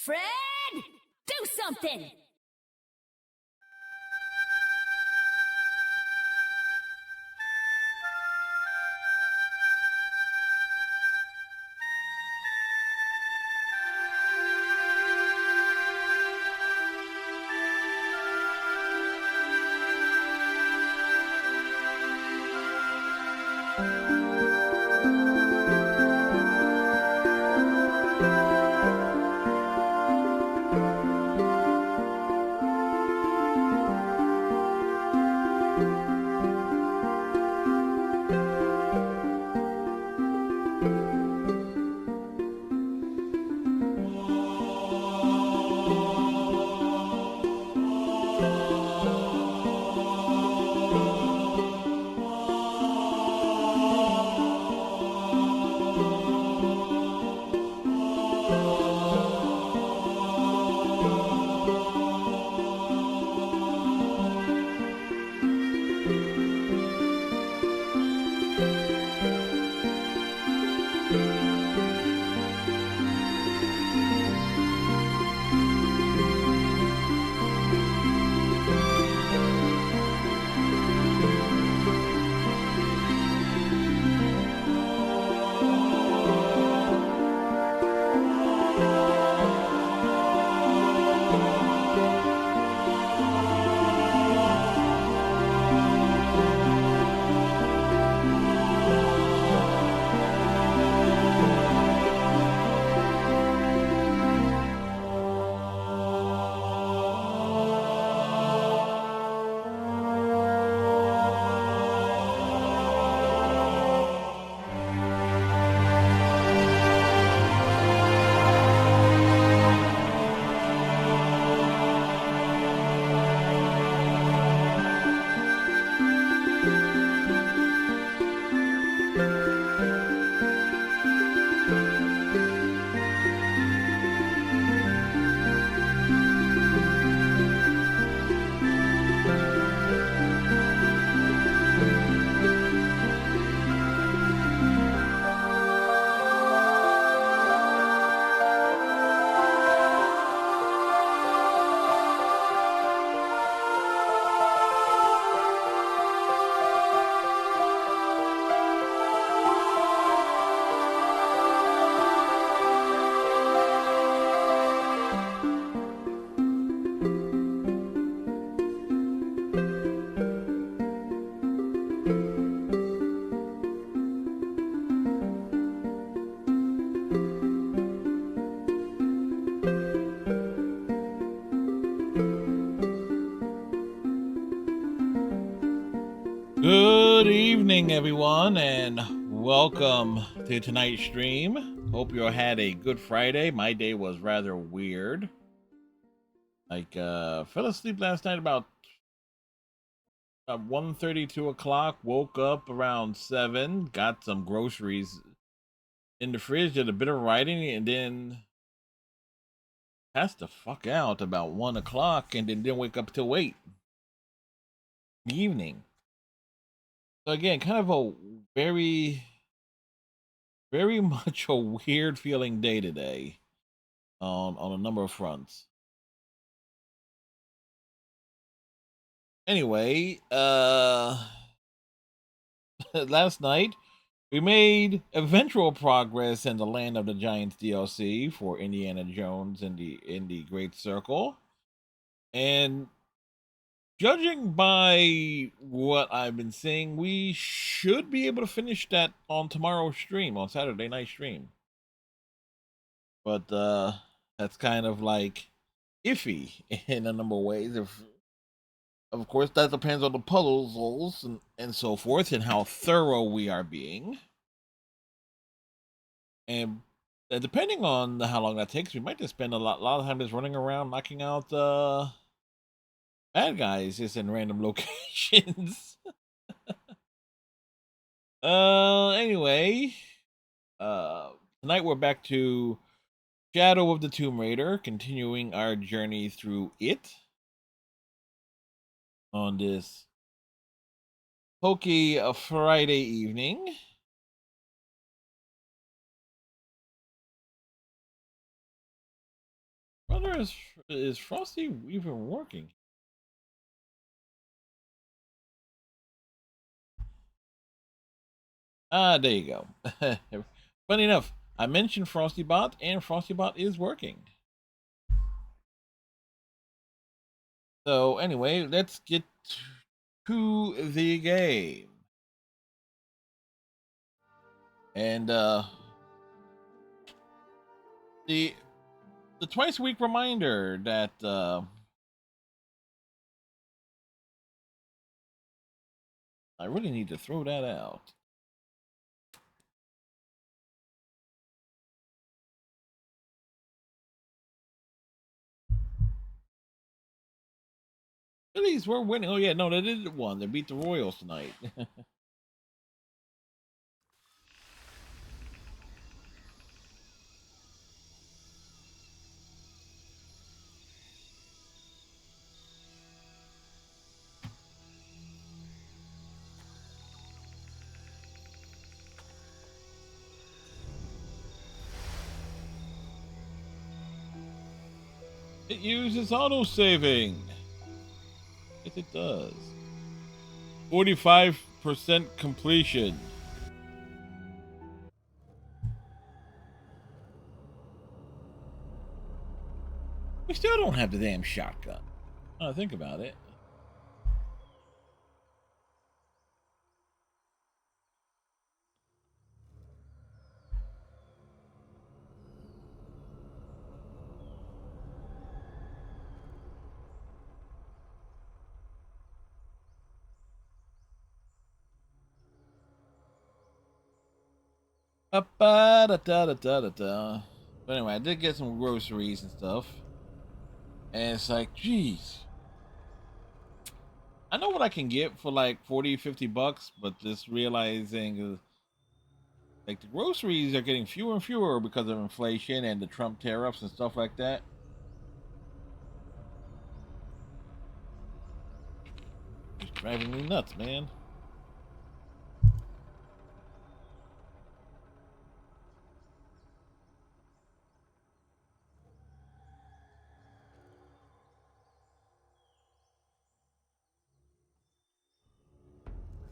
Fred, do something! Good evening, everyone, and welcome to tonight's stream. Hope you all had a good Friday. My day was rather weird. Fell asleep last night about 1:30, 2 o'clock. Woke up around 7. Got some groceries in the fridge. Did a bit of writing, and then passed the fuck out about 1 o'clock, and then didn't wake up till 8 in the evening. So again, kind of a very much a weird feeling day today on a number of fronts. Anyway, last night we made eventual progress in the Land of the Giants DLC for Indiana Jones in the Great Circle. And judging by what I've been seeing, we should be able to finish that on tomorrow's stream, on Saturday night stream. But that's kind of like iffy in a number of ways. Of course, that depends on the puzzles and so forth, and how thorough we are being. And depending on how long that takes, we might just spend a lot of time just running around knocking out bad guys just in random locations. Anyway, tonight we're back to Shadow of the Tomb Raider, continuing our journey through it on this pokey Friday evening. wonder is Frosty even working? Ah, there you go. Funny enough, I mentioned FrostyBot, and FrostyBot is working. So anyway, let's get to the game. And the twice a week reminder that I really need to throw that out. Phillies were winning. Oh yeah, no, they did one. They beat the Royals tonight. It uses auto saving. Yes, it does. 45% completion. We still don't have the damn shotgun. Oh, think about it. Da-da-da-da-da-da. But anyway, I did get some groceries and stuff. And it's like, geez. I know what I can get for like 40, 50 bucks, but just realizing like the groceries are getting fewer and fewer because of inflation and the Trump tariffs and stuff like that. It's driving me nuts, man.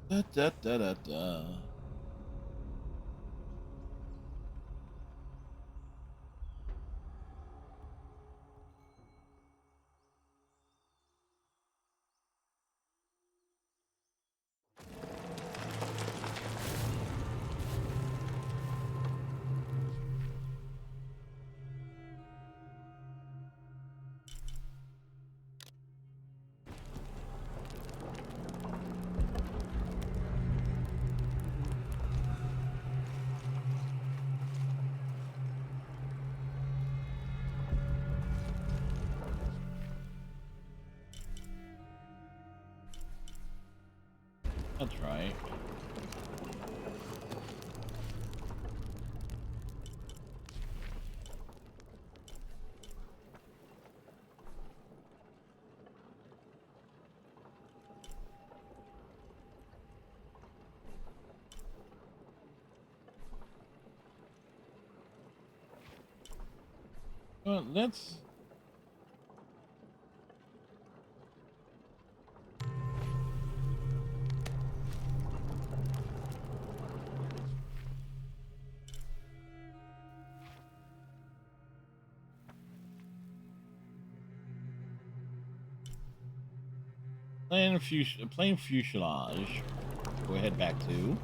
Da, da, da, da, da. That's right. Well, let's. Plane fuselage. Go ahead back to.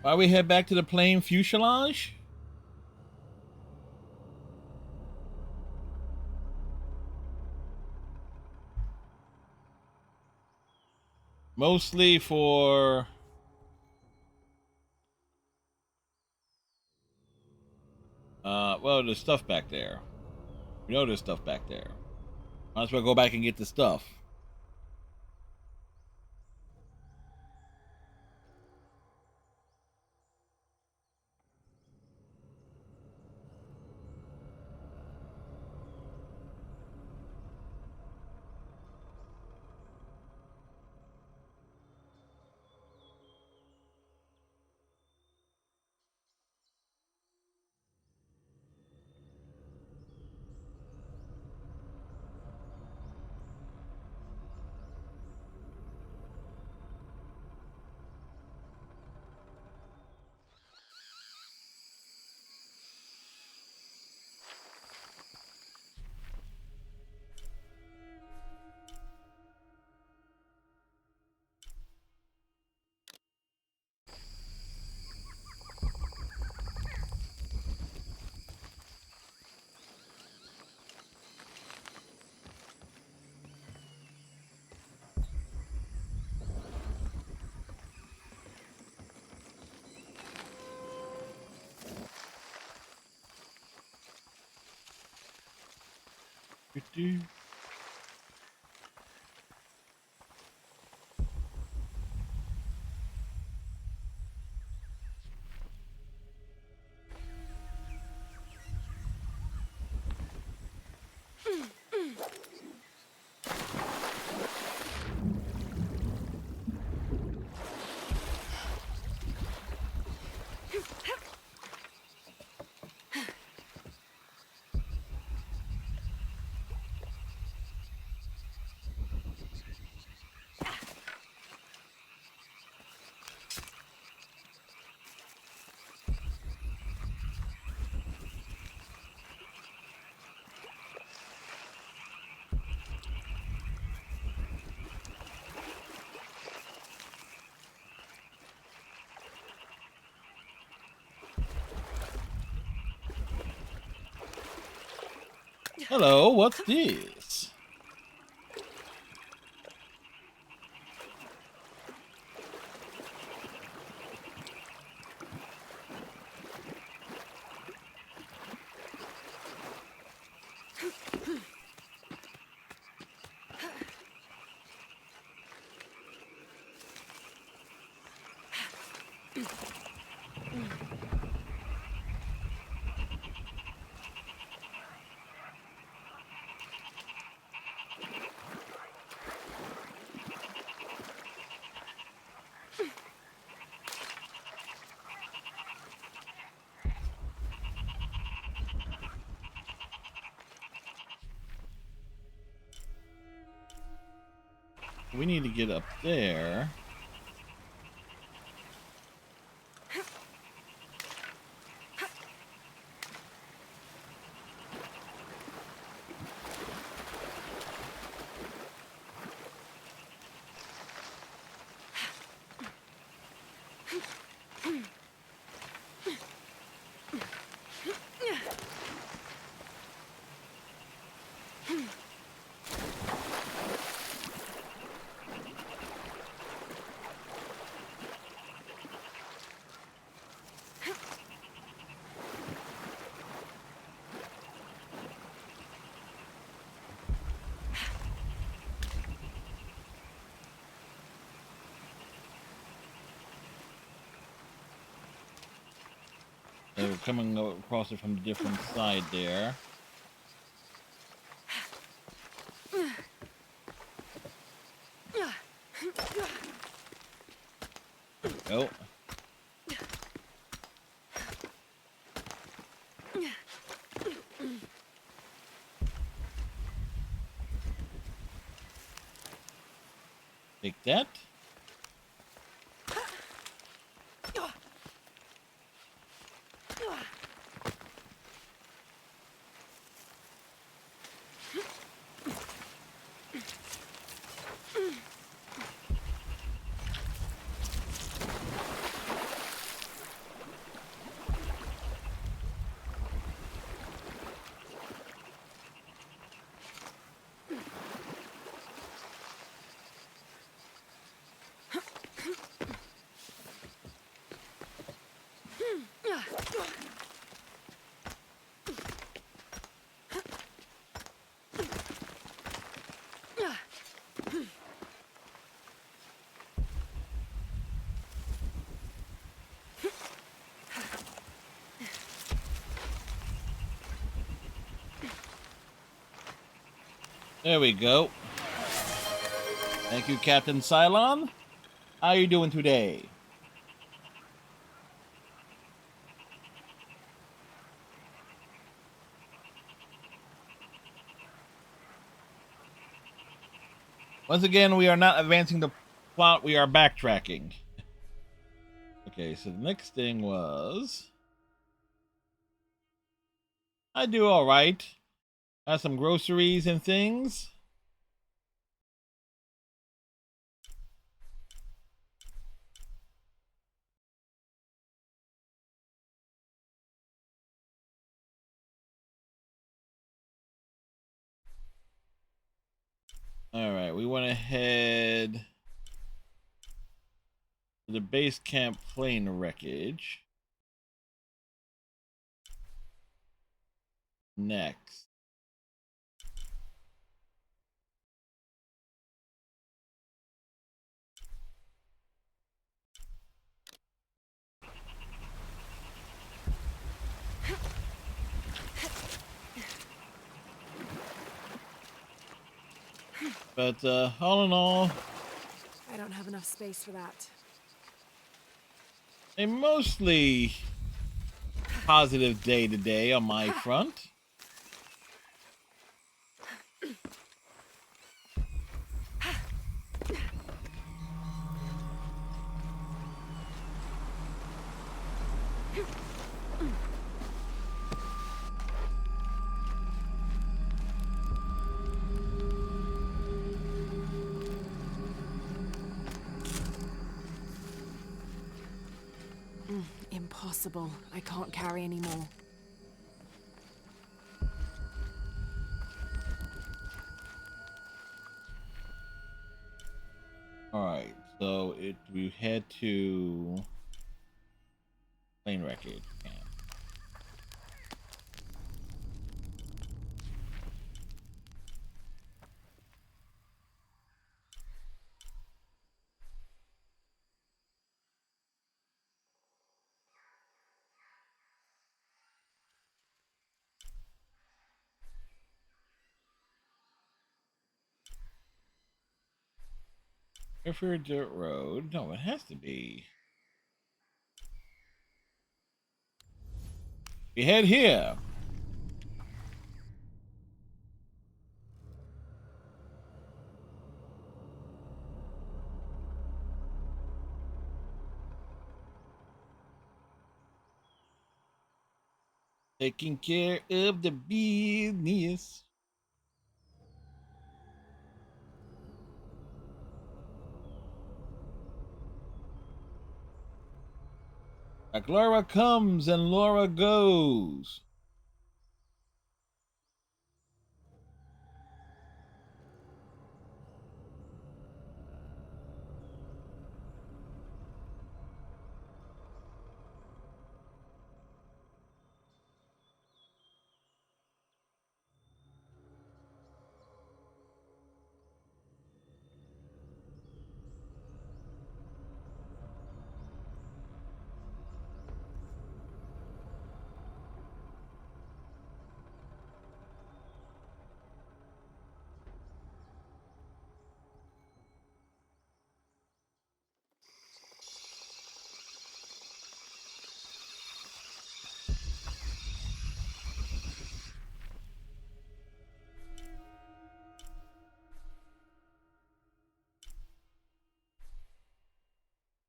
Why we head back to the plane fuselage? Mostly for well, there's stuff back there. We know there's stuff back there. Might as well go back and get the stuff. Do-do. Hello, what's this? We need to get up there. We're coming across it from a different side there. Oh. Take that. There we go. Thank you, Captain Cylon. How are you doing today? Once again, we are not advancing the plot, we are backtracking. Okay, so the next thing was... I do alright. Got some groceries and things. Alright, we went ahead to the base camp plane wreckage. Next. But all in all, I don't have enough space for that. a mostly positive day today on my front. Impossible. I can't carry anymore. All right, so we head to plane wreckage camp. Fairfield Dirt Road. No, it has to be. We head here. Taking care of the business. Like Laura comes and Laura goes.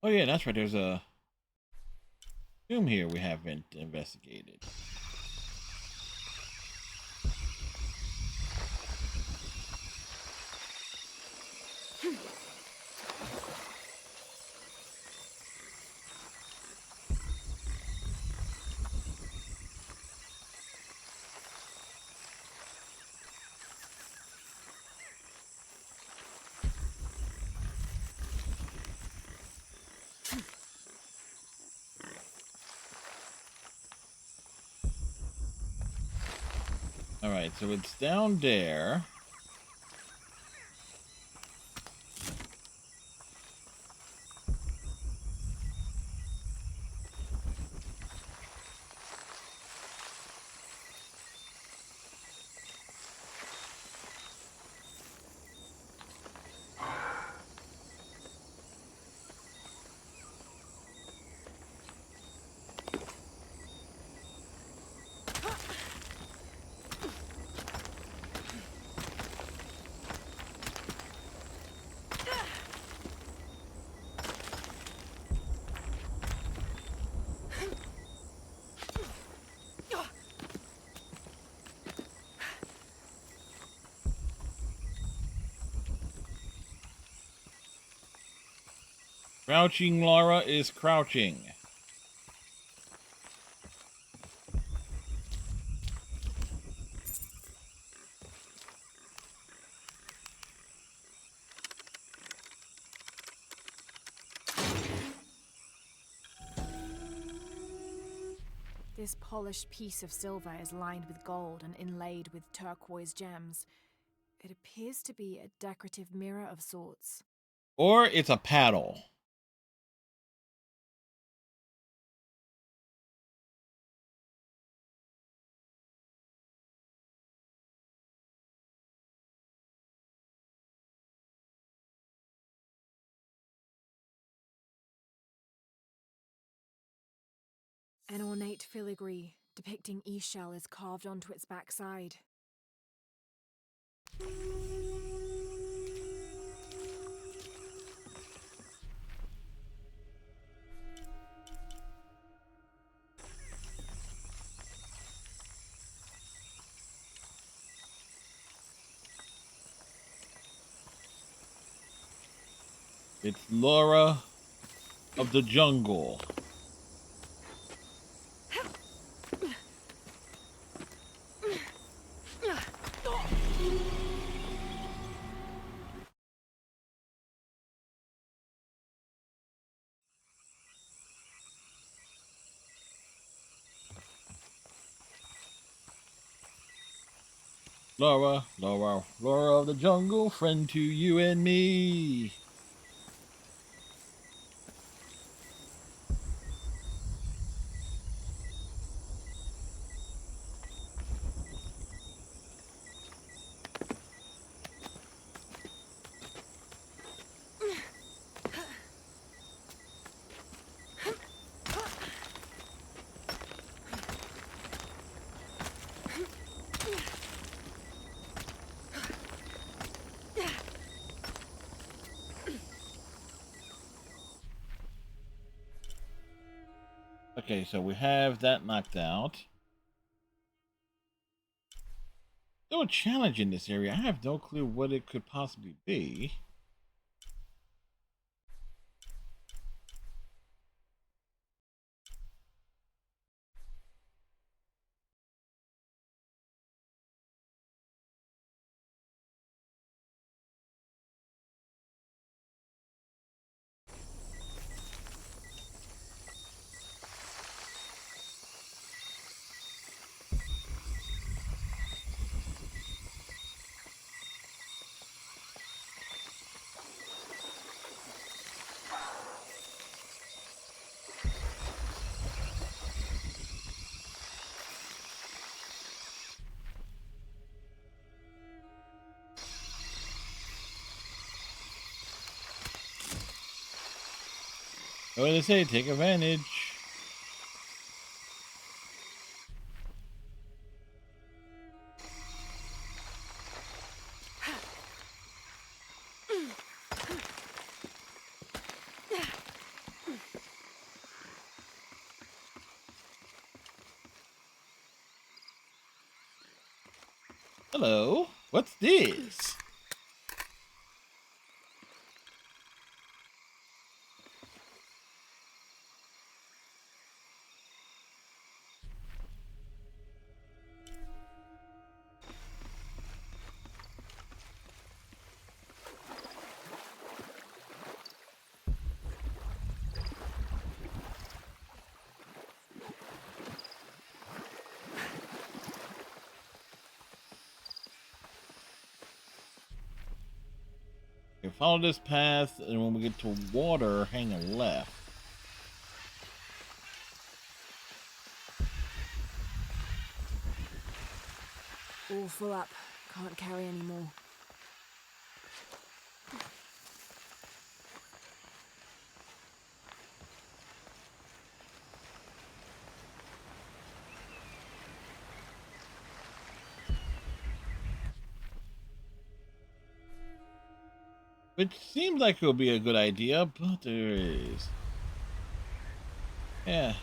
Oh yeah, that's right. There's a tomb here we haven't investigated. All right, so it's down there. Crouching Laura is crouching. This polished piece of silver is lined with gold and inlaid with turquoise gems. It appears to be a decorative mirror of sorts. Or it's a paddle. An ornate filigree depicting Ishal is carved onto its backside. It's Laura of the Jungle. Laura, Laura, Laura of the Jungle, friend to you and me. Okay, so we have that knocked out. Still a challenge in this area. I have no clue what it could possibly be. What do they say? Take advantage. Hello. What's this? Okay, follow this path, and when we get to water, hang a left. All full up. Can't carry any more. Which seems like it would be a good idea, but there is. Yeah.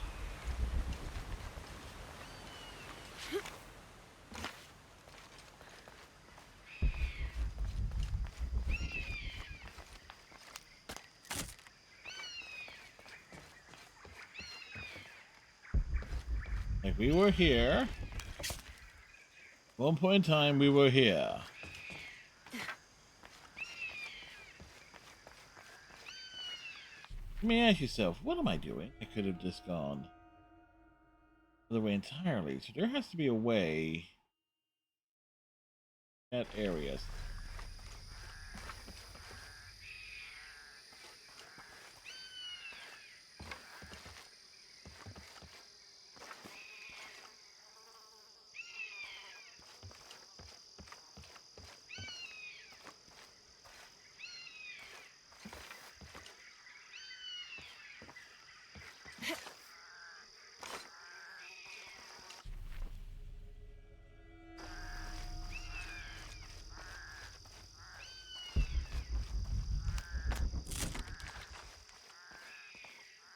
Like we were here. One point in time, we were here. Let me ask yourself, what am I doing? I could have just gone the other way entirely. So there has to be a way at areas.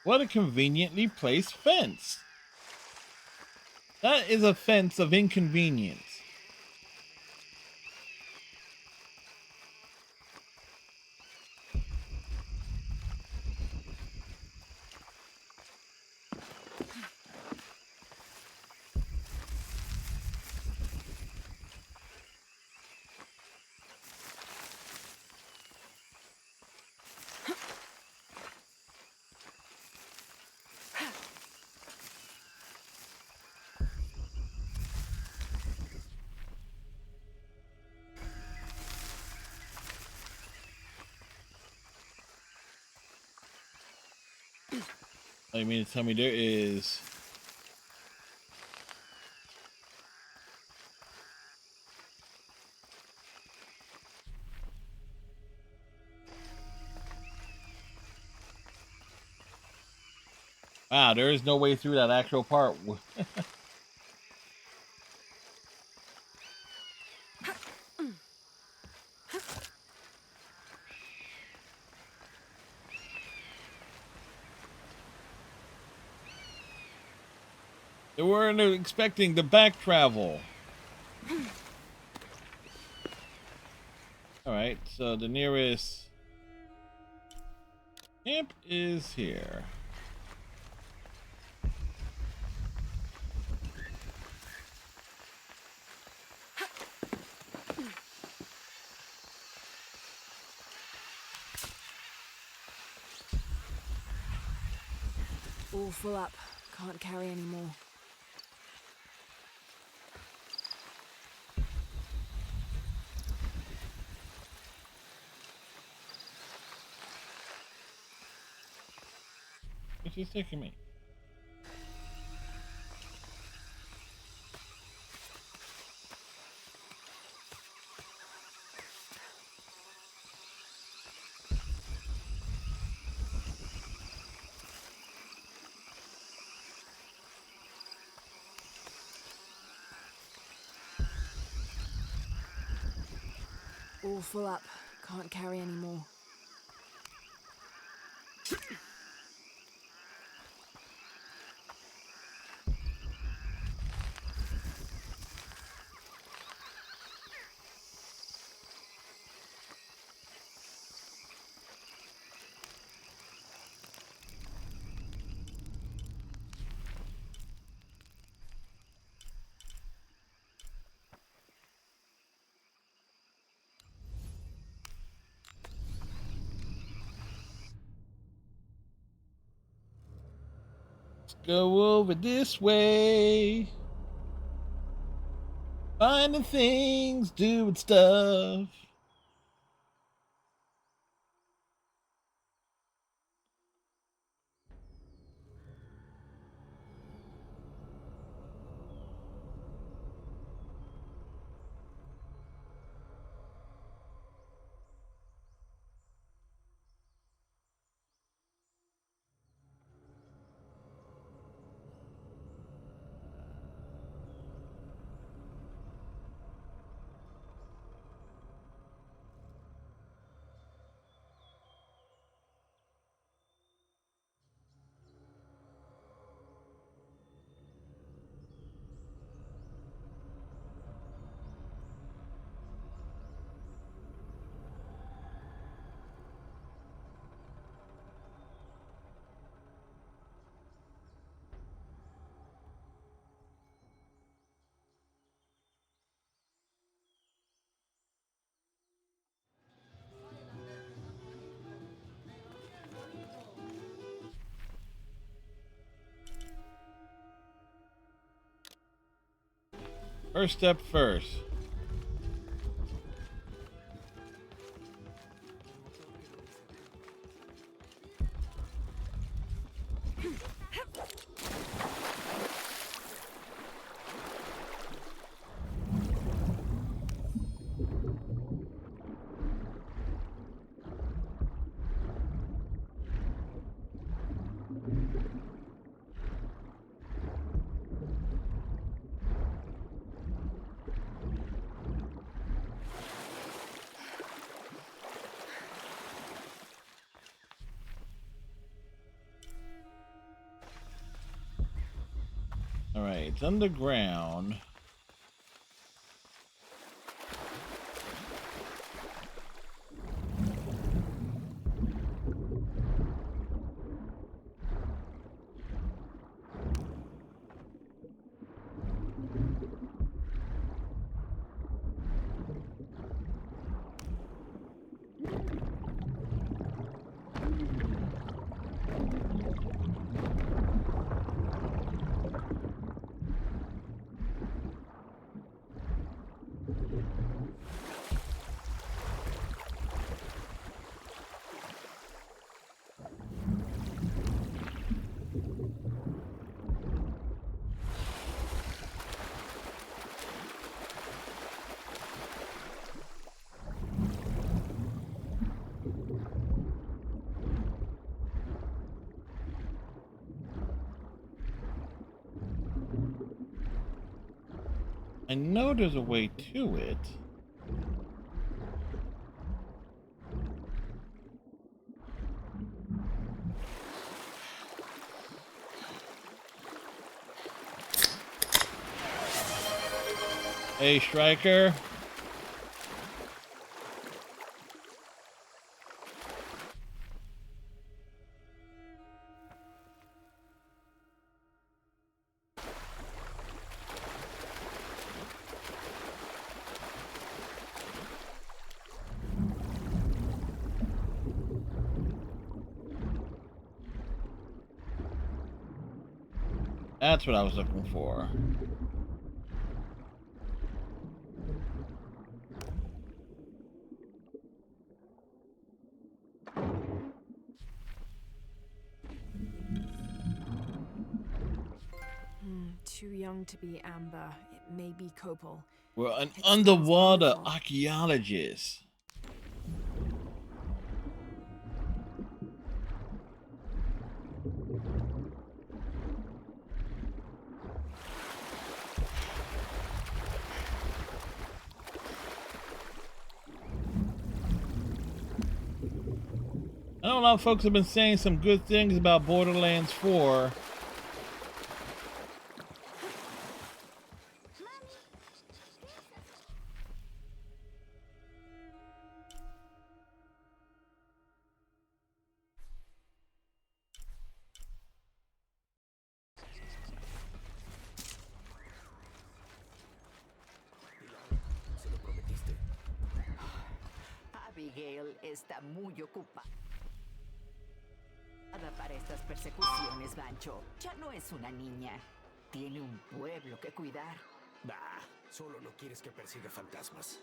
What a conveniently placed fence. That is a fence of inconvenience. I mean to tell me there is... Wow, there is no way through that actual part. They weren't expecting the back travel. Alright, so the nearest camp is here. All full up. Can't carry any more. Which is taking me. All full up. Can't carry any more. Go over this way. Finding things, doing stuff. First step first. All right, it's underground. I know there's a way to it. Hey, Striker. That's what I was looking for. Too young to be Amber. It may be Copal. We're an It underwater smells awful. archaeologist. I know a lot of folks have been saying some good things about Borderlands 4. Se lo prometiste. Abigail está muy ocupada para estas persecuciones, Bancho. Ya no es una niña. Tiene un pueblo que cuidar. Bah, solo no quieres que persiga fantasmas.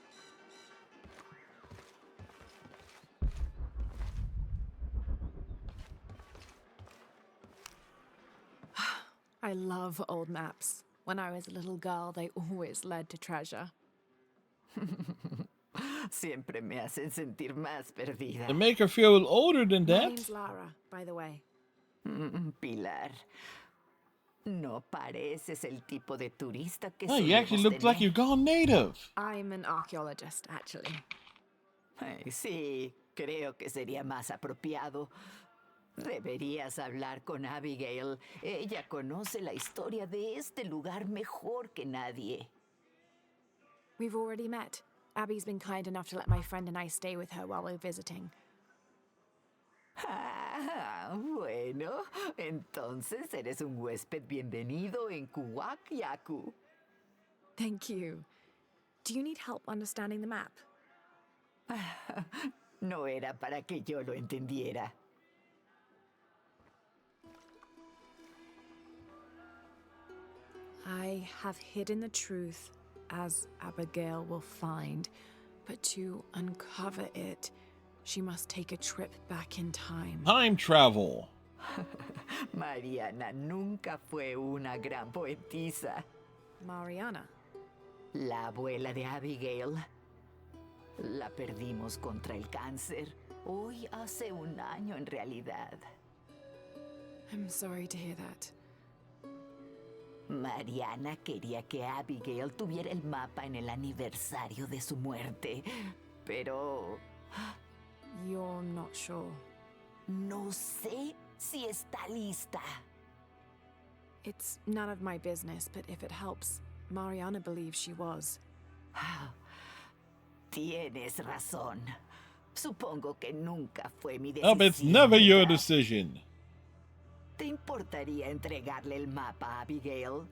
I love old maps. When I was a little girl, they always led to treasure. Siempre me hacen sentir más perdida. They make her feel older than My that. name's Lara, by the way. Pilar, no pareces el tipo de turista que Oh, you actually solemos look like tener. you've gone native. I'm an archaeologist, actually. Ay, sí, creo que sería más apropiado. Deberías hablar con Abigail. Ella conoce la historia de este lugar mejor que nadie. We've already met. Abby's been kind enough to let my friend and I stay with her while we're visiting. Ah, bueno, entonces eres un huésped bienvenido en Kuwak Yaku. Thank you. Do you need help understanding the map? No era para que yo lo entendiera. I have hidden the truth, as Abigail will find. But to uncover it, she must take a trip back in time. Time travel. Mariana nunca fue una gran poetisa. Mariana. La abuela de Abigail. La perdimos contra el cáncer. Hoy hace un año en realidad. I'm sorry to hear that. Mariana quería que Abigail tuviera el mapa en el aniversario de su muerte. Pero You're not sure. no sé si está lista. It's none of my business, but if it helps, Mariana believes she was. Tienes razón. Supongo que nunca fue mi Oh, decisión. it's never your ¿verdad? decision. ¿Te importaría entregarle el mapa a Abigail?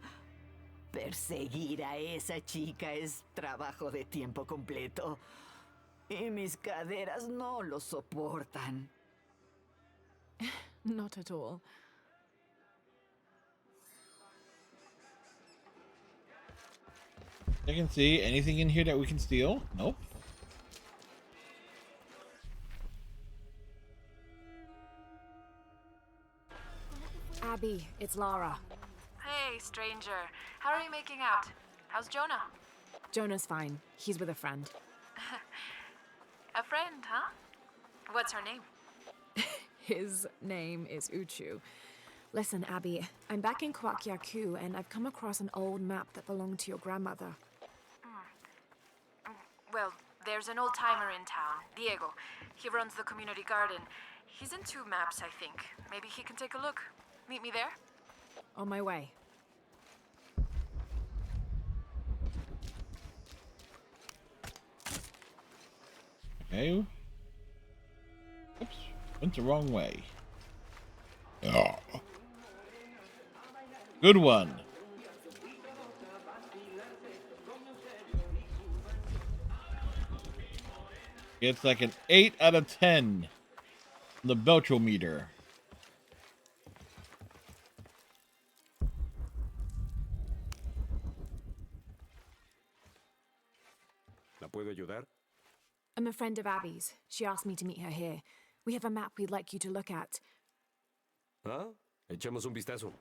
Perseguir a esa chica es trabajo de tiempo completo. Y mis caderas no lo soportan. Not at all. I can see anything in here that we can steal. Nope. Abby, it's Lara. Hey, stranger. How are you making out? How's Jonah? Jonah's fine. He's with a friend. A friend, huh? What's her name? His name is Uchu. Listen, Abby, I'm back in Kwakyaku and I've come across an old map that belonged to your grandmother. Well, there's an old timer in town, Diego. He runs the community garden. He's into maps, I think. Maybe he can take a look. Meet me there? On my way. Okay. Oops. Went the wrong way. Oh. Good one. It's like an 8 out of 10 on the Beltrometer. ¿La puedo ayudar? I'm a friend of Abby's. She asked me to meet her here. We have a map we'd like you to look at. ¿Ah? Echemos un vistazo.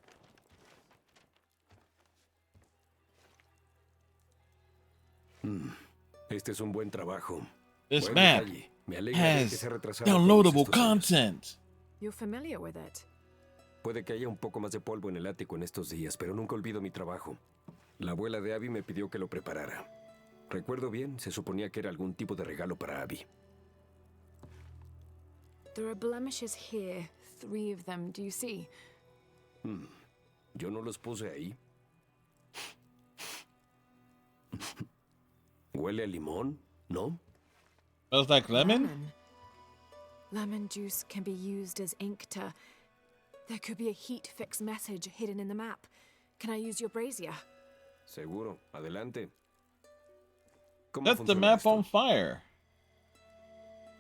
Este es un buen trabajo. This Buen map detalle. Me alegra ver que has se ha retrasado todos downloadable estos años. content. You're familiar with it? Puede que haya un poco más de polvo en el ático en estos días, pero nunca olvido mi trabajo. La abuela de Abby me pidió que lo preparara. Recuerdo bien, se suponía que era algún tipo de regalo para Abby. There are blemishes here, 3 of them, do you see? Yo no los puse ahí. ¿Huele a limón? ¿No? Smells like lemon? Lemon juice can be used as ink to... There could be a heat fix message hidden in the map. Can I use your brazier? Seguro. Adelante. ¿Cómo That's the funciona map esto? on fire.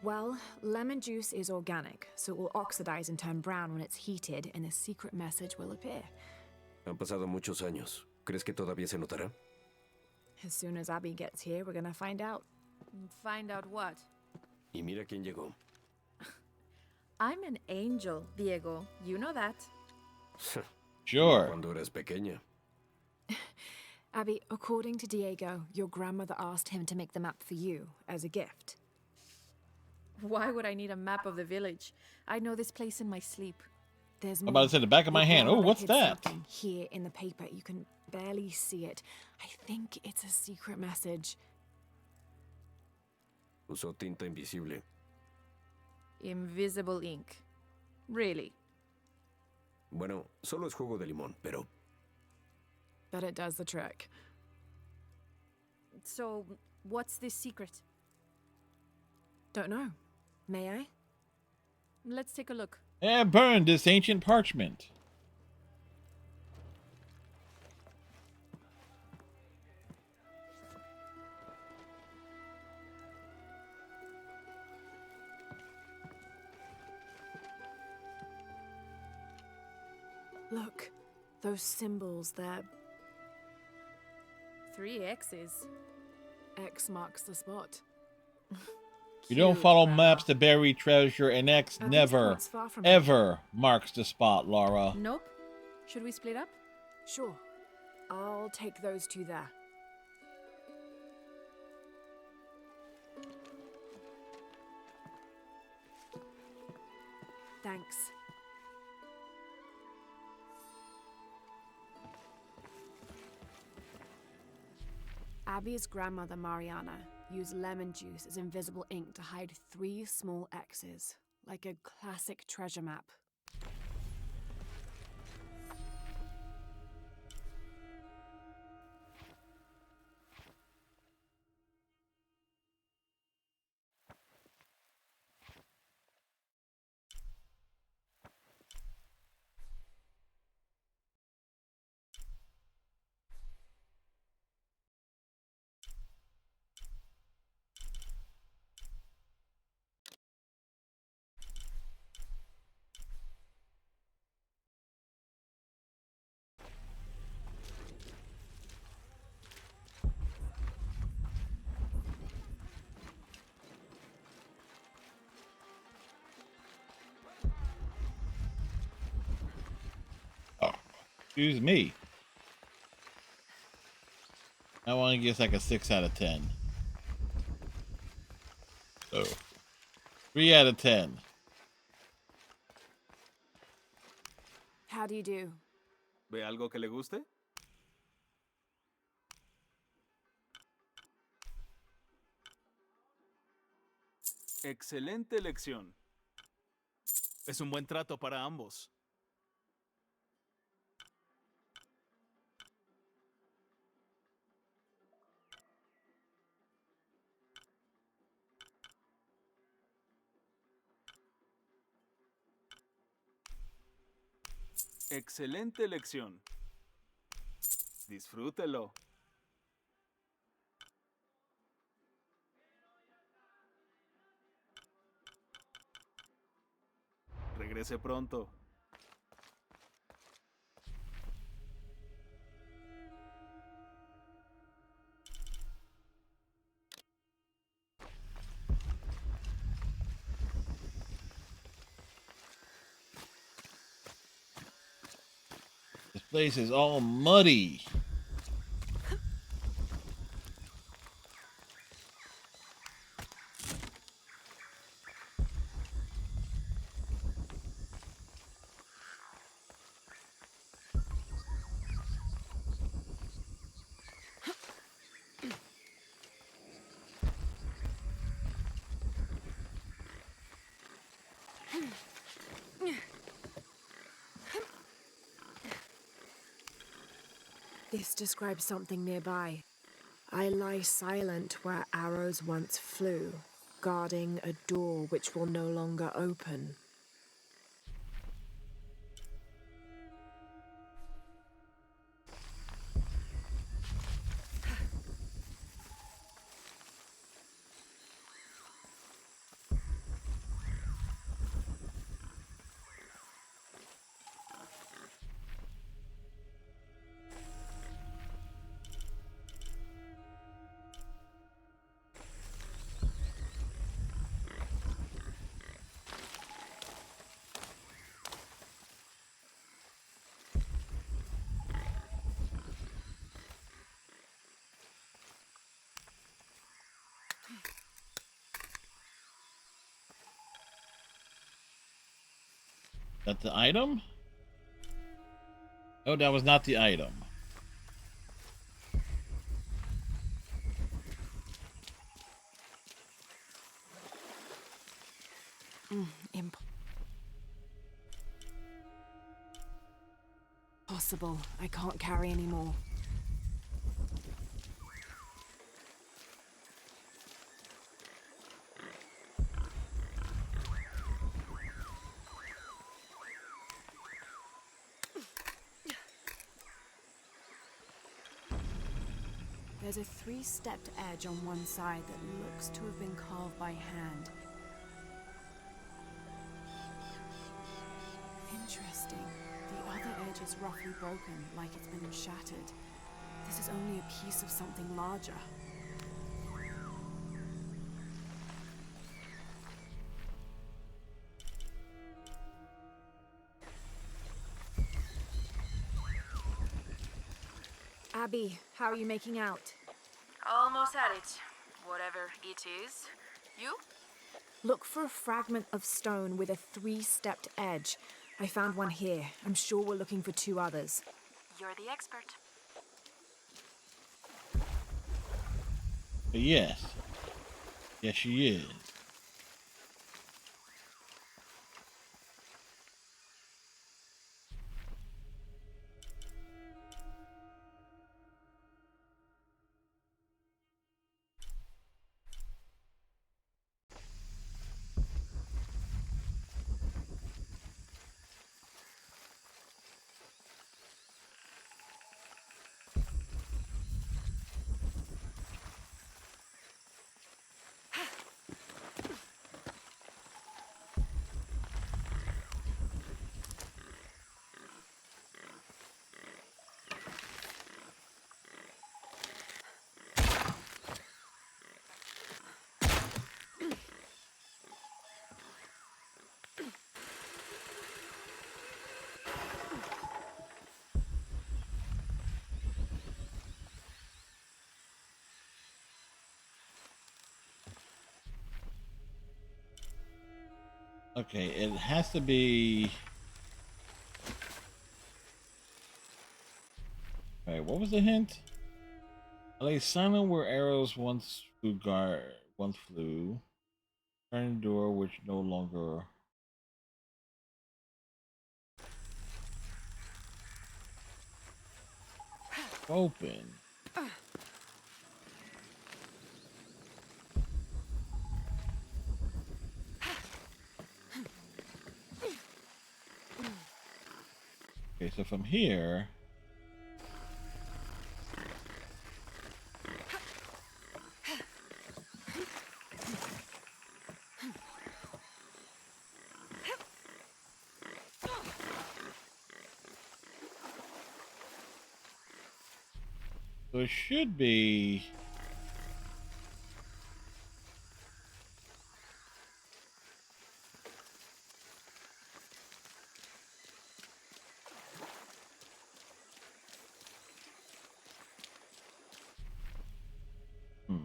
Well, lemon juice is organic, so it will oxidize and turn brown when it's heated, and a secret message will appear. Han pasado muchos años. ¿Crees que todavía se notará? As soon as Abby gets here, we're gonna find out. Find out what? Y mira quién llegó. I'm an angel, Diego. You know that. Sure. Cuando eras pequeña. Abby, according to Diego, your grandmother asked him to make the map for you as a gift. Why would I need a map of the village? I know this place in my sleep. There's I'm more. about to say the back of my Your hand. Oh, grandmother what's hid that? something here in the paper. You can barely see it. I think it's a secret message. Usó tinta invisible. Invisible ink. Really? Bueno, solo es jugo de limón, pero But it does the trick. So, what's this secret? Don't know. May I? Let's take a look. And burn this ancient parchment. Look, those symbols, they're 3 X's. X marks the spot. You don't Cute, follow Grandma. maps to bury treasure, and X Are these never, points far from here? ever marks the spot, Laura. Nope. Should we split up? Sure. I'll take those 2 there. Thanks. Abby's grandmother, Mariana, used lemon juice as invisible ink to hide 3 small X's, like a classic treasure map. Excuse me. I want to give like a 6 out of 10. Oh. 3 out of 10. How do you do? ¿Ve algo que le guste? Excelente elección. Es un buen trato para ambos. Excelente elección. Disfrútelo. Regrese pronto. This place is all muddy. This describes something nearby. I lie silent where arrows once flew, guarding a door which will no longer open. That the item? Oh, that was not the item. Impossible. I can't carry anymore. There's a three-stepped edge on one side that looks to have been carved by hand. Interesting. The other edge is roughly broken, like it's been shattered. This is only a piece of something larger. Abby, how are you making out? Almost at it. Whatever it is. You? Look for a fragment of stone with a three-stepped edge. I found one here. I'm sure we're looking for two others. You're the expert. Yes. Yes, she is. Okay, it has to be. All right, what was the hint? I lay silent where arrows once flew. Turn door which no longer open. Okay, so from here. So it should be. Hmm.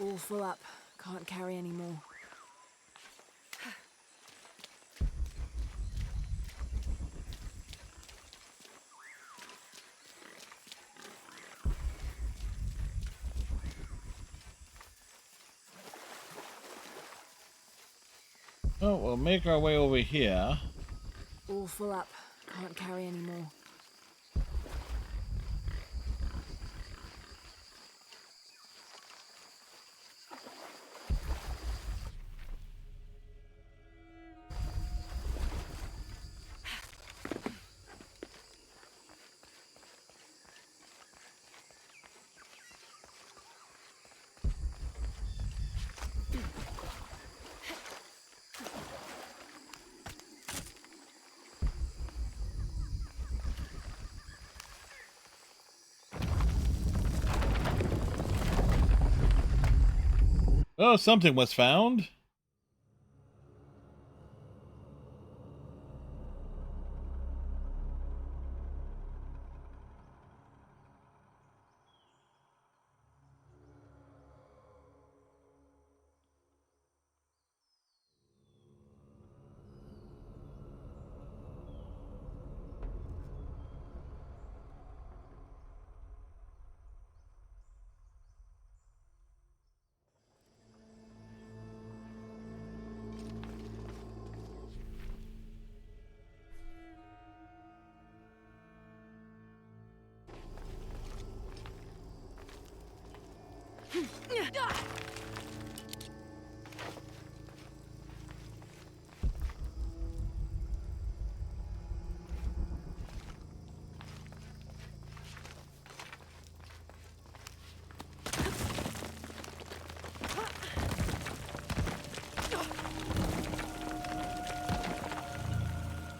All full up. Can't carry any more. Oh, we'll make our way over here. All full up. Can't carry any more. Oh, something was found.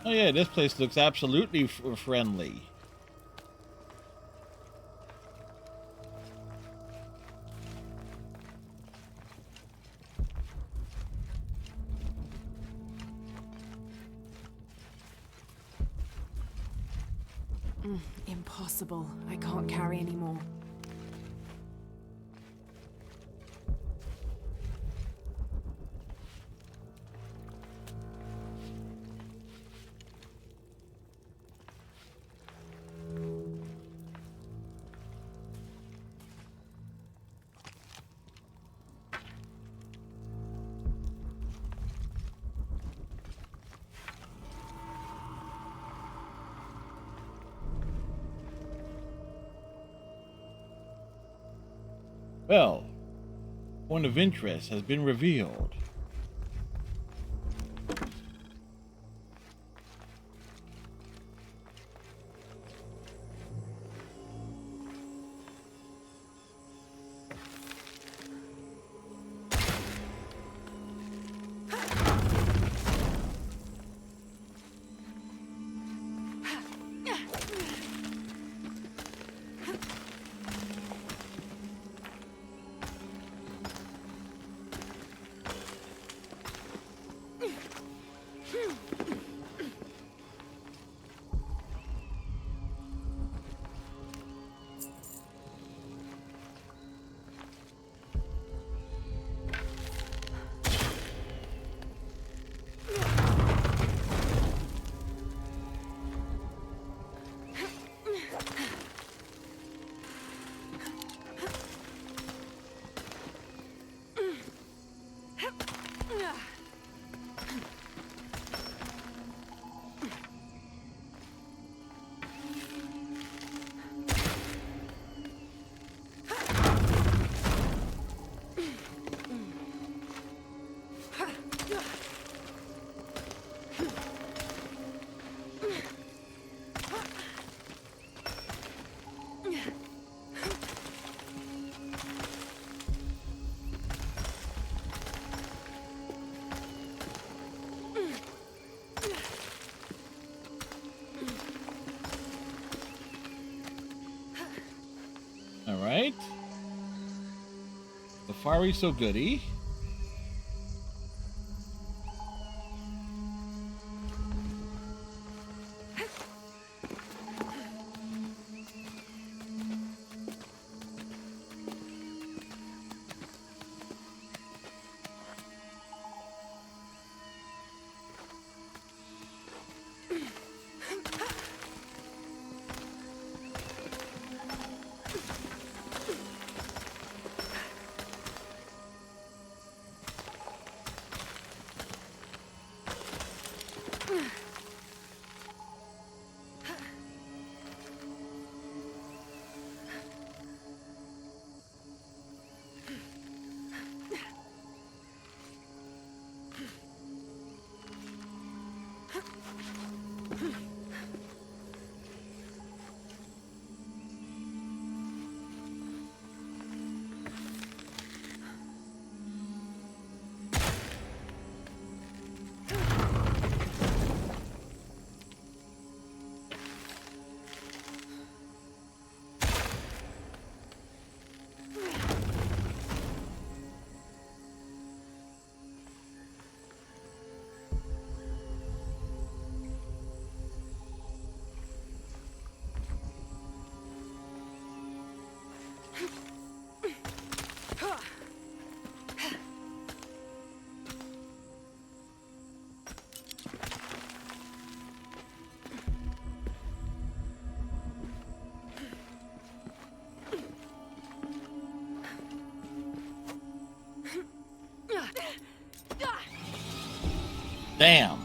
Oh yeah, this place looks absolutely friendly. Impossible. I can't carry any more. Well, point of interest has been revealed. right. So far, so goody. Damn.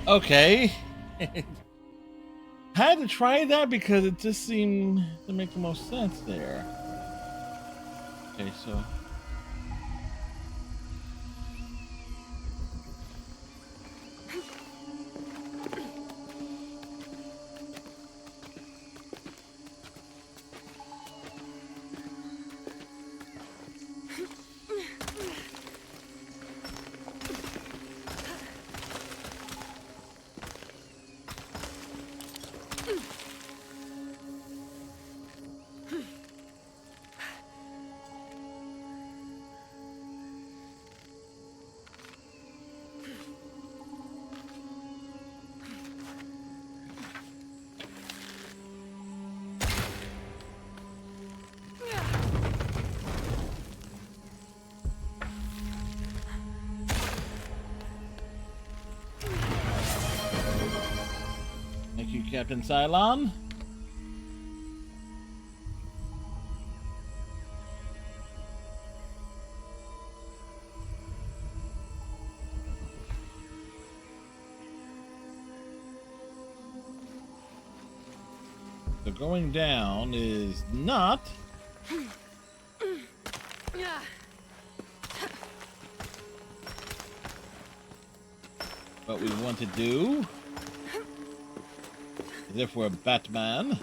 Okay. Had to try that because it just seemed to make the most sense there. Okay, so thank you, Captain Cylon. So going down is not what we want to do. As if we're Batman.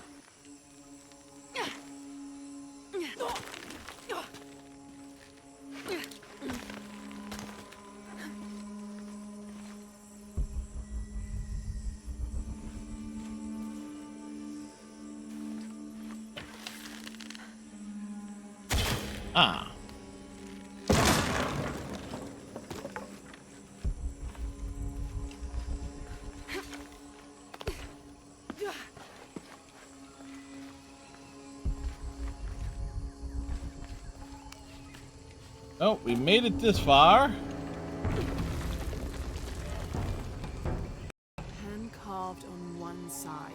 Ah. Oh, we made it this far. Hand carved on one side.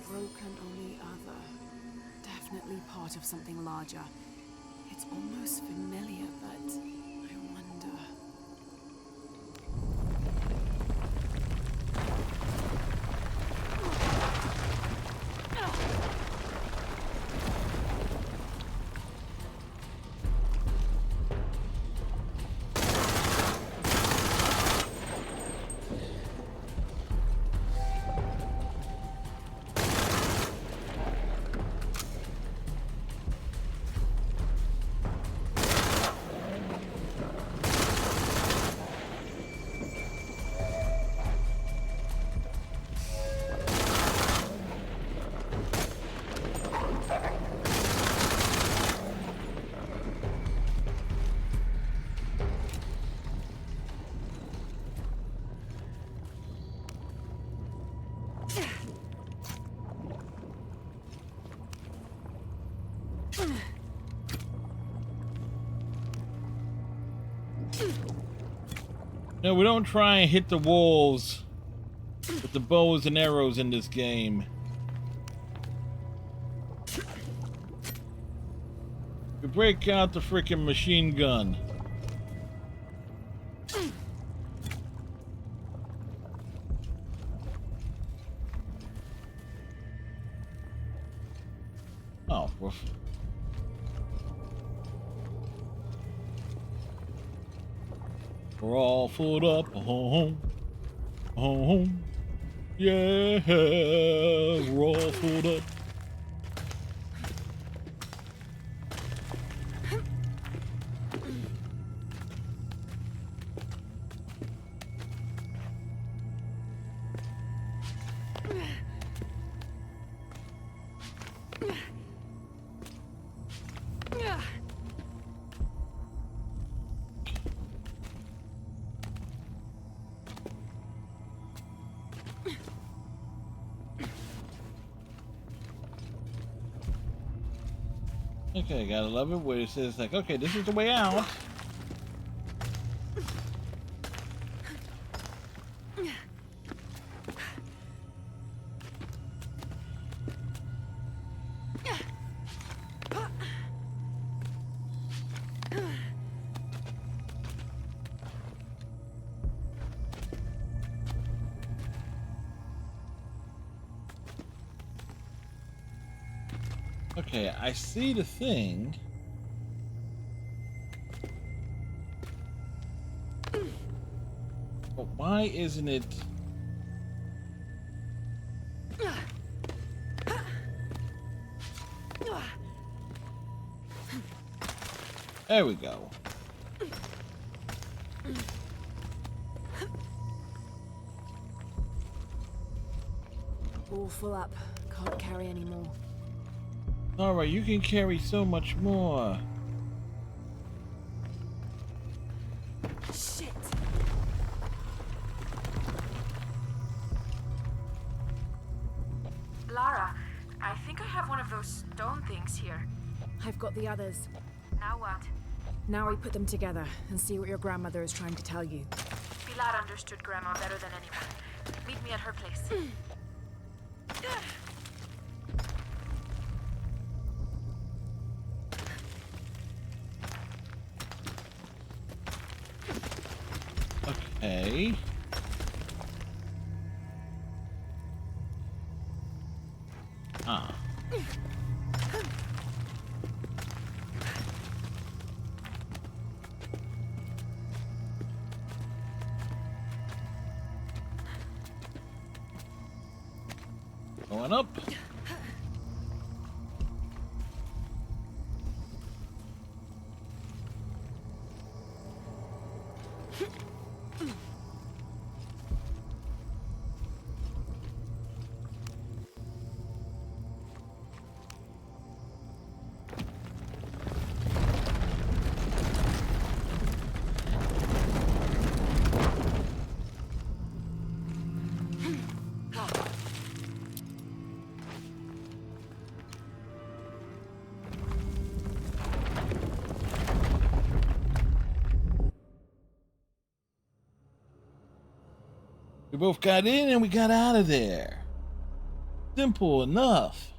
Broken on the other. Definitely part of something larger. It's almost familiar, but I wonder. No, we don't try and hit the walls with the bows and arrows in this game. We break out the freaking machine gun. Oh, well. We're all full up, home, home, yeah, we're all full up. Okay, gotta love it where it says like, okay, this is the way out. Okay, I see the thing. But why isn't it? There we go. All full up. Can't carry any more. Alright, you can carry so much more. Shit! Lara, I think I have one of those stone things here. I've got the others. Now what? Now we put them together and see what your grandmother is trying to tell you. Pilar understood Grandma better than anyone. Meet me at her place. Okay. Ah. Going up. We both got in and we got out of there. Simple enough.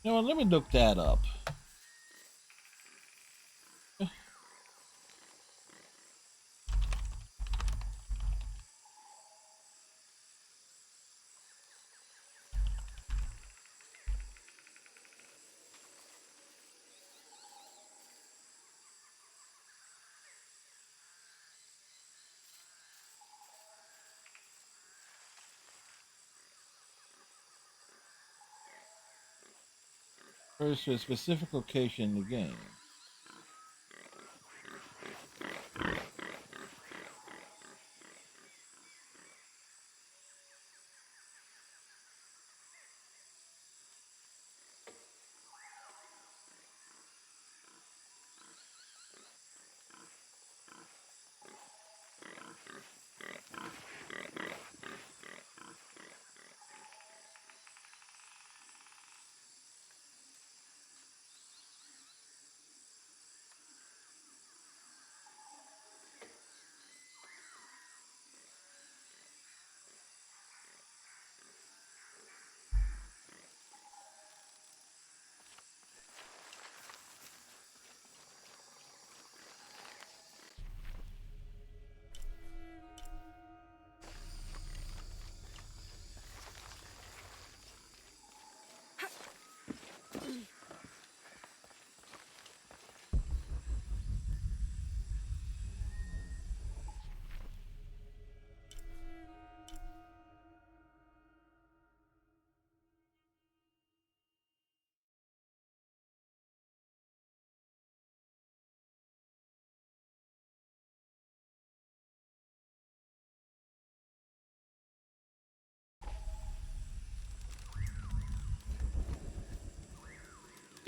You know what? Let me look that up. Refers to a specific location in the game.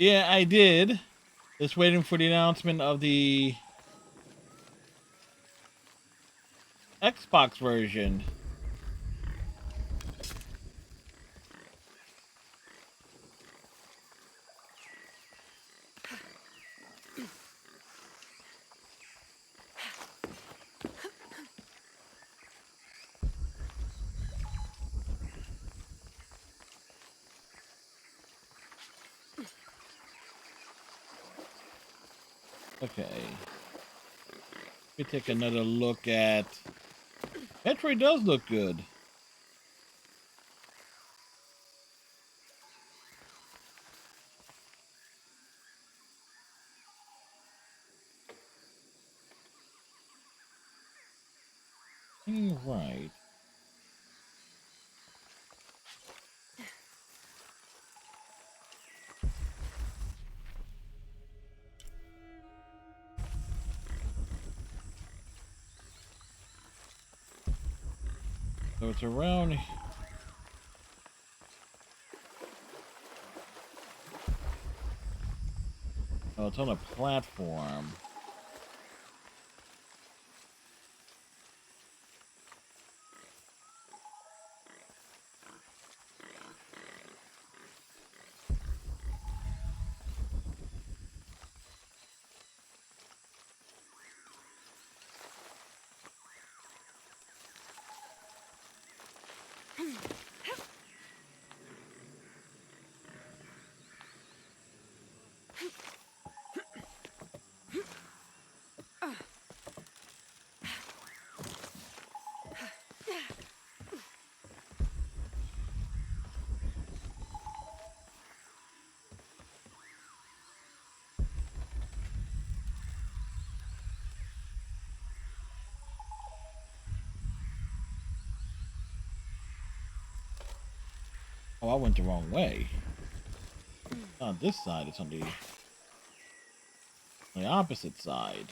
Yeah, I did. Just waiting for the announcement of the Xbox version. Okay. Let me take another look at... Metroid does look good. Right. So it's around... Oh, it's on a platform. Oh, I went the wrong way. On this side, it's on the opposite side.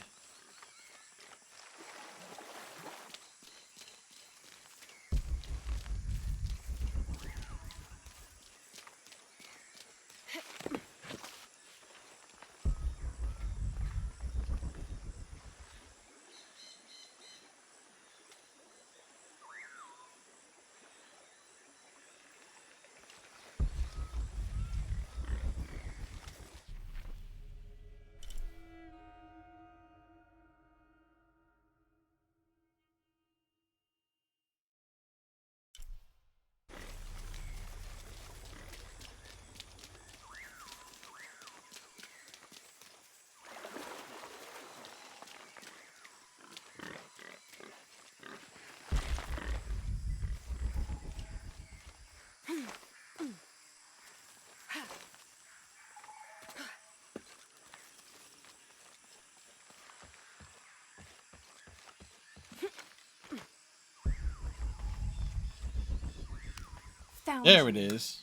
Found There it you. is.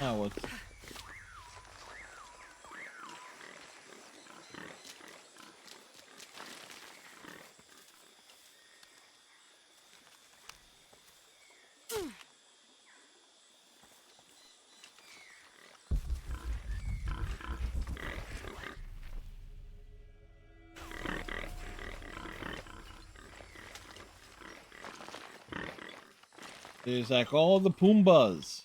Now it's... It's like all the Poombas.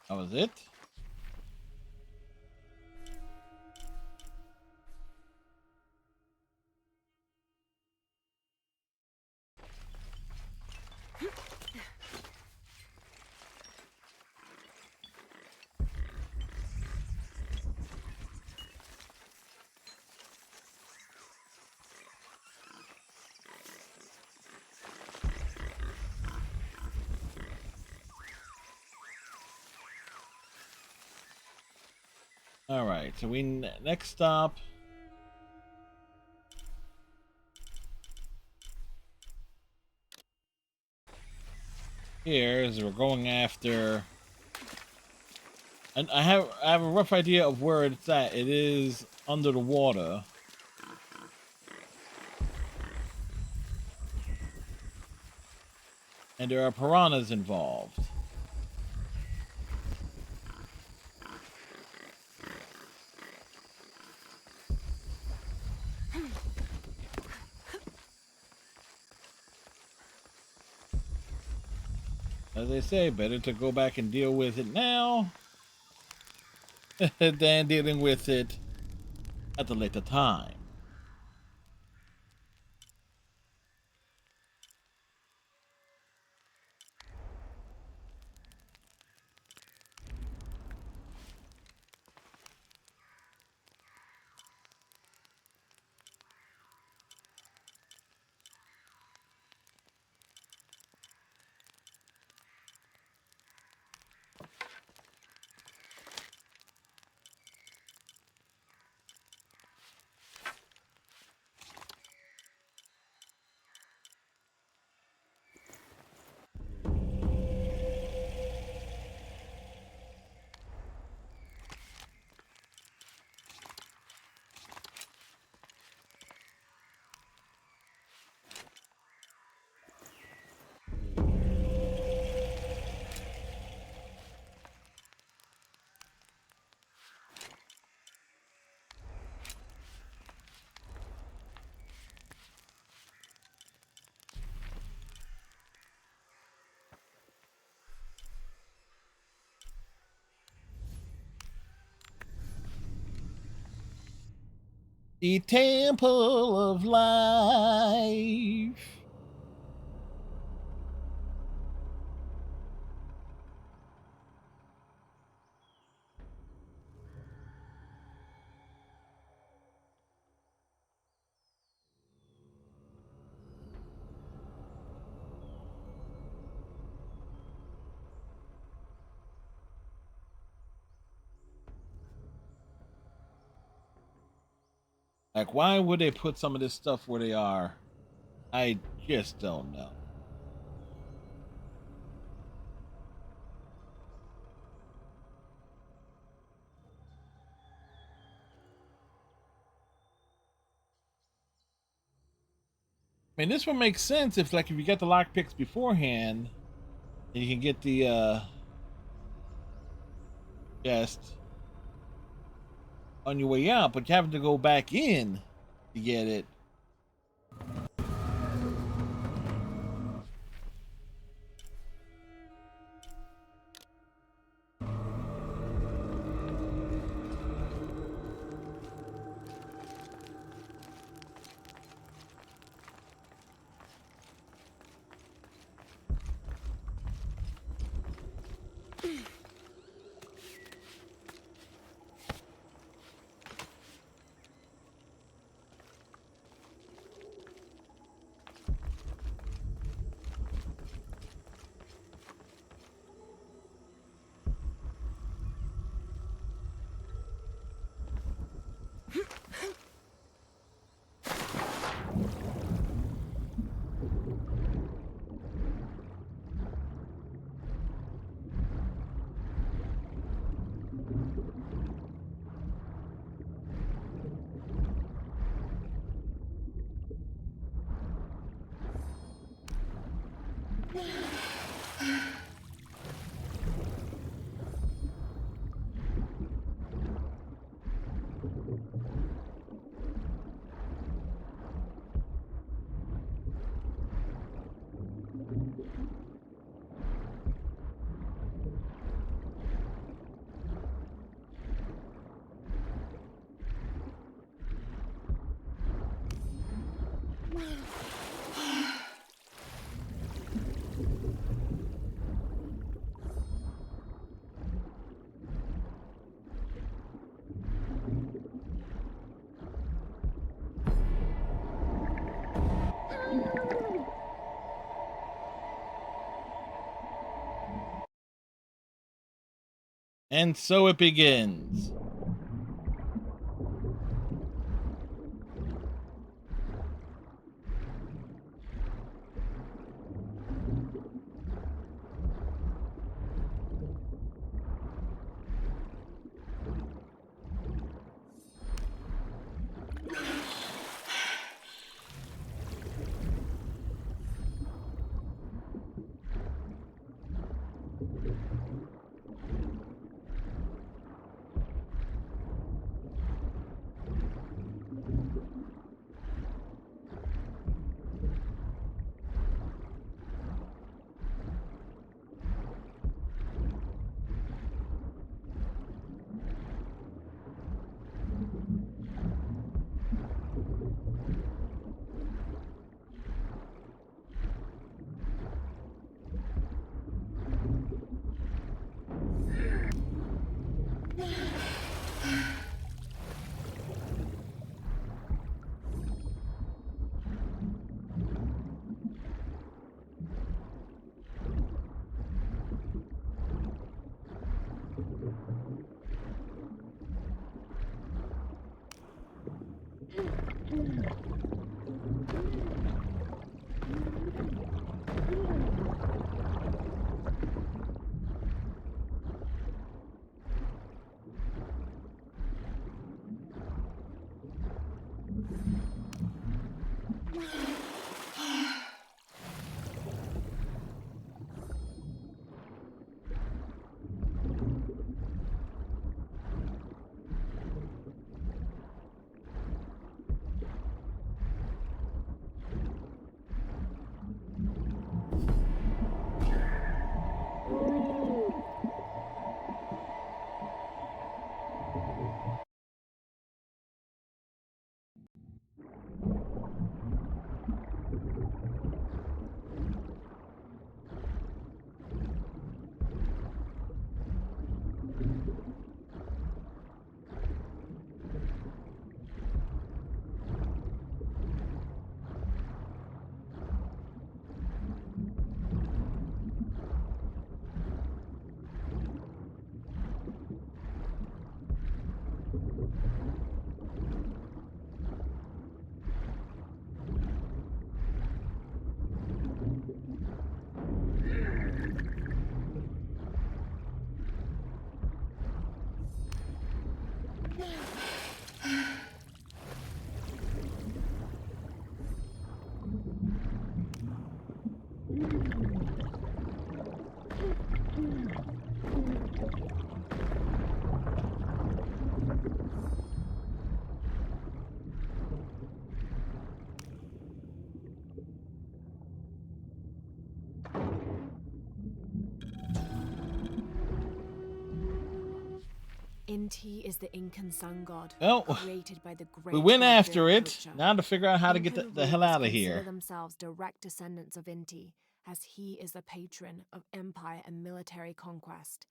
That was it? All right, so we next stop. Here is we're going after, and I have a rough idea of where it's at. It is under the water. And there are piranhas involved. As they say, better to go back and deal with it now than dealing with it at a later time. The Temple of Life. Like, why would they put some of this stuff where they are? I just don't know. I mean, this one makes sense if, like, if you get the lockpicks beforehand, and you can get the chest on your way out, but you have to go back in to get it. And so it begins. Inti is the Incan sun god, Oh, created by the great we went god after it. Viracocha. Now to figure out how to get Incan the hell rulers out of consider here. themselves direct descendants of Inti, as he is the patron of empire and military conquest.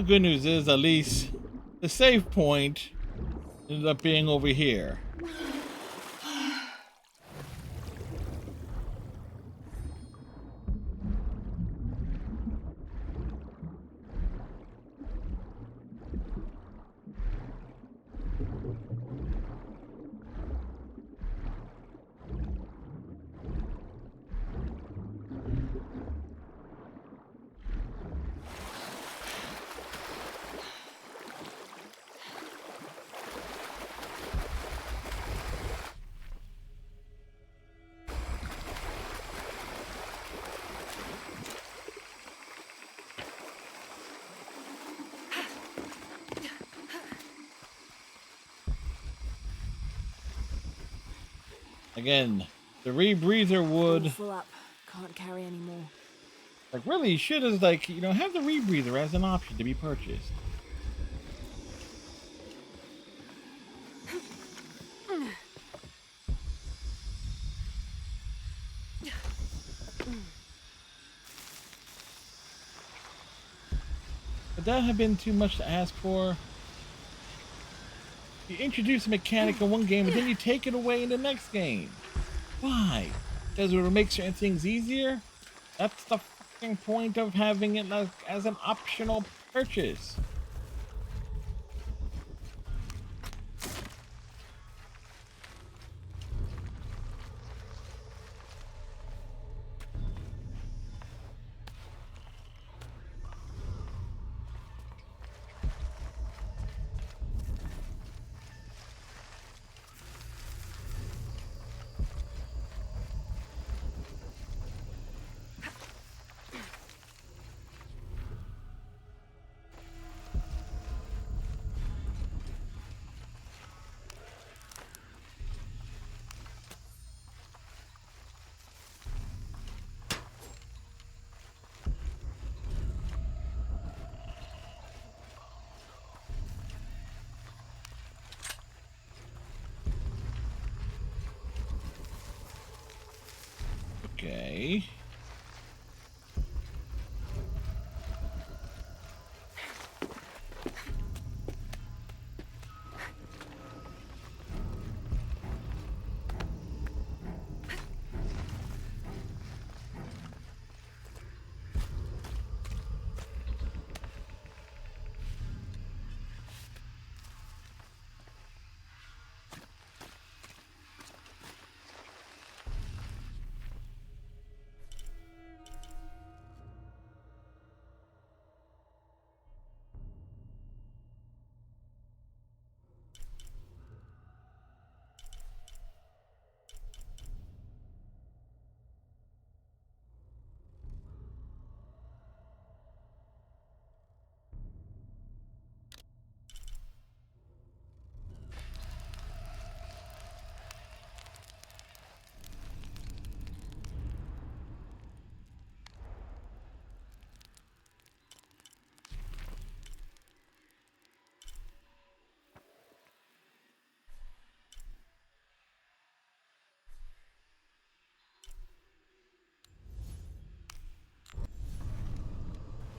Good news is, at least the save point ended up being over here. Again, the rebreather All would, full up. Can't carry any more. like, really should have, like, have the rebreather as an option to be purchased. Would that have been too much to ask for? You introduce a mechanic in one game, and then you take it away in the next game. Why? Because it will make certain things easier? That's the fucking point of having it as an optional purchase.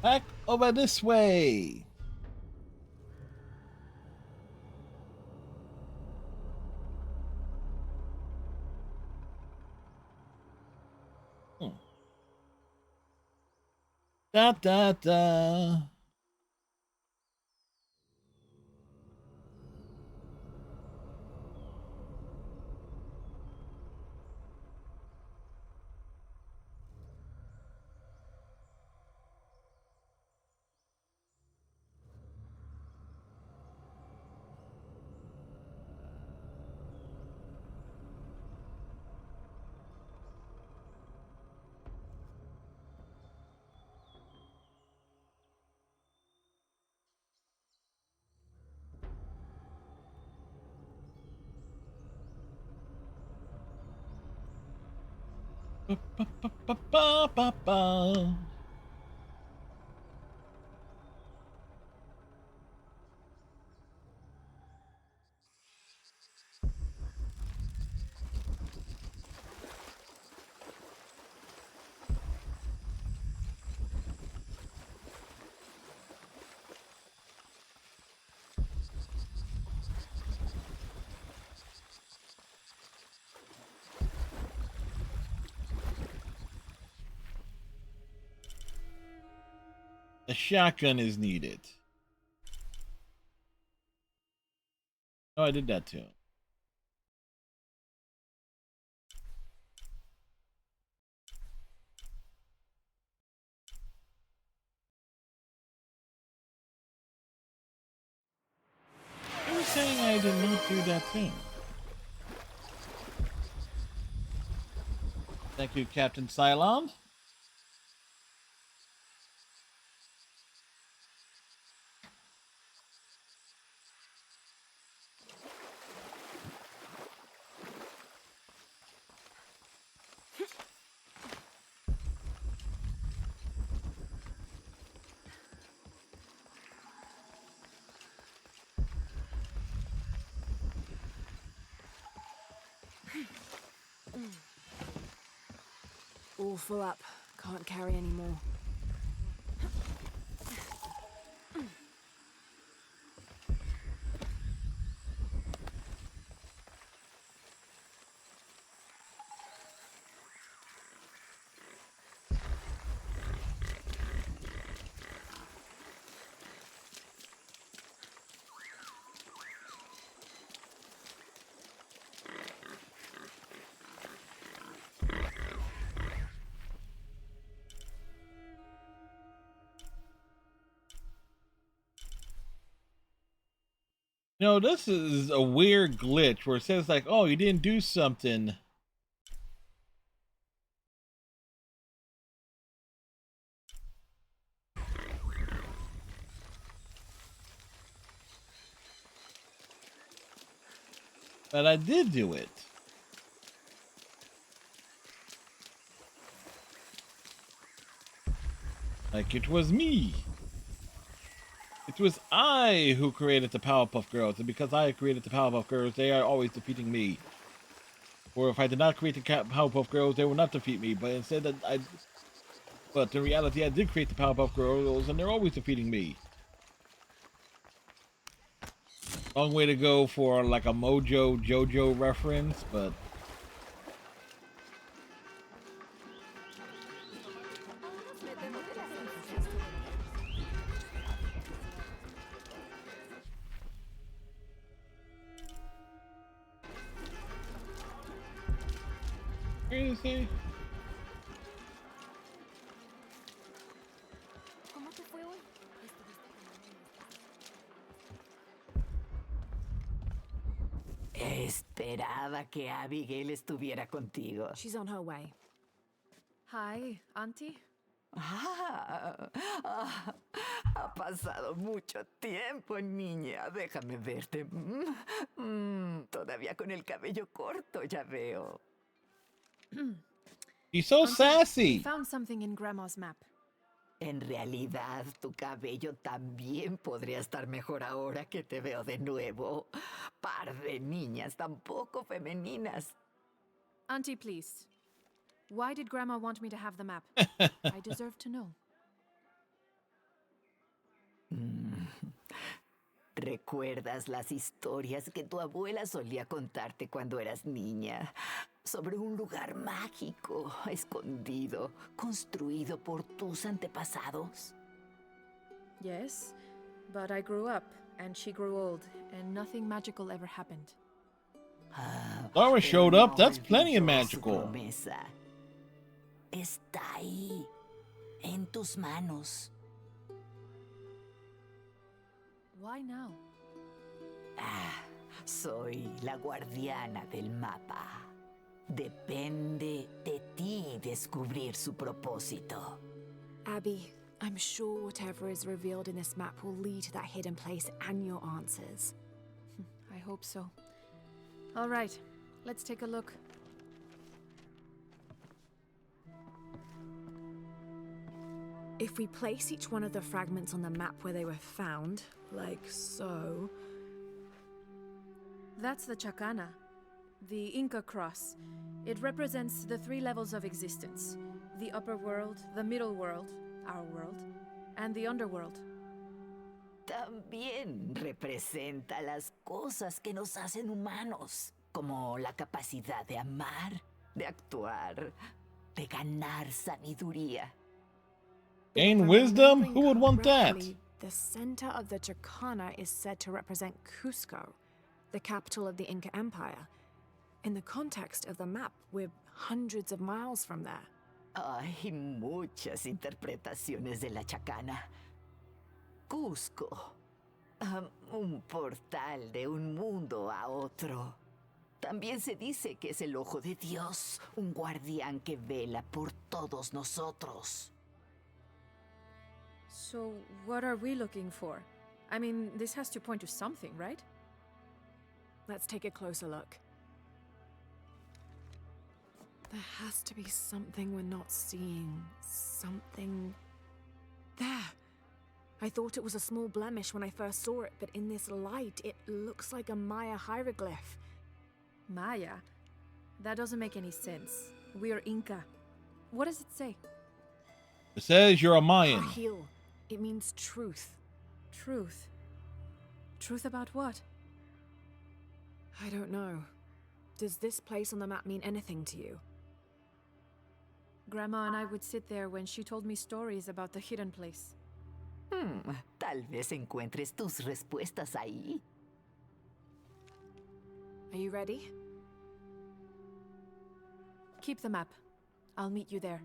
Back over this way. Da da da. Ba, ba, ba, ba, ba, ba. A shotgun is needed. Oh, I did that too. Who's saying I did not do that too? Thank you, Captain Cylon. All full up. Can't carry any more. You know, this is a weird glitch where it says like, "Oh, you didn't do something." But I did do it. Like it was me. It was I who created the Powerpuff Girls, and because I created the Powerpuff Girls, they are always defeating me. Or if I did not create the Powerpuff Girls, they will not defeat me. But instead, but in reality, I did create the Powerpuff Girls, and they're always defeating me. Long way to go for like a Mojo Jojo reference, but what did you say? ¿Cómo te fue hoy? Esperaba que Abigail estuviera contigo. She's on her way. Hi, Auntie. Ha pasado mucho tiempo, niña. Déjame verte. Todavía con el cabello corto, ya veo. He's so We sassy. found something in Grandma's map. En realidad, tu cabello también podría estar mejor ahora que te veo de nuevo. Par de niñas tan poco femeninas. Auntie, please. Why did Grandma want me to have the map? I deserve to know. ¿Recuerdas las historias que tu abuela solía contarte cuando eras niña? Sobre un lugar mágico, escondido, construido por tus antepasados. Yes, but I grew up, and she grew old, and nothing magical ever happened. Laura Pero showed up. no That's plenty of olvidó su magical. promesa. Está ahí, en tus manos. Why now? Soy la guardiana del mapa. Depende de ti descubrir su propósito. Abby, I'm sure whatever is revealed in this map will lead to that hidden place and your answers. I hope so. All right, let's take a look. If we place each one of the fragments on the map where they were found, like so... That's the Chacana, the Inca cross. It represents the 3 levels of existence. The upper world, the middle world, our world, and the underworld. También representa las cosas que nos hacen humanos, como la capacidad de amar, de actuar, de ganar sabiduría. Gain If I'm wisdom? remembering Who would want that? correctly, the center of the Chacana is said to represent Cusco, the capital of the Inca Empire. In the context of the map, we're hundreds of miles from there. Hay muchas interpretaciones de la Chacana. Cusco, un portal de un mundo a otro. También se dice que es el ojo de Dios, un guardián que vela por todos nosotros. So, what are we looking for? I mean, this has to point to something, right? Let's take a closer look. There has to be something we're not seeing. Something... There! I thought it was a small blemish when I first saw it, but in this light, it looks like a Maya hieroglyph. Maya? That doesn't make any sense. We are Inca. What does it say? It says you're a Mayan. Ahil. It means truth. Truth? Truth about what? I don't know. Does this place on the map mean anything to you? Grandma and I would sit there when she told me stories about the hidden place. Tal vez encuentres tus respuestas ahí. Are you ready? Keep the map. I'll meet you there.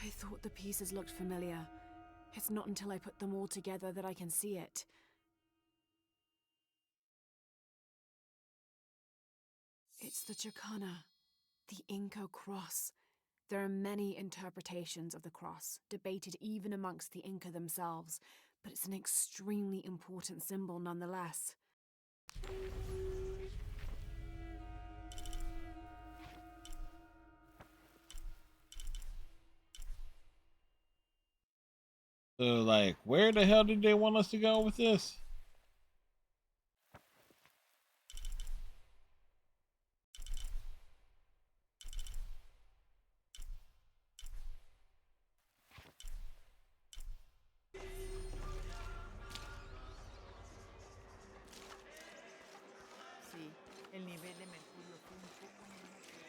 I thought the pieces looked familiar. It's not until I put them all together that I can see it. It's the Chacana, the Inca cross. There are many interpretations of the cross, debated even amongst the Inca themselves, but it's an extremely important symbol nonetheless. So, like, where the hell did they want us to go with this? Sí, el nivel de mercurio fue un poco menor que...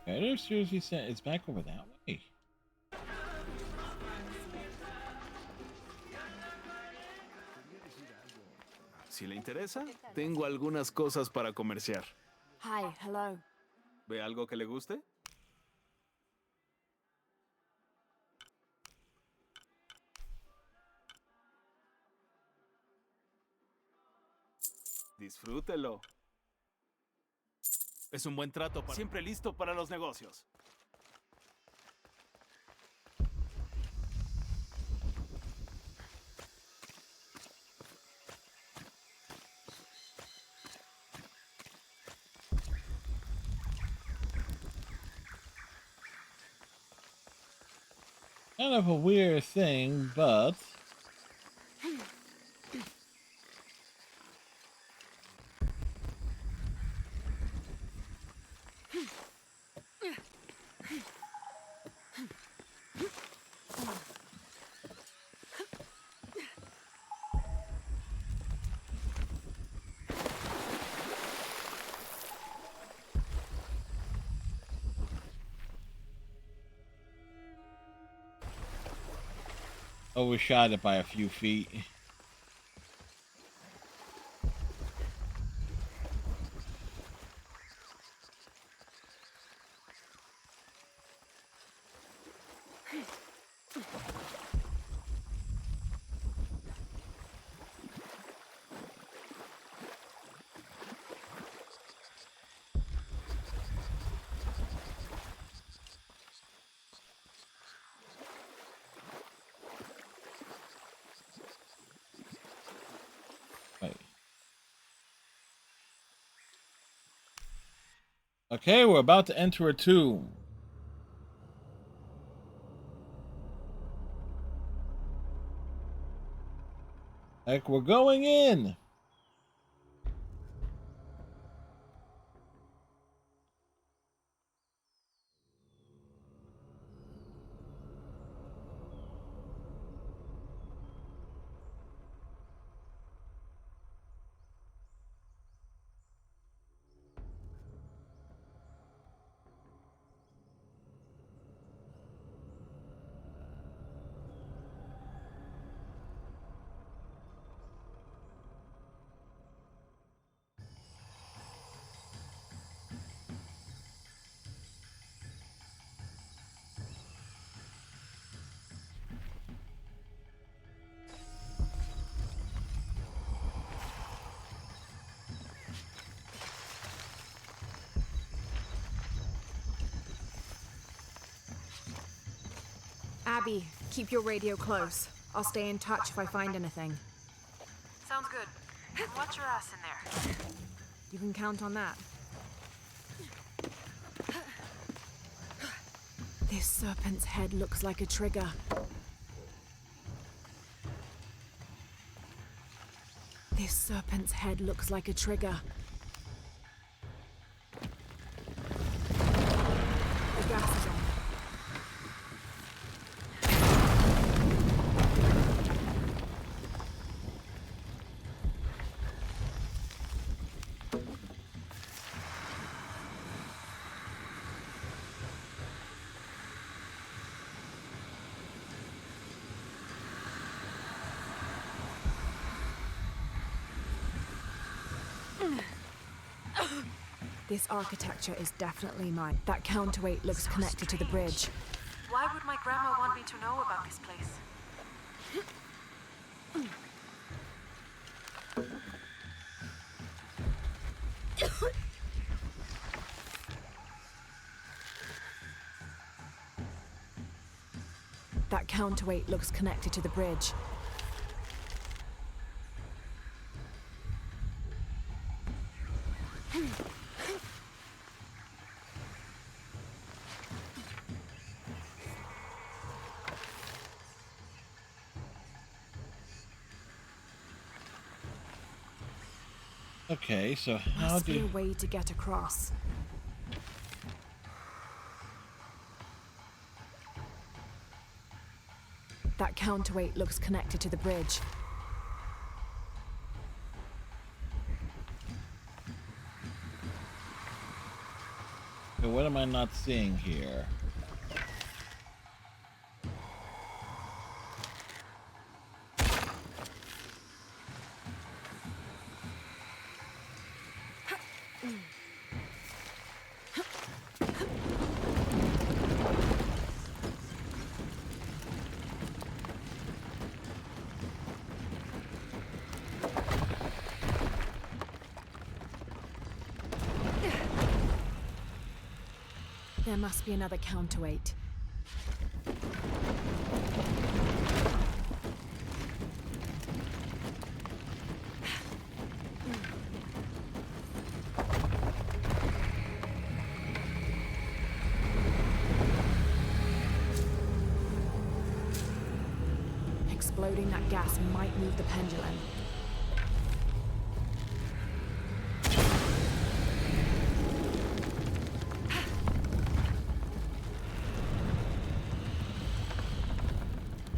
Okay, they're seriously saying it's back over that way. Si le interesa, tengo algunas cosas para comerciar. Hi, hello. ¿Ve algo que le guste? Disfrútelo. Es un buen trato, siempre listo para los negocios. Kind of a weird thing, but overshot it by a few feet. Wait. Okay, we're about to enter a tomb. Like, we're going in. Abby, keep your radio close. I'll stay in touch if I find anything. Sounds good. And watch your ass in there. You can count on that. This serpent's head looks like a trigger. This serpent's head looks like a trigger. The gas is on. This architecture is definitely mine. That counterweight looks connected to the bridge. Why would my grandma want me to know about this place? That counterweight looks connected to the bridge. Okay, so how Must be a do... way to get across. That counterweight looks connected to the bridge. Okay, what am I not seeing here? must be another counterweight. Exploding that gas might move the pendulum.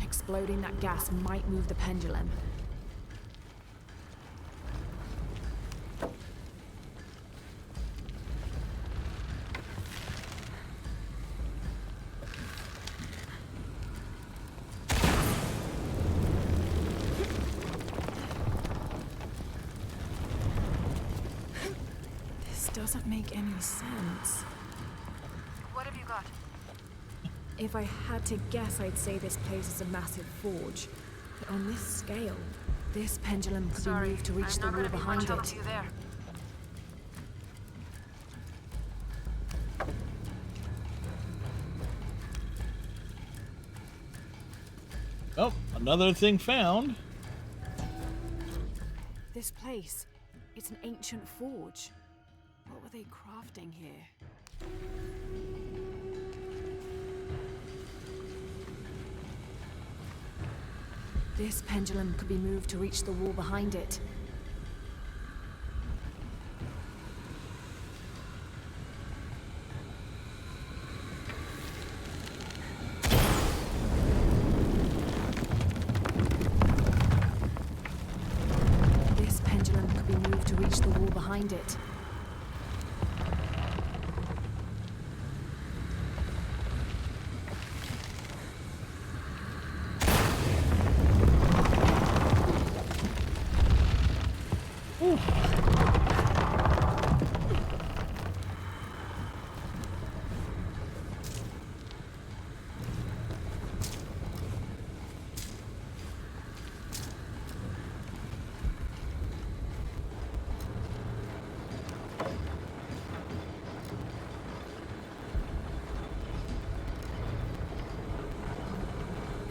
Exploding that gas might move the pendulum. This doesn't make any sense. What have you got? If I had to guess, I'd say this place is a massive forge. But on this scale, this pendulum could be Sorry, moved to reach I'm the not wall gonna be behind much help it. to you there. Oh, another thing found. This place, it's an ancient forge. What were they crafting here? This pendulum could be moved to reach the wall behind it. This pendulum could be moved to reach the wall behind it.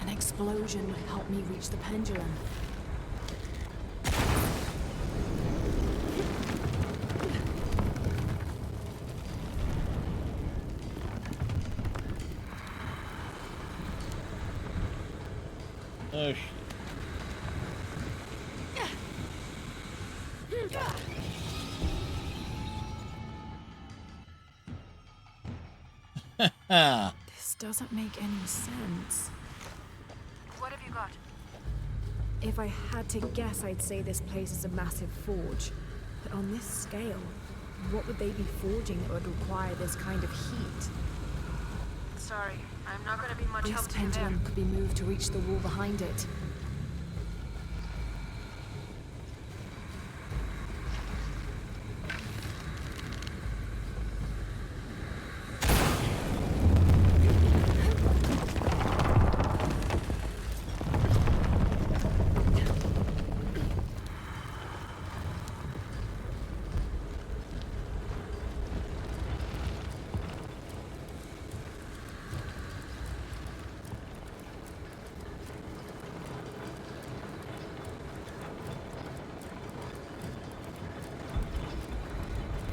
An explosion would help me reach the pendulum. Oh, This doesn't make any sense. What have you got? If I had to guess, I'd say this place is a massive forge. But on this scale, what would they be forging that would require this kind of heat? Sorry, I'm not gonna be much This help to you there. pendulum could be moved to reach the wall behind it.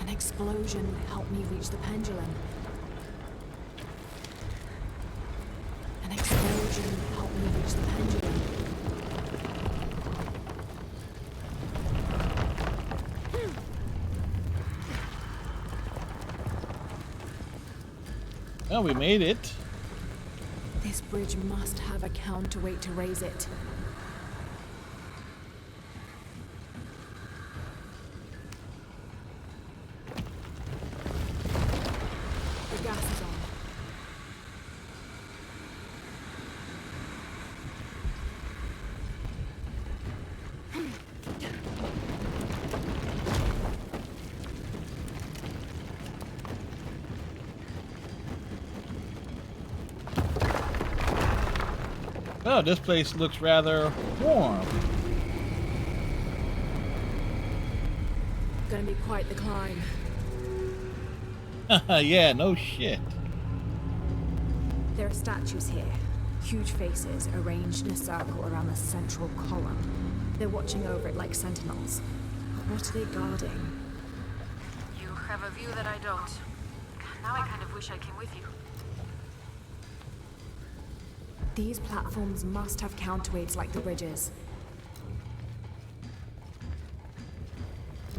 An explosion would help me reach the pendulum. An explosion would help me reach the pendulum. well, we made it. This bridge must have a counterweight to raise it. The gas is on. Oh, this place looks rather warm. Gonna be quite the climb. Yeah, no shit. There are statues here. Huge faces arranged in a circle around the central column. They're watching over it like sentinels. What are they guarding? You have a view that I don't. Now I kind of wish I came with you. These platforms must have counterweights like the bridges.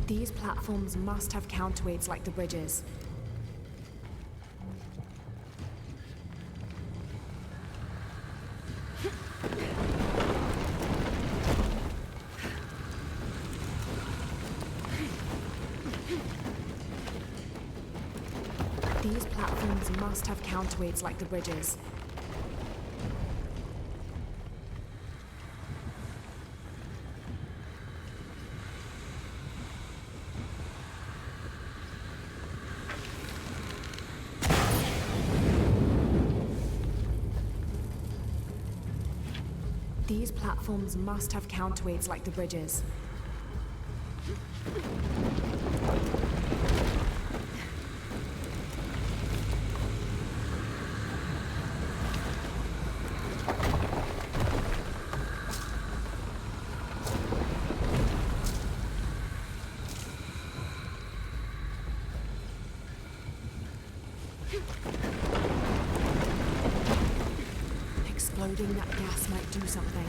These platforms must have counterweights like the bridges. These platforms must have counterweights like the bridges. These platforms must have counterweights like the bridges. Exploding that gas might do something.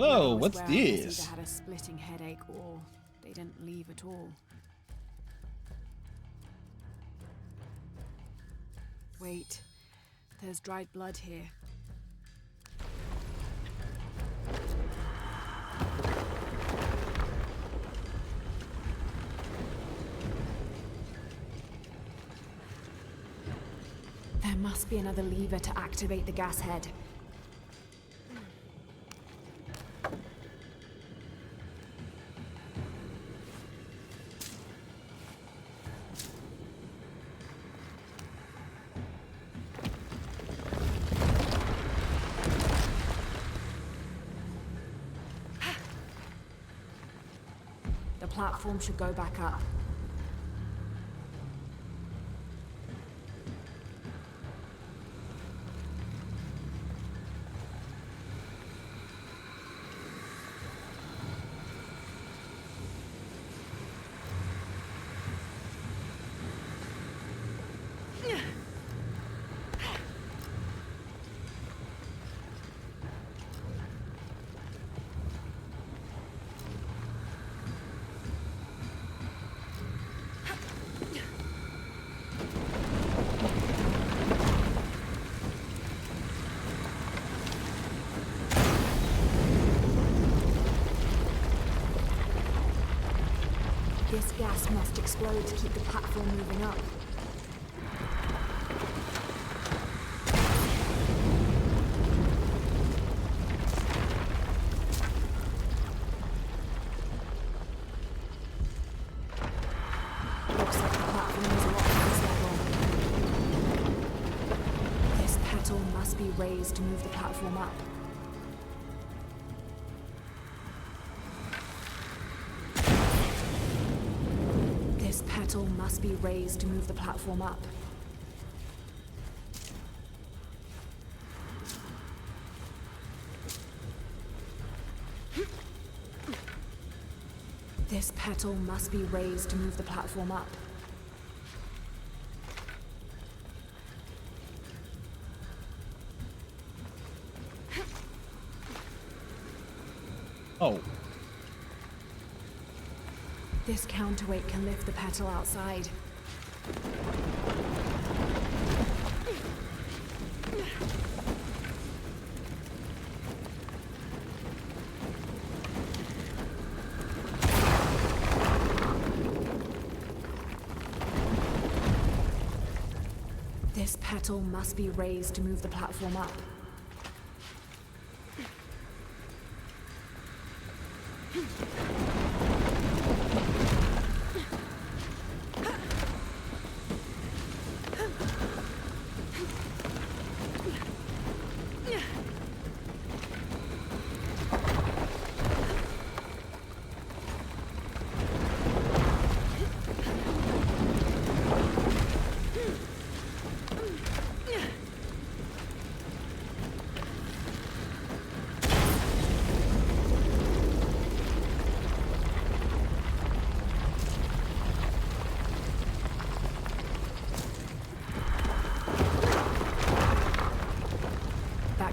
Oh, what's Where I either this? had a splitting headache or they didn't leave at all. Wait, there's dried blood here. There must be another lever to activate the gas head. The platform should go back up. This gas must explode to keep the platform moving up. Looks like the platform is locked at this level. This pedal must be raised to move the platform up. This pedal must be raised to move the platform up. This pedal must be raised to move the platform up. Oh, This counterweight can lift the pedal outside. This pedal must be raised to move the platform up.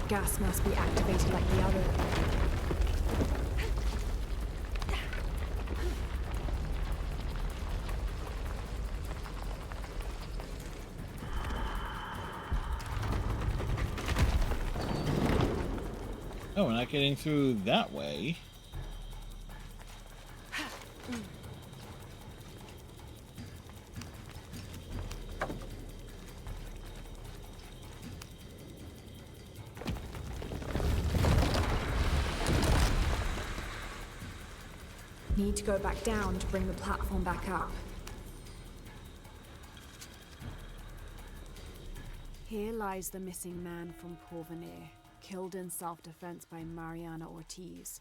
That gas must be activated like the other. Oh, we're not getting through that way. Need to go back down to bring the platform back up. Here lies the missing man from Porvenir, killed in self-defense by Mariana Ortiz.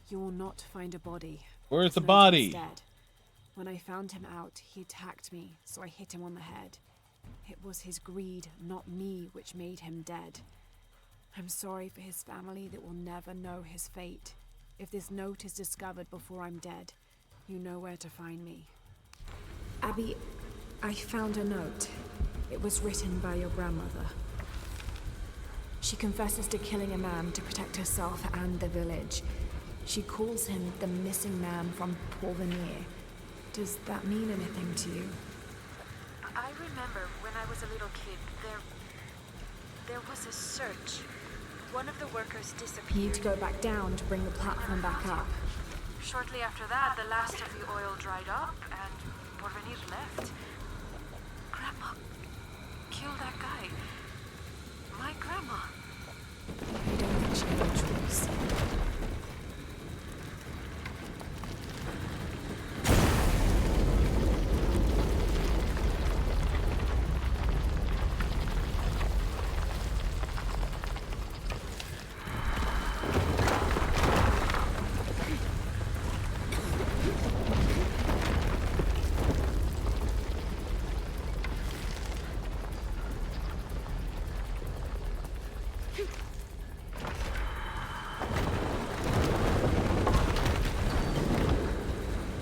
You will not find a body. Where's the His note body? is dead. When I found him out, he attacked me, so I hit him on the head. It was his greed, not me, which made him dead. I'm sorry for his family that will never know his fate. If this note is discovered before I'm dead, you know where to find me. Abby, I found a note. It was written by your grandmother. She confesses to killing a man to protect herself and the village. She calls him the missing man from Porvenir. Does that mean anything to you? I remember when I was a little kid, there was a search. One of the workers disappeared. Need to go back down to bring the platform back up. Shortly after that, the last of the oil dried up and Porvenir left. Grandma killed that guy. My grandma. I don't actually have a choice.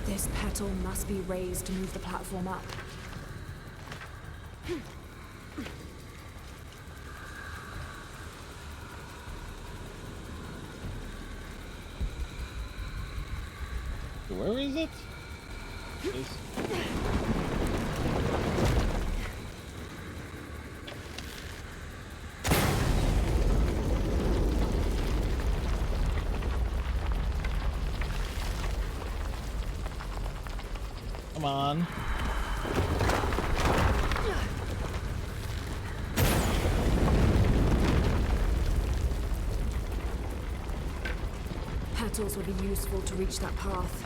This petal must be raised to move the platform up. Where is it? It's... Come on. Petals would be useful to reach that path.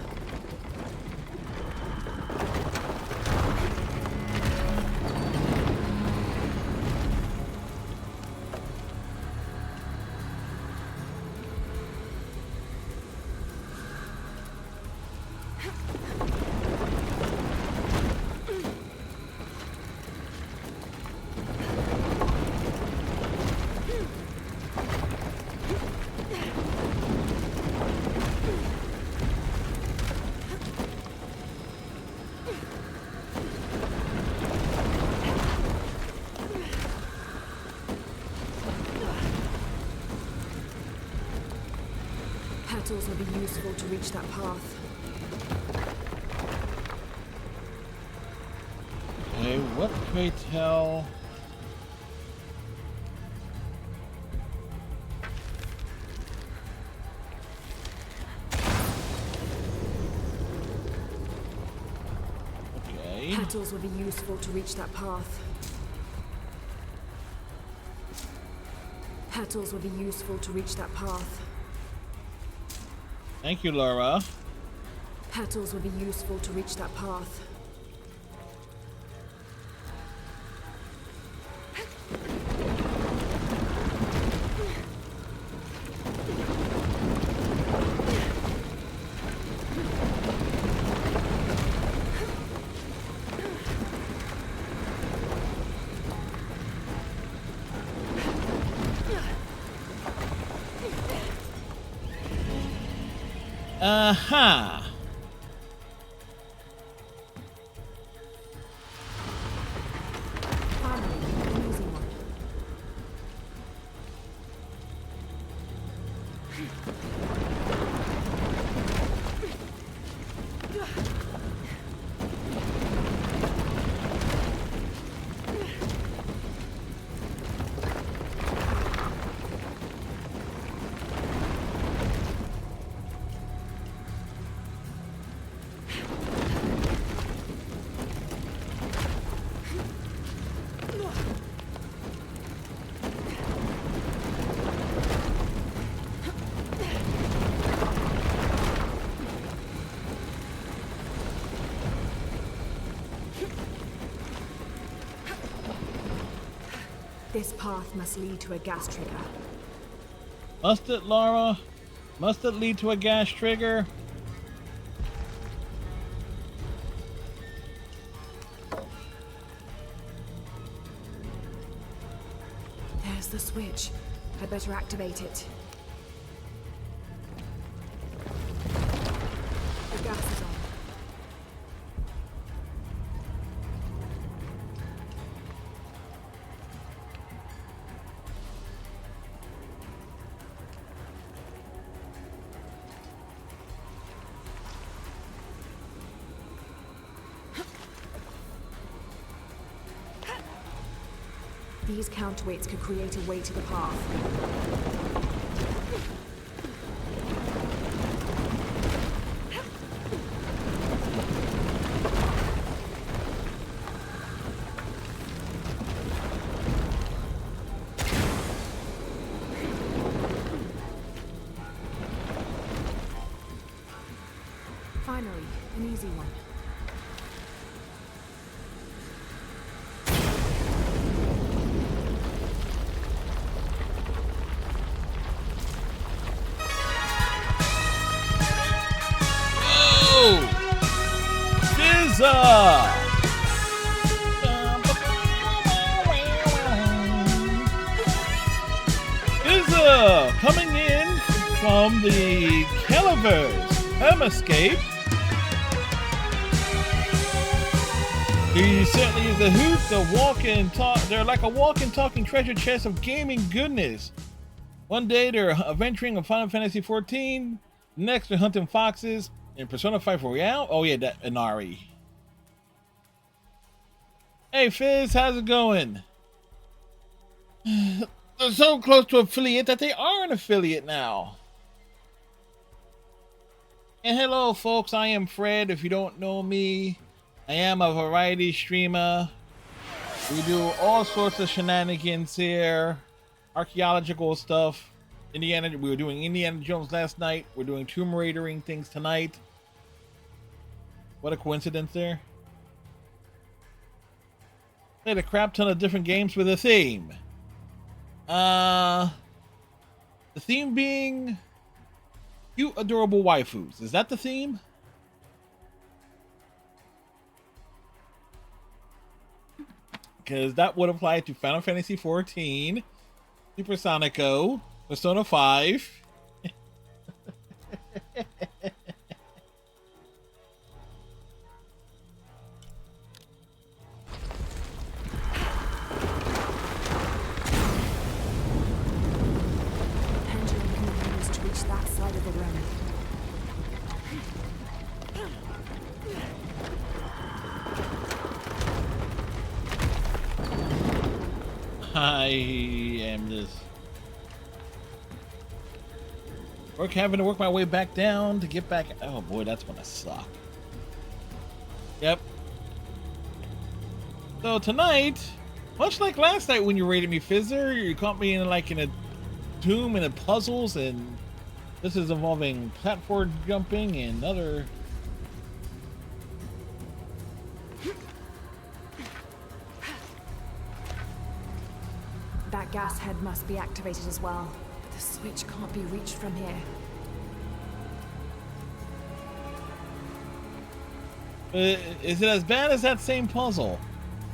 Petals will be useful to reach that path. Okay, what pray tell? Okay. Petals will be useful to reach that path. Petals will be useful to reach that path. Thank you, Laura. Petals will be useful to reach that path. Uh-huh. Finally, an easy one. This path must lead to a gas trigger. Must it, Laura? Must it lead to a gas trigger? There's the switch. I'd better activate it. The gas is on. These counterweights could create a way to the path. Finally, an easy one. Izza coming in from the Calaver's Escape. He certainly is a hoot, the walking talk. They're like a walking, talking treasure chest of gaming goodness. One day they're adventuring in Final Fantasy XIV. Next they're hunting foxes in Persona 5 Royale. Oh yeah, that Inari. Hey Fizz, how's it going? They're so close to affiliate that they are an affiliate now. And hello folks, I am Fred. If you don't know me, I am a variety streamer. We do all sorts of shenanigans here. Archaeological stuff. We were doing Indiana Jones last night. We're doing Tomb Raidering things tonight. What a coincidence there. Played a crap ton of different games with a theme. The theme being cute, adorable waifus. Is that the theme? Because that would apply to Final Fantasy XIV, Super Sonico, Persona 5. That side of the room. I am this. Having to work my way back down to get back. Oh boy, that's gonna suck. Yep. So tonight, much like last night when you raided me, Fizzer, you caught me in like in a tomb and puzzles, and this is involving platform jumping and other. That gas head must be activated as well. The switch can't be reached from here. Is it as bad as that same puzzle?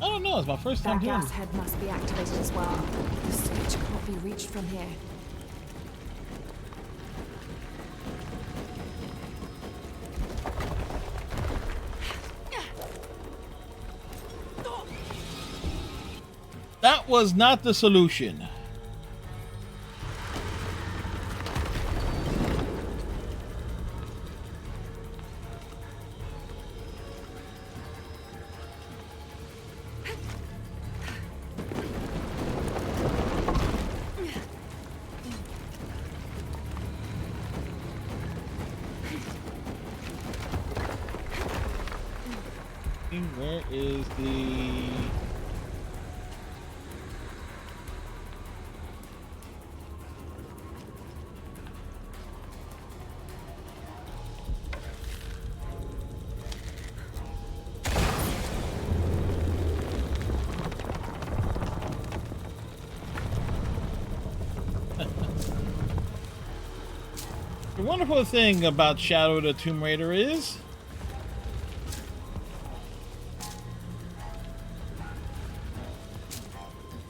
I don't know. It's my first time doing it. That gas head must be activated as well. The switch can't be reached from here. That was not the solution. Where is the... wonderful thing about Shadow the Tomb Raider is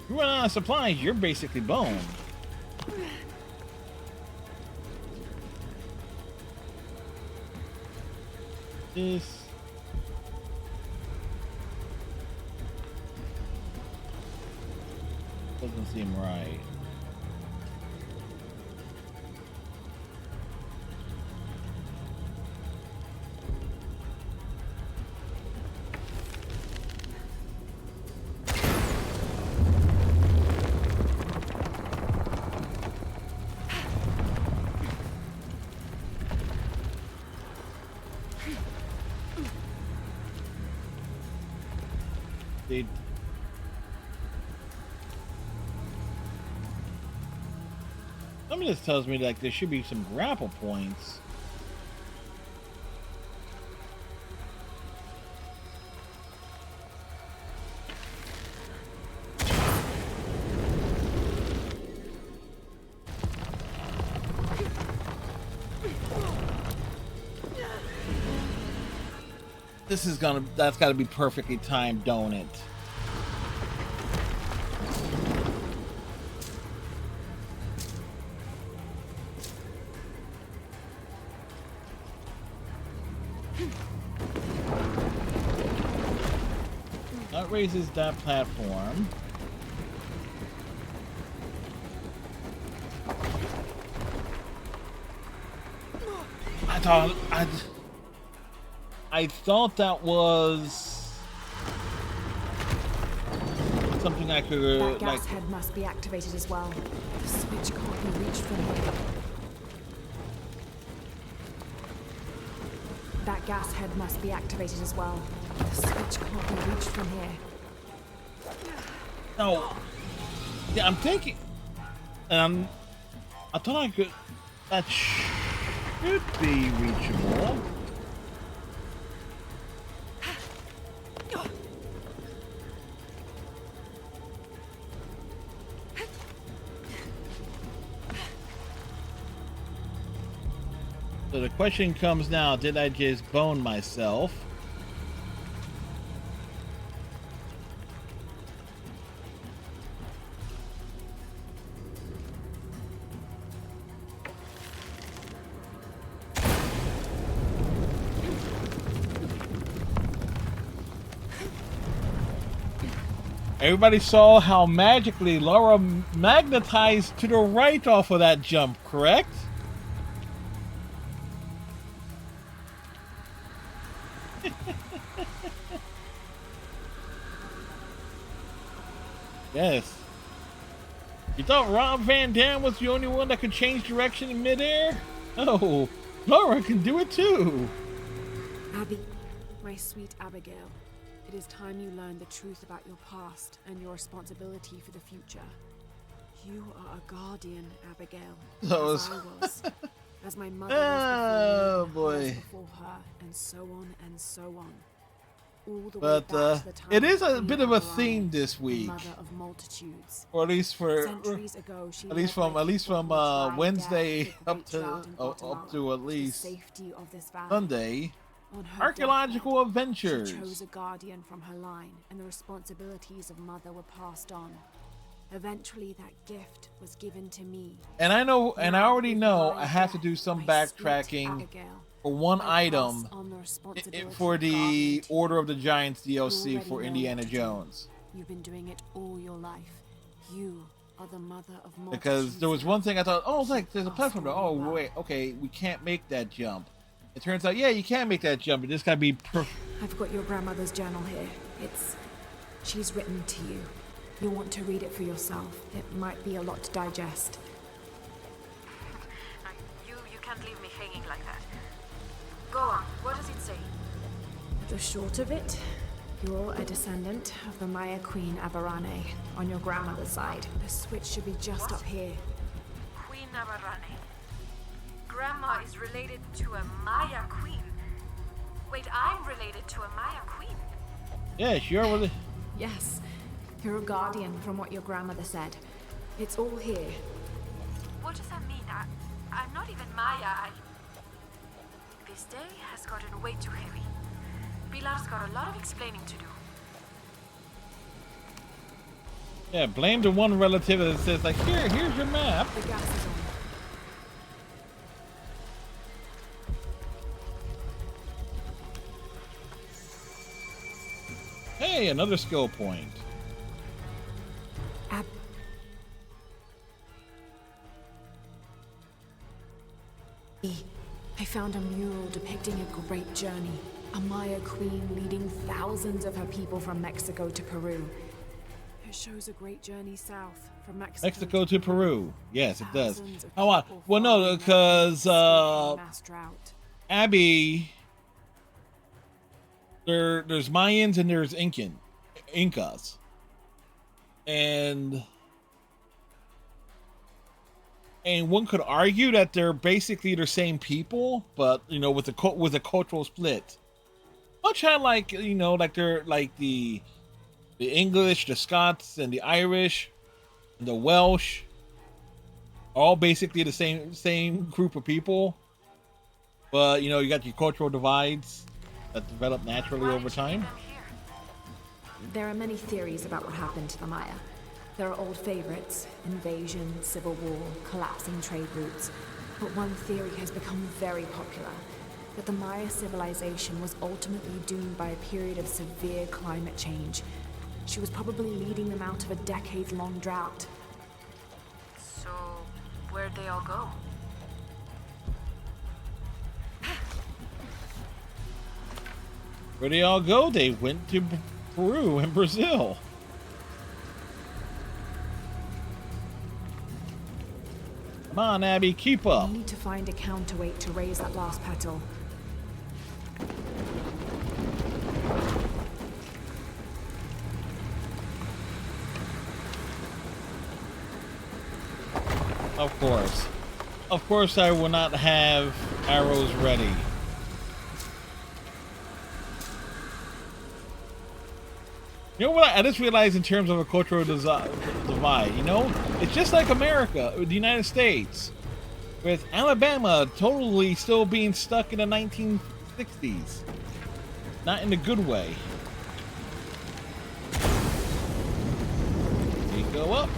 you run out of supplies, you're basically boned. This doesn't seem right. They some of this tells me like there should be some grapple points. This is gonna, that's gotta be perfectly timed, don't it? That raises that platform. I thought that was something I could That gas head must be activated as well. The switch can't be reached from here. That gas head must be activated as well. The switch can't be reached from here. No. Yeah, I'm thinking. I thought I could. That should be reachable. So the question comes now, did I just bone myself? Everybody saw how magically Laura magnetized to the right off of that jump, correct? Yes. You thought Rob Van Dam was the only one that could change direction in midair? Oh, Laura can do it too. Abby, my sweet Abigail, it is time you learned the truth about your past and your responsibility for the future. You are a guardian, Abigail, as I was, as my mother was before me, I was before her, and so on and so on. All the way back to the time it is a of bit of a Queen theme this week, mother of multitudes. or at least for Centuries ago, she at least led from my people to Wednesday drive death up to the great drought in to Guatemala, at least to the safety of this valley. Sunday. On her Archaeological deathbed, adventures. She chose a guardian from her line, and the responsibilities of mother were passed on. Eventually, that gift was given to me. And I know, and I Now, already with know my I have to death, do some my sweet backtracking Abigail, for one I item pass on the responsibility for of the guardian to Order you. of the Giants You DLC already for know Indiana what to do. Jones. You've been doing it all your life. You are the mother of multitudes. Because there was one thing I thought, oh, like there's a Pass platform there. on Oh, your love. wait, okay, we can't make that jump. It turns out, yeah, you can make that jump. It just gotta be I've got your grandmother's journal here. She's written to you. You'll want to read it for yourself. It might be a lot to digest. You can't leave me hanging like that. Go on. What does it say? The short of it, you're a descendant of the Maya Queen Aberrane on your grandmother's side. The switch should be just up here. Queen Navarrane. Grandma is related to a Maya queen. Wait, I'm related to a Maya queen. yeah, sure. Well, Yes, you're a guardian from what your grandmother said. It's all here. What does that mean? I'm not even Maya. this day has gotten way too heavy. Pilar's got a lot of explaining to do. Yeah, blame the one relative that says like, here's your map. The gas is on. Hey, another skill point. I found a mural depicting a great journey. A Maya queen leading thousands of her people from Mexico to Peru. It shows a great journey south from Mexico to Peru. Yes, it does. Thousands of Oh, people well, no, following because that mass drought. Abby, there's Mayans and there's Incas, and one could argue that they're basically the same people, but you know, with a cultural split. Much like, you know, like they're like the English, the Scots, and the Irish, and the Welsh, all basically the same group of people. But you know, you got your cultural divides that develop naturally over time. There are many theories about what happened to the Maya. There are old favorites: invasion, civil war, collapsing trade routes. But one theory has become very popular: that the Maya civilization was ultimately doomed by a period of severe climate change. She was probably leading them out of a decades-long drought. So, where'd they all go? Where they all go? They went to Peru and Brazil. Come on, Abby, keep up. We need to find a counterweight to raise that last petal. Of course I will not have arrows ready. You know what I just realized in terms of a cultural divide, you know? It's just like America, the United States, with Alabama totally still being stuck in the 1960s. Not in a good way. We go up.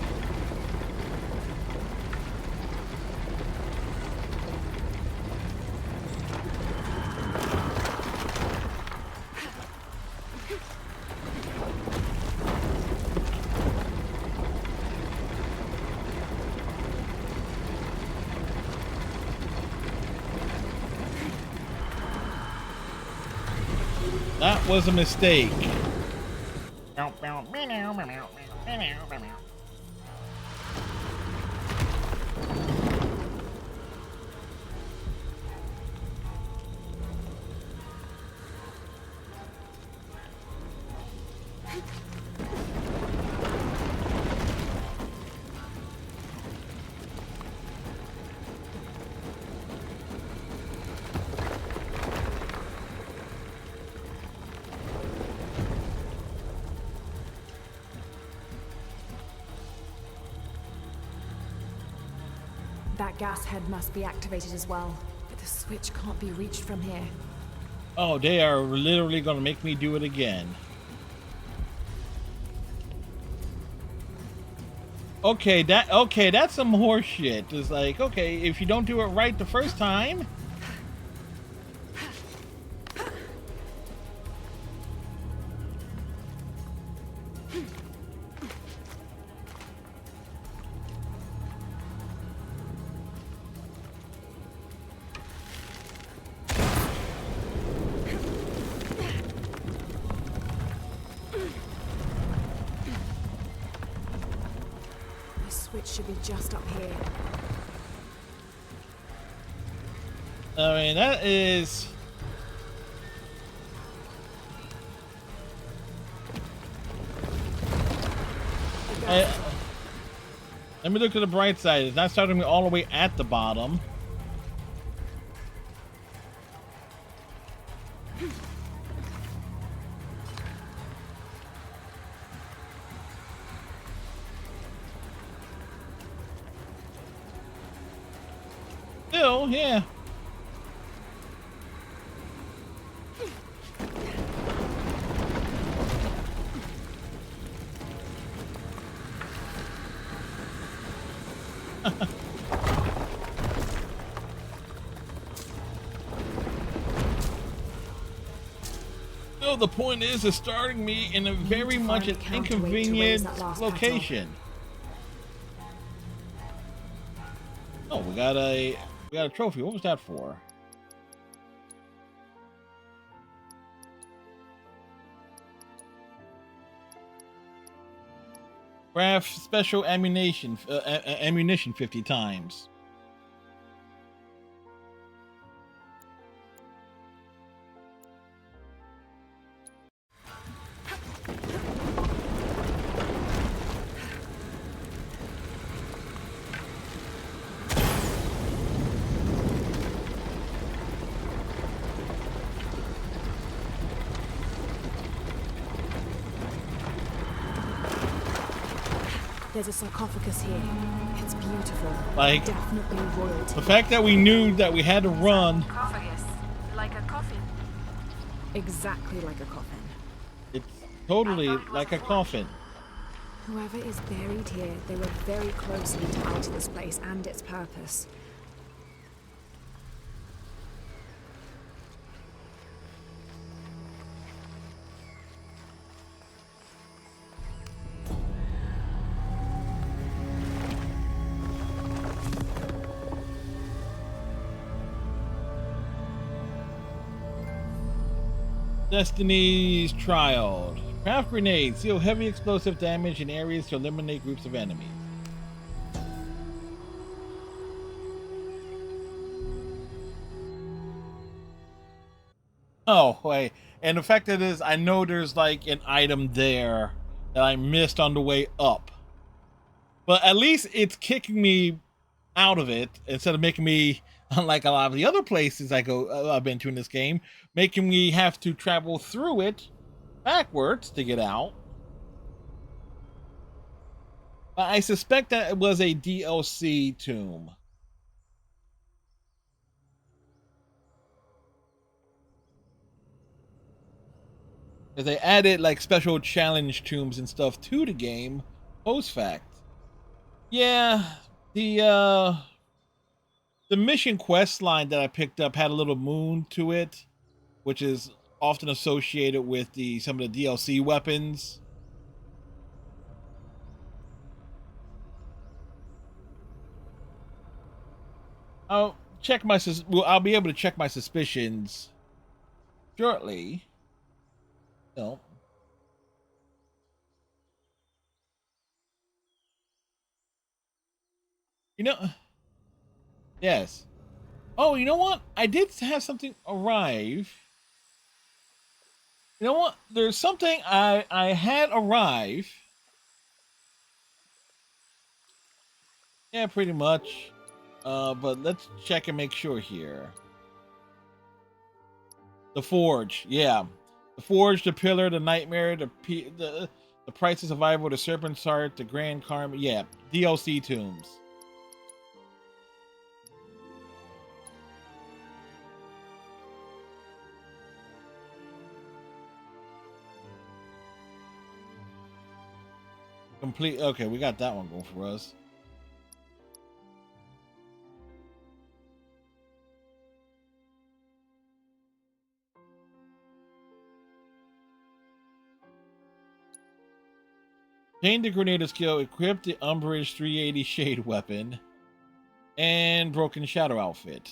That was a mistake. That gas head must be activated as well, but the switch can't be reached from here. Oh, they are literally gonna make me do it again. Okay, that's some horse shit. It's like, okay, if you don't do it right the first time. Switch should be just up here. I mean, that is... let me look at the bright side. It's not starting me all the way at the bottom. Still, yeah. No, the point is, it's starting me in a very much an inconvenient location. Oh, we got a trophy. What was that for? Craft special ammunition 50 times. There's a sarcophagus here. It's beautiful. Like, definitely royalty. the fact that we knew that we had to run. Sarcophagus, like a coffin. Exactly like a coffin. It's totally like a coffin. Whoever is buried here, they were very closely tied to this place and its purpose. Destiny's Trial. Craft grenades deal heavy explosive damage in areas to eliminate groups of enemies. Oh, wait. And the fact that is, I know there's like an item there that I missed on the way up. But at least it's kicking me out of it instead of making me, unlike a lot of the other places I've been to in this game, making me have to travel through it backwards to get out. But I suspect that it was a DLC tomb. Because they added like special challenge tombs and stuff to the game post fact. Yeah, the mission quest line that I picked up had a little moon to it, which is often associated with some of the DLC weapons. I'll be able to check my suspicions shortly. No. You know, yes. Oh, you know what? I did have something arrive. You know what? There's something I had arrive. Yeah, pretty much. But let's check and make sure here. The Forge, yeah. The Forge, the Pillar, the Nightmare, the Price of Survival, the Serpent's Heart, the Grand Karma, yeah. DLC tombs. Complete. Okay, we got that one going for us. Gain the Grenadier skill, equip the Umbrage 380 Shade weapon, and Broken Shadow outfit.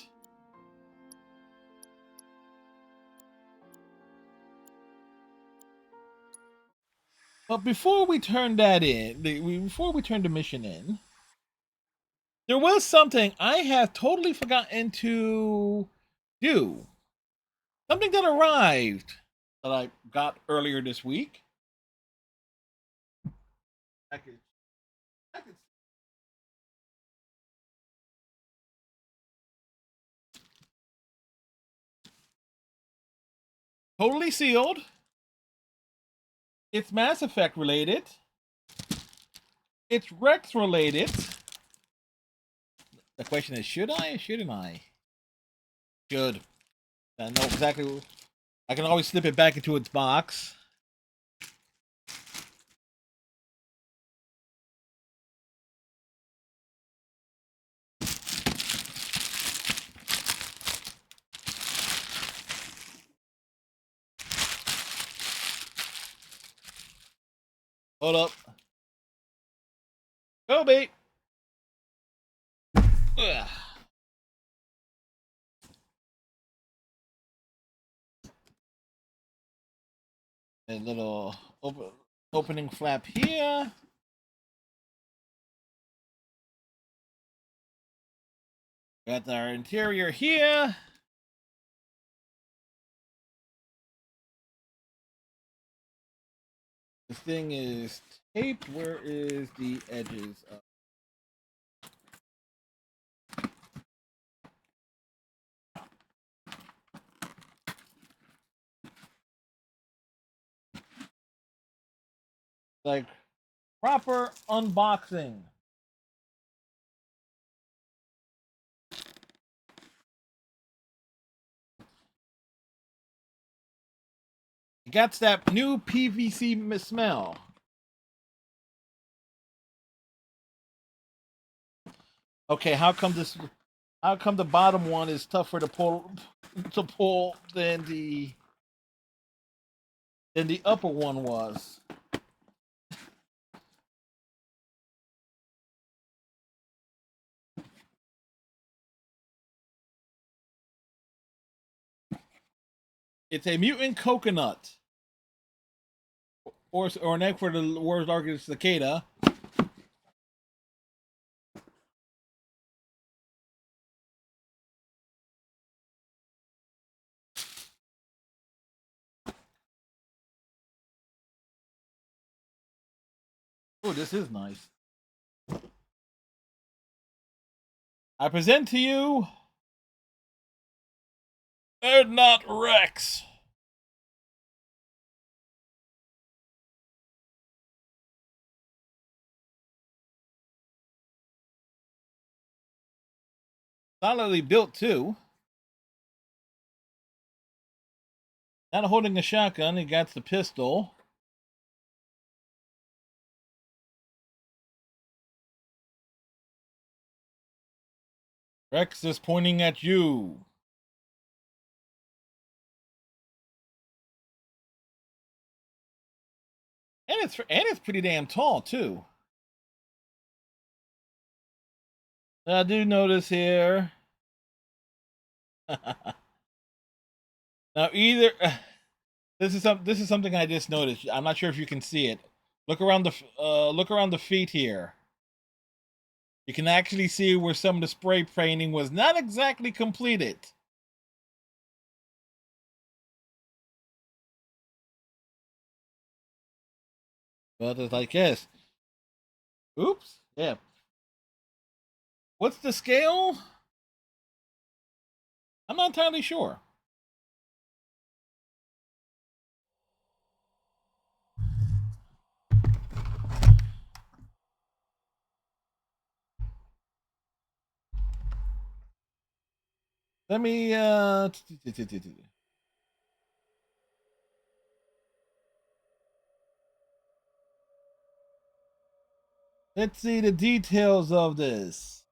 But before we turn that in, before we turn the mission in, there was something I have totally forgotten to do. Something that arrived that I got earlier this week. I could totally sealed. It's Mass Effect related. It's Rex related. The question is, should I or shouldn't I? Should. I know exactly. I can always slip it back into its box. Hold up. Kobe! Ugh. A little opening flap here. Got our interior here. This thing is taped. Where is the edges of? Like proper unboxing. It got that new PVC smell. Okay, how come this? How come the bottom one is tougher to pull than the upper one was? It's a mutant coconut, or an egg for the world's largest cicada. Oh, this is nice. I present to you Erdnot Rex. Solidly built too. Not holding a shotgun, he got the pistol. Rex is pointing at you. And it's pretty damn tall too. I do notice here. Now either this is something I just noticed. I'm not sure if you can see it. Look around the feet here. You can actually see where some of the spray painting was not exactly completed. But it's like yes. Oops. Yeah. What's the scale? I'm not entirely sure. Let me let's see the details of this.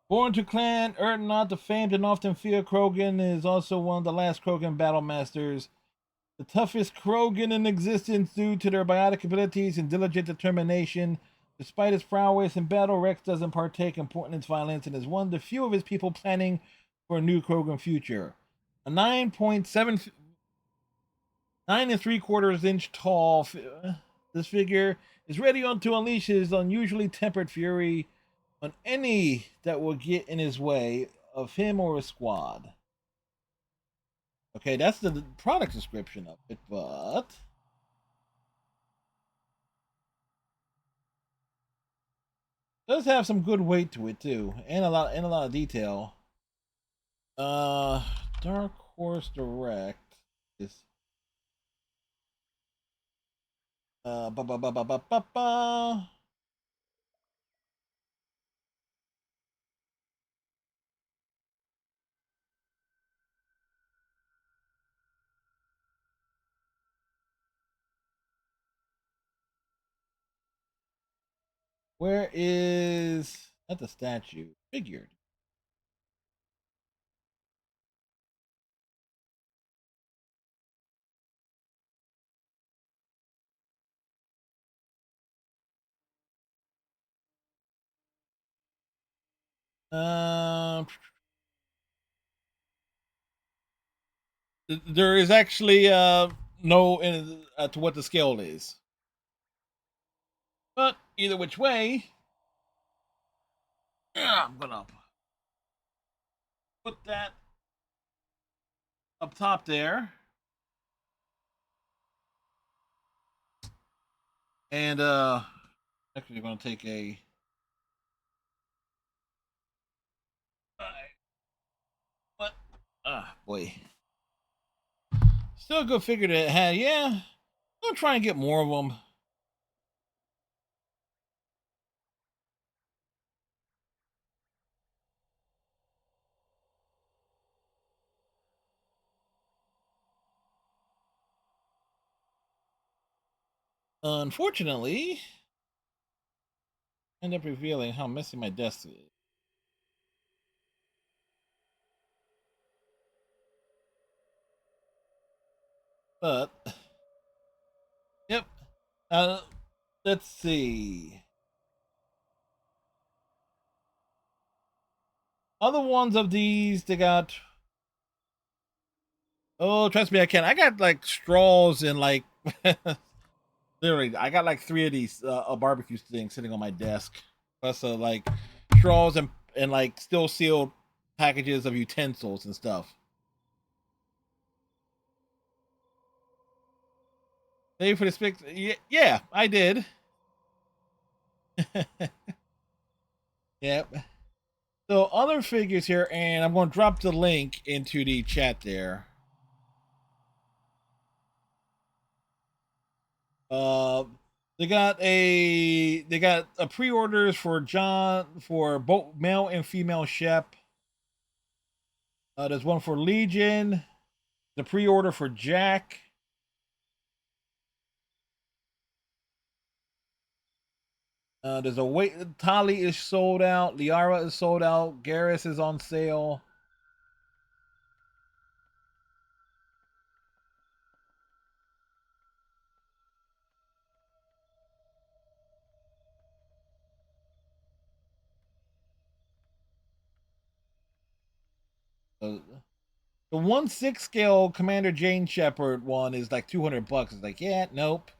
Born to clan Erdnot, the famed and often feared Krogan is also one of the last Krogan battle masters. The toughest Krogan in existence due to their biotic abilities and diligent determination. Despite his prowess in battle, Rex doesn't partake in Portland's violence and is one of the few of his people planning for a new Krogan future. A 9.7 9 3/4 inch tall, this figure is ready to unleash his unusually tempered fury on any that will get in his way of him or his squad. Okay, that's the product description of it, but does have some good weight to it too, and a lot of detail. Uh, Dark Horse Direct is ba ba ba ba ba ba ba. Where is not the statue figured? There is actually no to what the scale is, but either which way, I'm gonna put that up top there, and actually, gonna take a. What? Ah, boy. Still a good figure to have. Yeah, I'm gonna try and get more of them. Unfortunately, end up revealing how messy my desk is. But, yep. Let's see. Other ones of these, they got. Oh, trust me, I can. I got like straws and like. Literally, I got like 3 of these barbecue things sitting on my desk. Plus, like straws and like still sealed packages of utensils and stuff. Thank you for the speak. Yeah, I did. Yep. So other figures here, and I'm going to drop the link into the chat there. They got a pre-orders for John for both male and female Shep. There's one for Legion. The pre-order for Jack. There's a wait. Tali is sold out. Liara is sold out. Garrus is on sale. The 1/6 scale Commander Jane Shepard one is like $200. It's like, yeah, nope.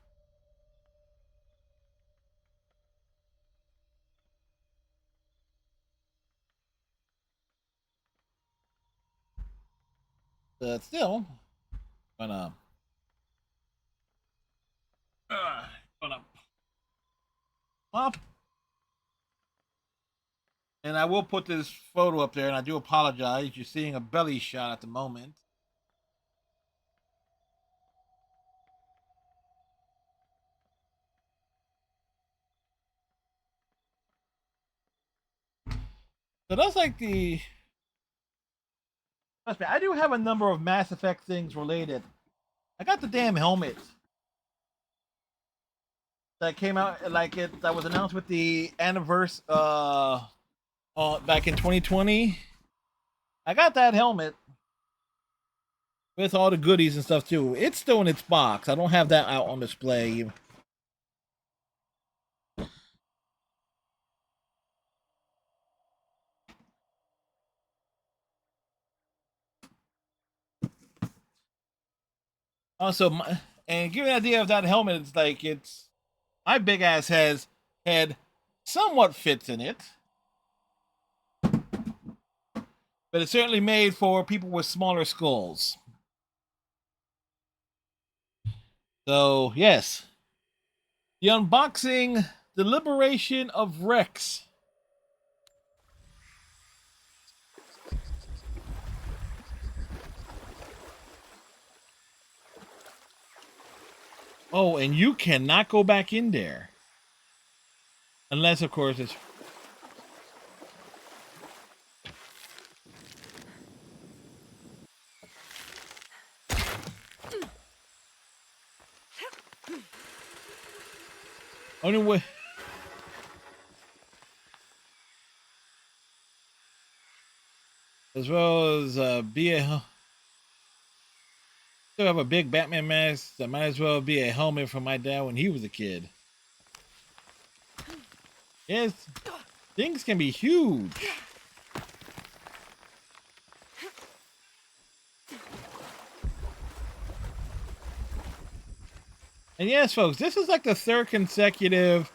But still, gonna gonna pop. And I will put this photo up there, and I do apologize. You're seeing a belly shot at the moment. So that's like the. Trust me, I do have a number of Mass Effect things related. I got the damn helmet that came out like it that was announced with the anniversary back in 2020. I got that helmet with all the goodies and stuff too. It's still in its box. I don't have that out on display. Also, and give you an idea of that helmet, it's like it's my big ass has head somewhat fits in it, but it's certainly made for people with smaller skulls. So yes, the unboxing, the liberation of Rex. Oh, and you cannot go back in there. Unless, of course, it's... Only way... As well as be a... Still have a big Batman mask that might as well be a helmet from my dad when he was a kid. Yes, things can be huge. And yes, folks, this is like the third consecutive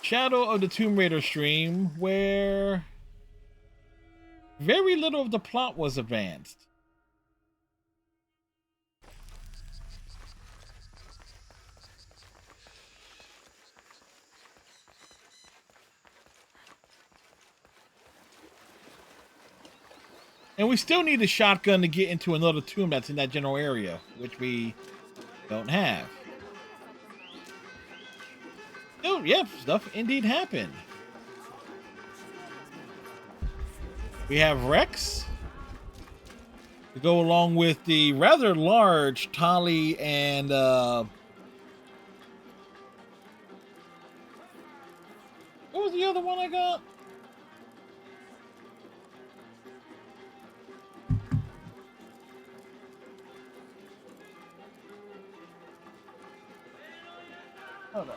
Shadow of the Tomb Raider stream where very little of the plot was advanced. And we still need a shotgun to get into another tomb that's in that general area, which we don't have. Oh, yep, stuff indeed happened. We have Rex to go along with the rather large Tali and what was the other one I got? Hold on.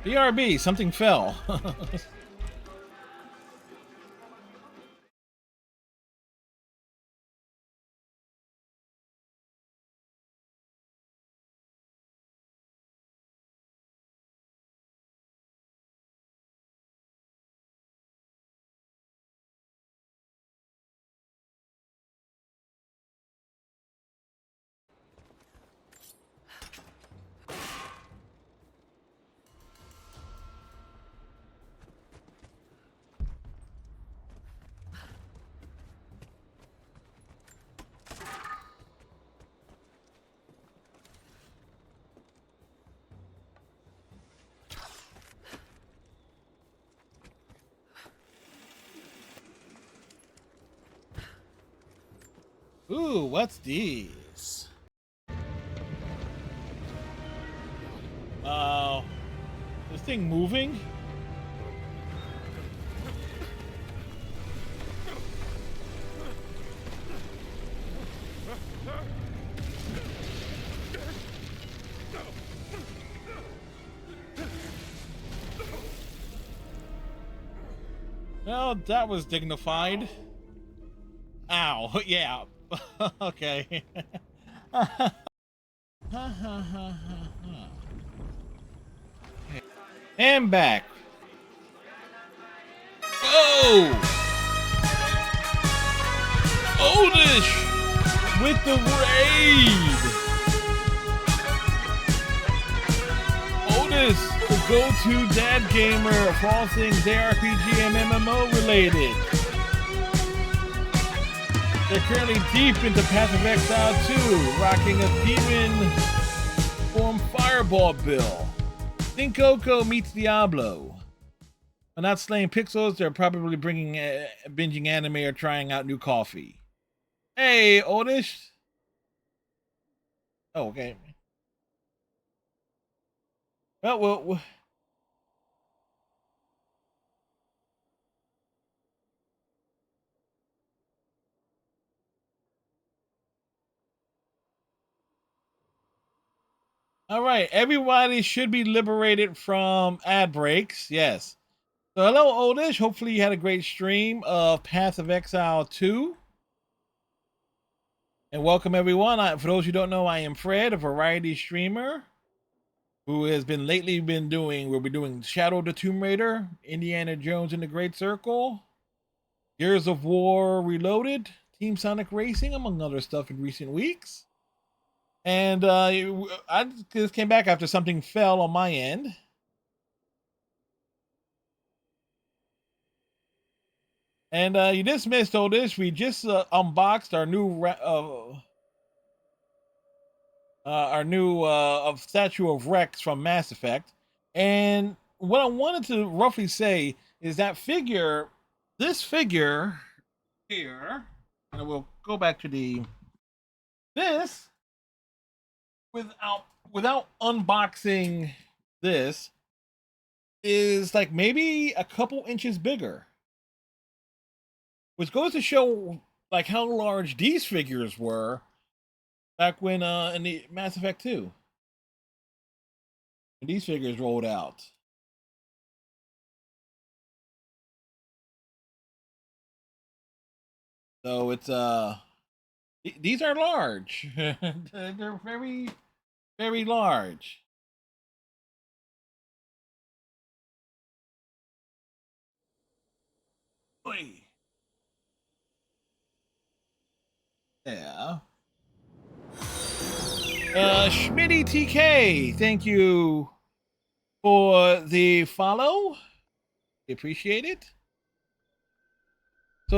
BRB, something fell. Ooh, what's these? This thing moving? Well, that was dignified. Ow, yeah. Okay. And back. Whoa! Oldish with the raid. Otis, the go-to dad gamer for all things JRPG and MMO related. They're currently deep into Path of Exile 2, rocking a demon form fireball bill. Think Coco meets Diablo. When not slaying pixels, they're probably binging anime or trying out new coffee. Hey, Otis. Oh, okay. Well. All right, everybody should be liberated from ad breaks. Yes. So hello, Oldish. Hopefully you had a great stream of Path of Exile 2. And welcome everyone. For those who don't know, I am Fred, a variety streamer who has been doing, we'll be doing Shadow of the Tomb Raider, Indiana Jones and the Great Circle, Gears of War Reloaded, Team Sonic Racing, among other stuff in recent weeks. And I just came back after something fell on my end. And you just missed all this. We just unboxed our new statue of Rex from Mass Effect. And what I wanted to roughly say is that this figure here, and we'll go back to this without unboxing this. is like maybe a couple inches bigger, which goes to show like how large these figures were back when in the Mass Effect 2. When these figures rolled out. So it's these are large. They're very, very large. Oy. Yeah. Schmitty TK, thank you for the follow. Appreciate it.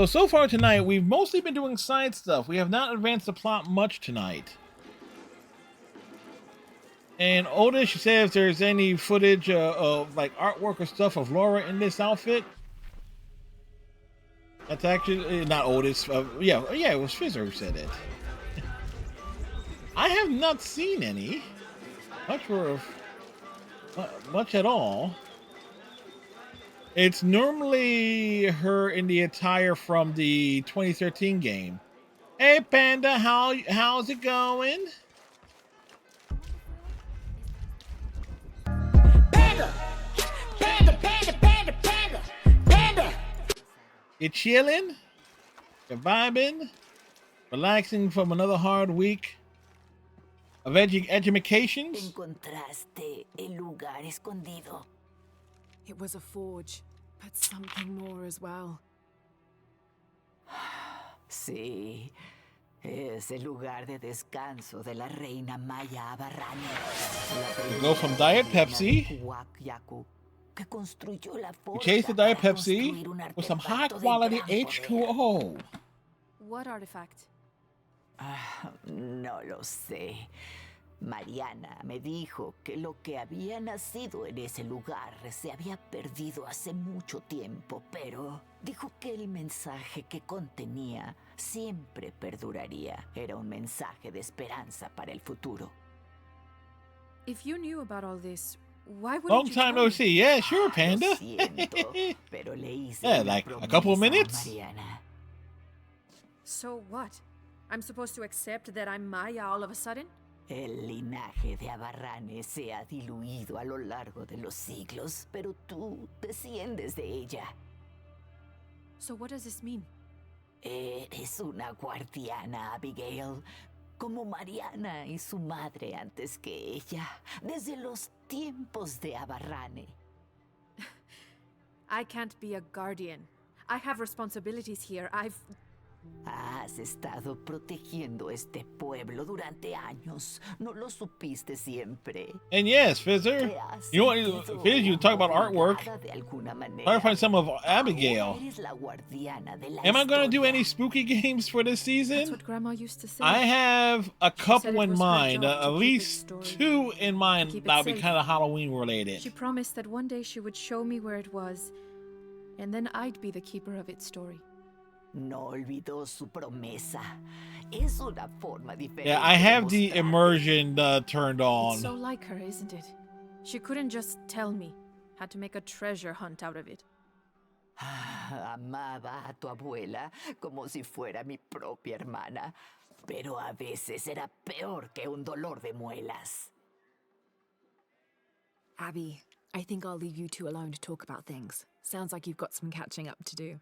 So far tonight, we've mostly been doing side stuff. We have not advanced the plot much tonight. And Odish says there's any footage of like artwork or stuff of Laura in this outfit. That's actually not Otis. Yeah, it was Fizzer who said it. I have not seen any much at all. It's normally her in the attire from the 2013 game. Hey Panda, how's it going? Panda! Panda, panda, panda, panda! Panda! You chilling? You vibing? Relaxing from another hard week of educations? Encontraste el lugar escondido. It was a forge, but something more as well. Sí, es el lugar de descanso de la reina Maya Abarrane. We go from Diet Pepsi. Que construyó la We chase the Diet para Pepsi construir un with some high artefacto de quality gran poder. H2O. What artifact? No lo sé. Mariana me dijo que lo que había nacido en ese lugar se había perdido hace mucho tiempo, pero dijo que el mensaje que contenía siempre perduraría. Era un mensaje de esperanza para el futuro. If you knew about all this, why wouldn't Long you time tell no me? see. Yeah, sure, Lo Panda. siento, pero le hice Yeah, una like a couple of promesa a minutes. Mariana. So what? I'm supposed to accept that I'm Maya all of a sudden? El linaje de Abarrane se ha diluido a lo largo de los siglos, pero tú desciendes de ella. So what does this mean? Eres una guardiana, Abigail, como Mariana y su madre antes que ella, desde los tiempos de Abarrane. I can't be a guardian. I have responsibilities here. Has estado protegiendo este pueblo durante años. ¿No lo supiste siempre? And yes, Fizzer, you know what? Fizz, you talk about artwork. Try to find some of Abigail. Am I going to do any spooky games for this That's season? what Grandma used to say. I have a said couple it in was her mind, job to at keep least it stored. 2 in mind Keep it that'll be safe. kind of Halloween related. She promised that one day she would show me where it was, and then I'd be the keeper of its story. No olvidó su promesa. Es una forma diferente. Yeah, I have the de mostrarte. immersion turned It's so on. like her, isn't it? She couldn't just tell me. Had to make a treasure hunt out of it. Amaba a tu abuela como si fuera mi propia hermana, pero a veces era peor que un dolor de muelas. Abby, I think I'll leave you two alone to talk about things. Sounds like you've got some catching up to do.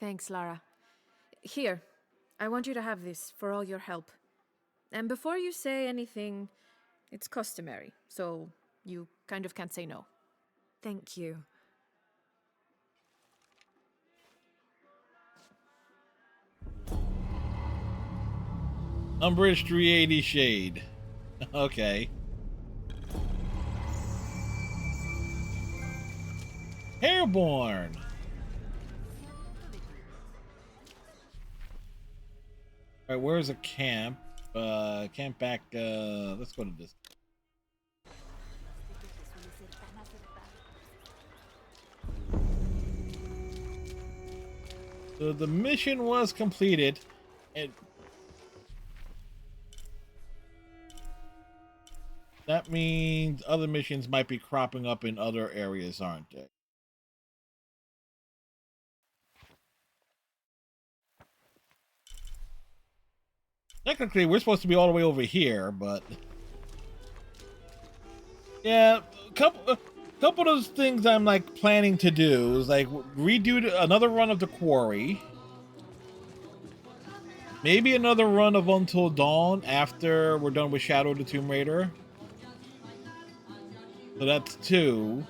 Thanks, Lara. Here, I want you to have this for all your help. And before you say anything, it's customary, so you kind of can't say no. Thank you. Umbridge 380 Shade. Okay. Airborne. Alright, where's a camp? Camp back, let's go to this. So the mission was completed, and That means other missions might be cropping up in other areas, aren't they? Technically, we're supposed to be all the way over here, but yeah, couple of those things I'm like planning to do is like redo another run of the quarry, maybe another run of Until Dawn after we're done with Shadow of the Tomb Raider. So that's 2.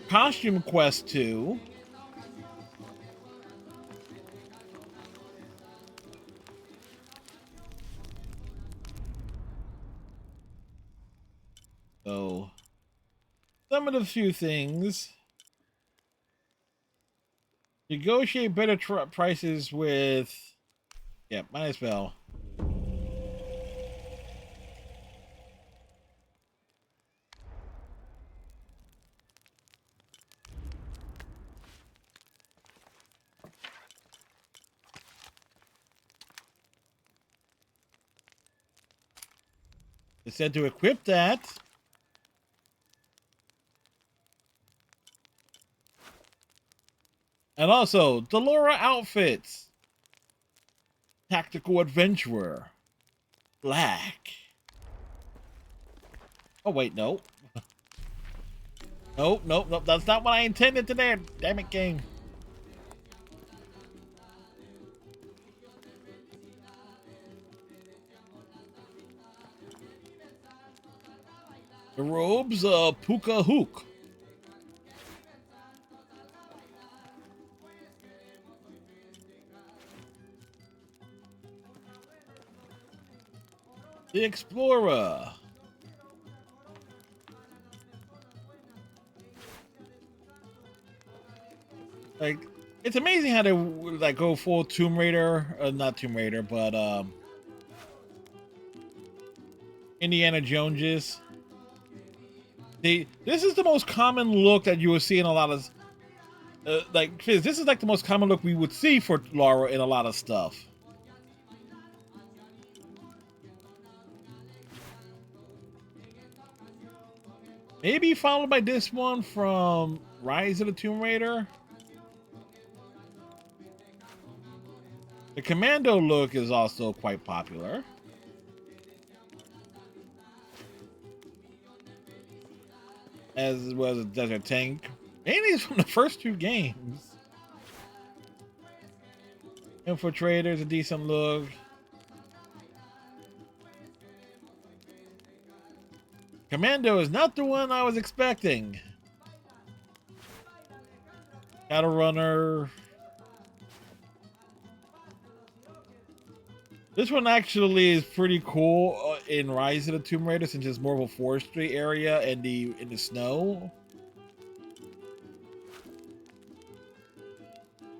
Costume Quest 2. So some of the few things. Negotiate better prices with... Yeah, might as well. It said to equip that. And also, Delora outfits. Tactical Adventurer. Black. Oh, wait, no. Nope, nope, nope. That's not what I intended to do. Damn it, game. The robes, Puka Hook. The Explorer. Like, it's amazing how they like go full Tomb Raider, not Tomb Raider, but Indiana Joneses. This is the most common look that you will see in a lot of like this is like the most common look we would see for Lara in a lot of stuff. Maybe followed by this one from Rise of the Tomb Raider. The Commando look is also quite popular. As well as Desert Tank. Mainly from the first 2 games. Infiltrator's a decent look. Commando is not the one I was expecting. Shadow Runner. This one actually is pretty cool in Rise of the Tomb Raider since it's more of a forestry area and in the snow.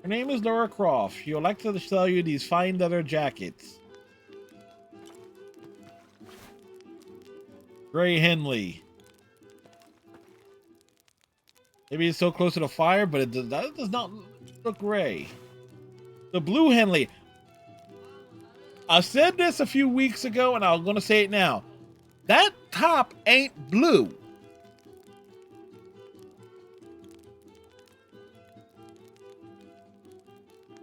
Her name is Lara Croft. She would like to sell you these fine leather jackets. Gray Henley. Maybe it's so close to the fire, but that does not look gray. The Blue Henley. I said this a few weeks ago, and I'm going to say it now. That top ain't blue.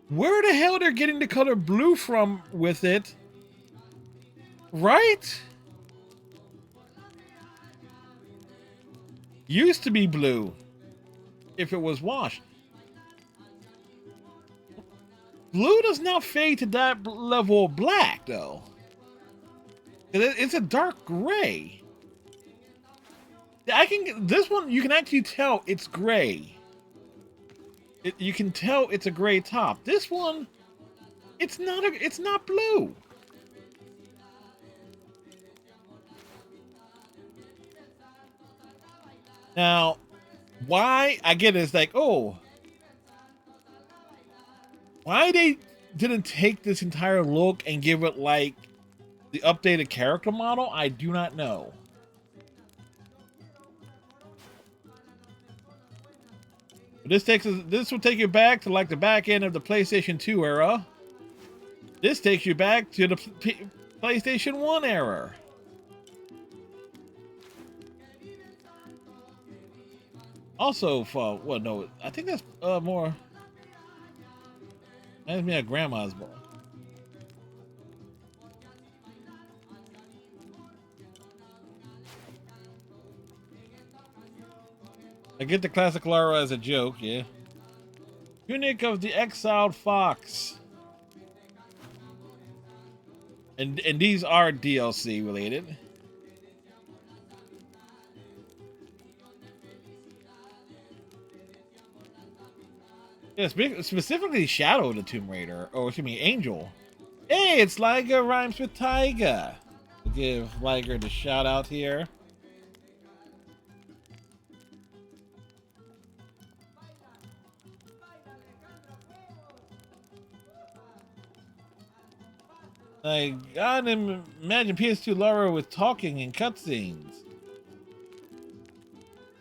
Where the hell they're getting the color blue from with it? Right? Used to be blue. If it was washed. Blue does not fade to that level of black, though. It's a dark gray. This one, you can actually tell it's gray. You can tell it's a gray top. This one, it's not blue. Now, why I get it, it's like, oh, why they didn't take this entire look and give it like the updated character model, I do not know. But this will take you back to like the back end of the PlayStation 2 era. This takes you back to the PlayStation 1 era. Also, for well, no, I think that's more. That's me at grandma's boy. I get the classic Lara as a joke, yeah. Tunic of the Exiled Fox. And these are DLC related. Yeah, specifically Shadow of the Tomb Raider, or excuse me, Angel. Hey, it's Liger rhymes with Tyga. We'll give Liger the shout out here. I gotta imagine PS2 Lara with talking and cutscenes.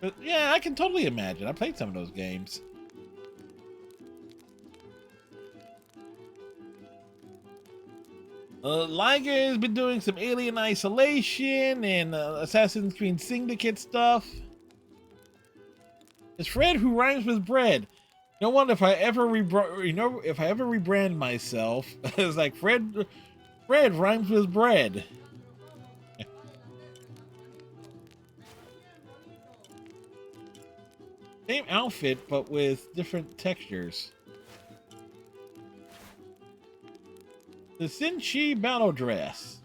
But yeah, I can totally imagine. I played some of those games. Liger has been doing some Alien Isolation and Assassin's Creed Syndicate stuff. It's Fred who rhymes with bread. No wonder if I ever rebrand myself, it's like Fred rhymes with bread. Same outfit, but with different textures. The Sinchi battle dress.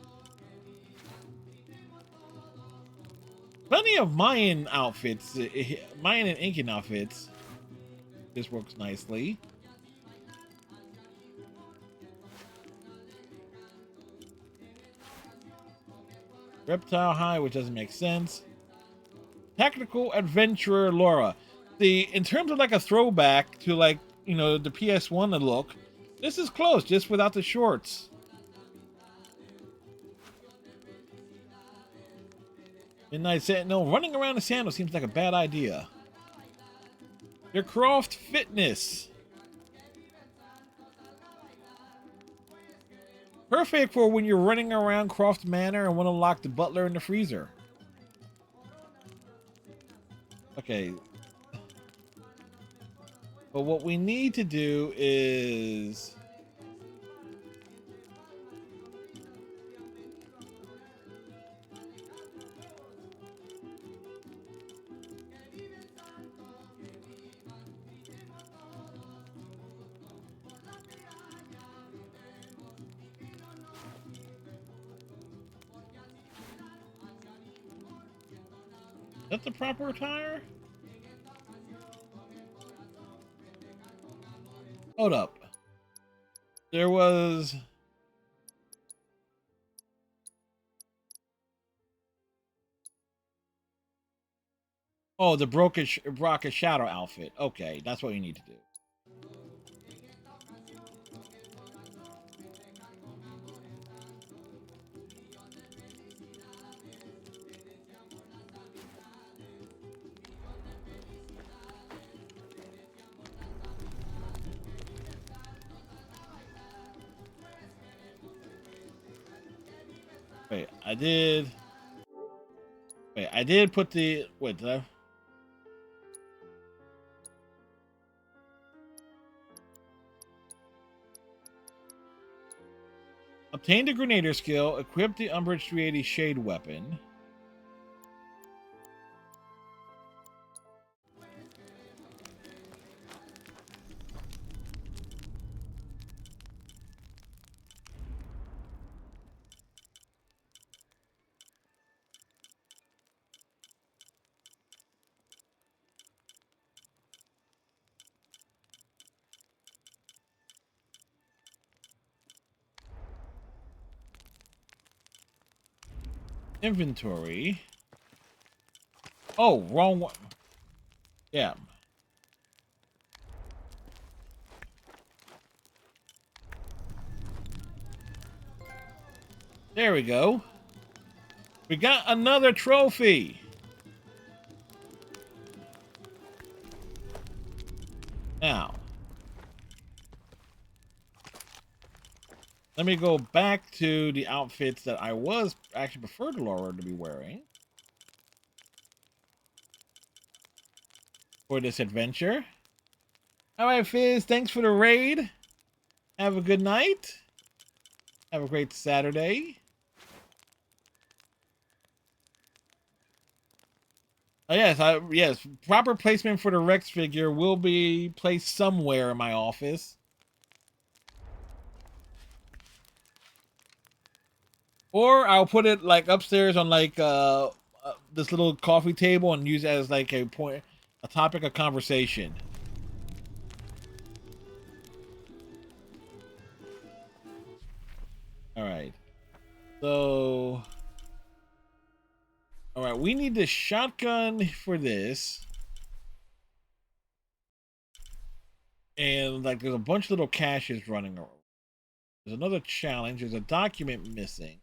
Plenty of Mayan outfits, Mayan and Incan outfits. This works nicely. Reptile High, which doesn't make sense. Tactical Adventurer Laura. In terms of like a throwback to like, you know, the PS1 look, this is close, just without the shorts. Midnight Sentinel, running around the sandal seems like a bad idea. Your Croft Fitness. Perfect for when you're running around Croft Manor and want to lock the butler in the freezer. Okay. But what we need to do is... Is that the proper attire? Hold up. There was... Oh, the Broca Shadow outfit. Okay, that's what you need to do. Wait, I did... Wait, I did put the... Wait, did I... Obtain the Grenader skill, equip the Umbrage 380 Shade weapon. Inventory. Oh, wrong one. Yeah. There we go. We got another trophy. Now, let me go back to the outfits that I was actually preferred Laura to be wearing. for this adventure. All right, Fizz, thanks for the raid. Have a good night. Have a great Saturday. Oh, yes, proper placement for the Rex figure will be placed somewhere in my office. Or I'll put it like upstairs on like this little coffee table and use it as like a topic of conversation. All right. So, all right, we need the shotgun for this. And like there's a bunch of little caches running around. There's another challenge. There's a document missing.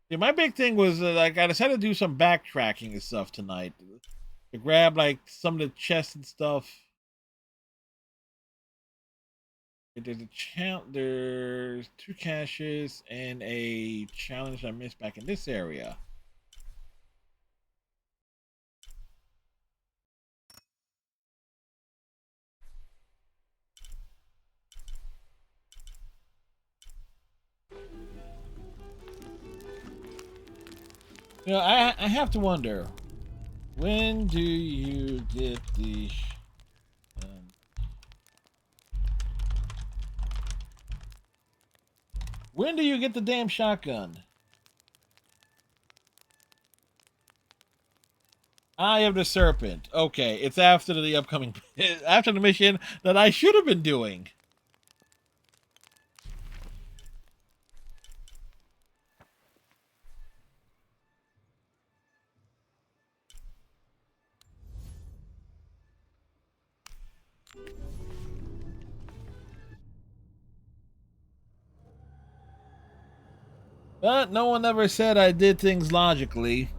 Yeah, my big thing was like I decided to do some backtracking and stuff tonight to grab like some of the chests and stuff. There's 2 caches and a challenge I missed back in this area. You know, I have to wonder, when do you get the when do you get the damn shotgun? Eye of the Serpent. Okay, it's after the upcoming after the mission that I should have been doing. But no one ever said I did things logically.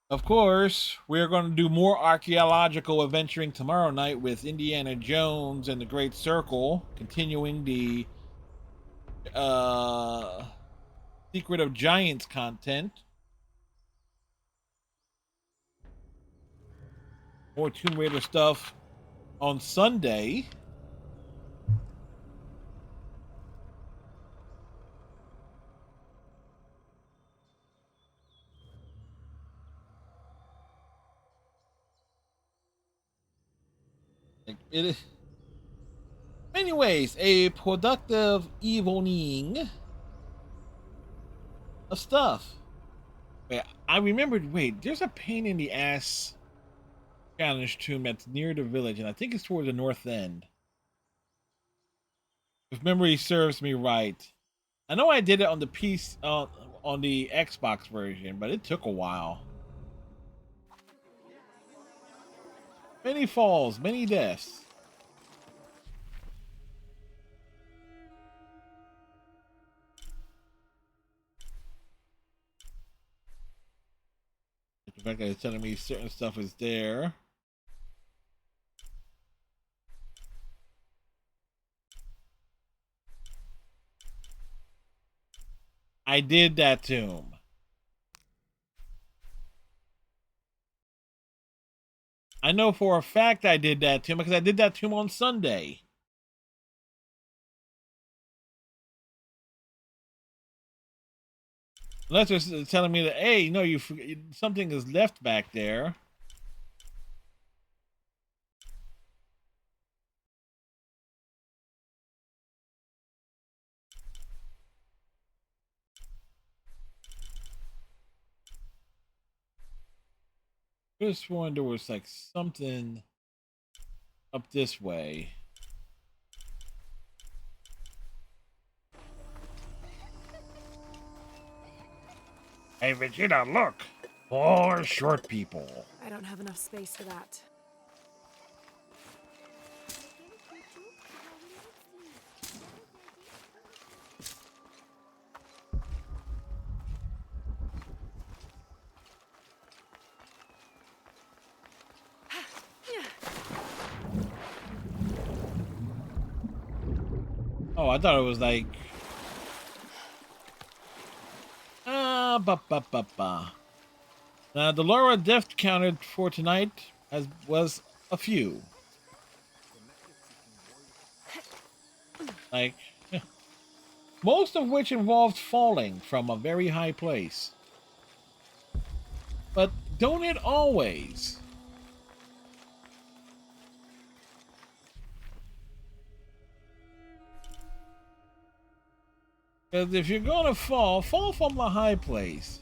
Of course, we're going to do more archaeological adventuring tomorrow night with Indiana Jones and the Great Circle, continuing the Secret of Giants content. More Tomb Raider stuff on Sunday. It is. Anyways, a productive evening of stuff. Wait, I remembered. Wait, there's a pain in the ass challenge tomb that's near the village, and I think it's toward the north end. If memory serves me right, I know I did it on the on the Xbox version, but it took a while. Many falls, many deaths. The fact that it's telling me certain stuff is there. I did that tomb. I know for a fact I did that tomb because I did that tomb on Sunday. Unless it's telling me that, hey, no, something is left back there. I just sworn there was like something up this way. Hey, Vegeta, look! 4 short people. I don't have enough space for that. Oh, I thought it was like ba ba ba ba. The Laura death counted for tonight was a few. Like most of which involved falling from a very high place. But don't it always? Because if you're gonna fall from a high place.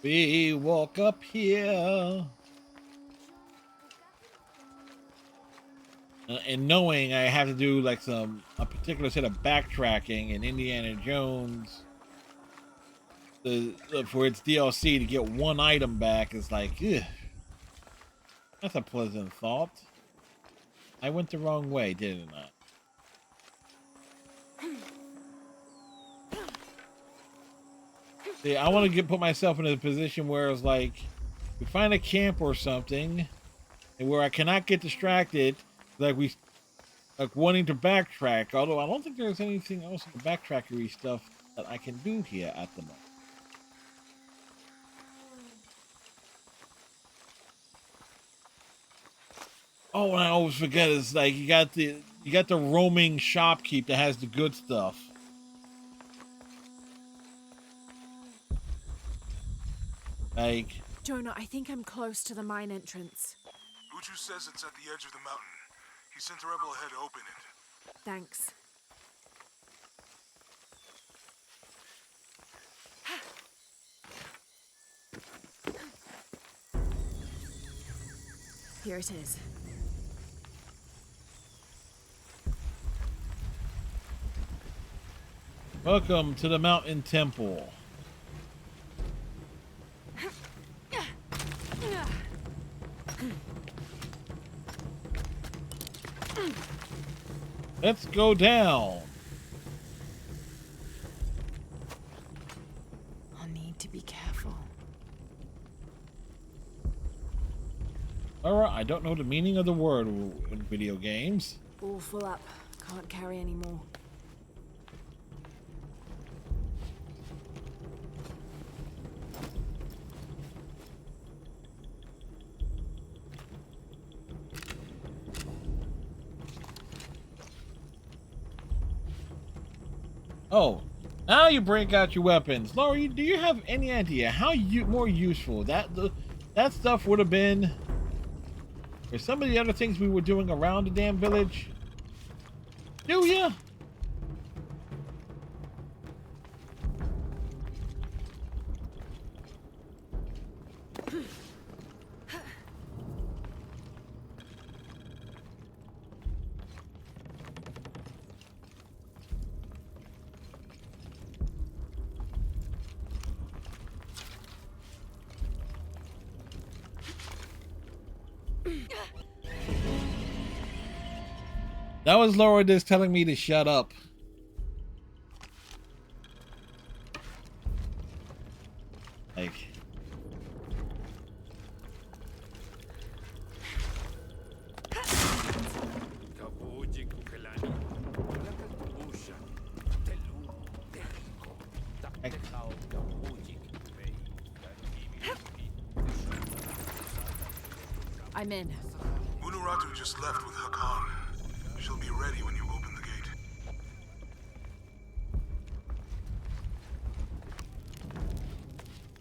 We walk up here. And knowing I have to do like a particular set of backtracking in Indiana Jones for its DLC to get one item back is like, ugh, that's a pleasant thought. I went the wrong way, didn't I? See, I want to put myself in a position where it's like, we find a camp or something, and where I cannot get distracted, like wanting to backtrack. Although I don't think there's anything else in the backtrackery stuff that I can do here at the moment. Oh, and I always forget, it's like you got the roaming shopkeep that has the good stuff. Like, Jonah, I think I'm close to the mine entrance. Uchu says it's at the edge of the mountain. He sent a rebel ahead to open it. Thanks. Here it is. welcome to the Mountain Temple. Let's go down. I'll need to be careful. Alright, I don't know the meaning of the word in video games. All full up. Can't carry any more. Oh, now you break out your weapons. Laura, do you have any idea how more useful that stuff would have been for some of the other things we were doing around the damn village? Do ya? That was Laura just telling me to shut up. Like, I'm in. Munuratu just left with Hakan. She'll be ready when you open the gate.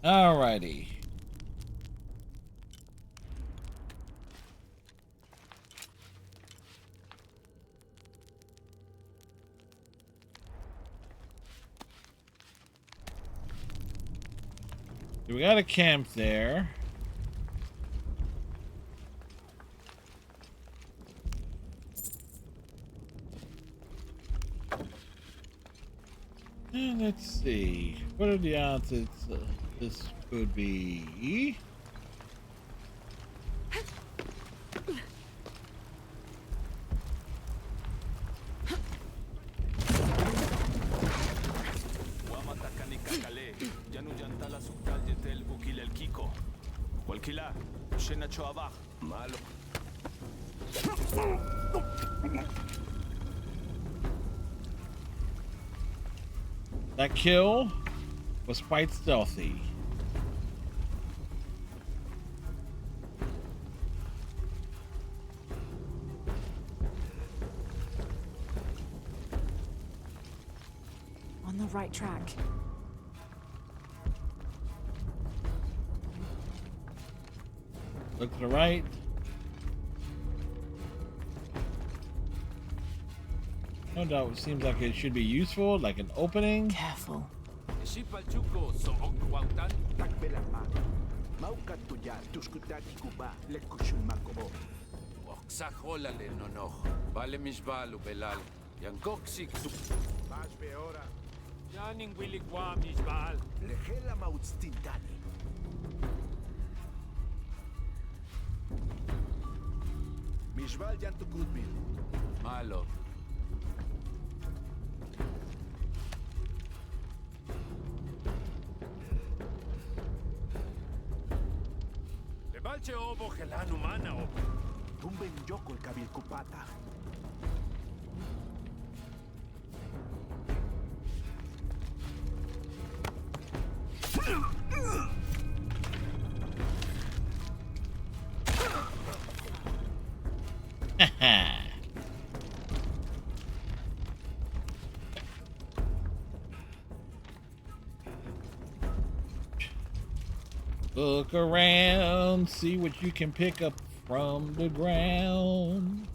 alrighty. We got a camp there. And let's see. What are the odds that this could be? Malo. That kill was quite stealthy. On the right track. Look to the right. No doubt it seems like it should be useful, like an opening. Careful. Oxaholale nonoh. Vale mishbalu belal. Yankoksik tu. Mas beora. Yaning wilikwa mishbal. Lehela mautstintani. Mishbal yantu kudbil. Malo. Lebalche obo gelanu mana obo. Tumben yoko el kabil kupata. Look around, see what you can pick up from the ground.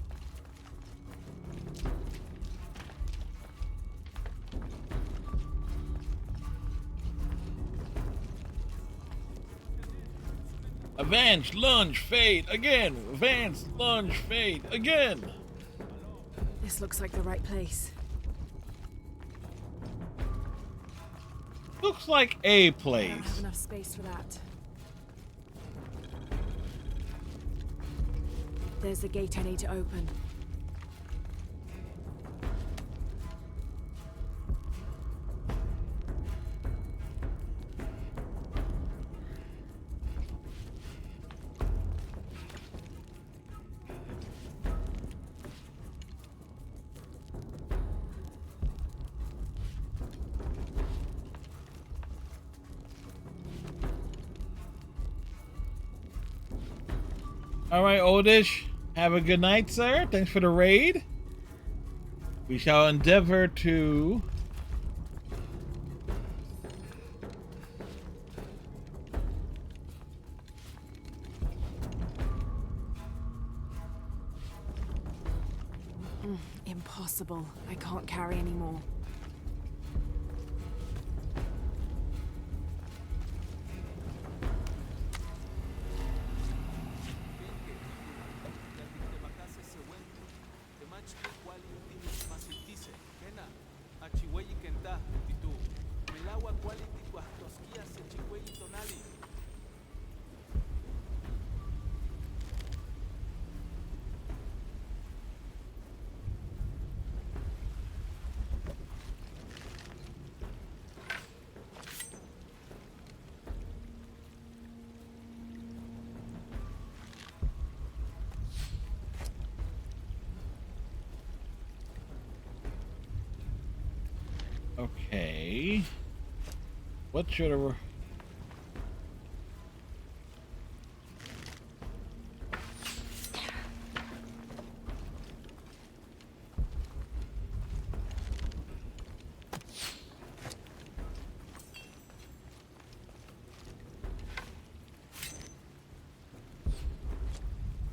Advance, lunge, fade again. Advance, lunge, fade again. This looks like the right place. Looks like a I don't place. have enough space for that. There's the gate I need to open. All right, Oldish. Have a good night, sir. Thanks for the raid. We shall endeavor to Impossible. I can't carry anymore. okay. What should I?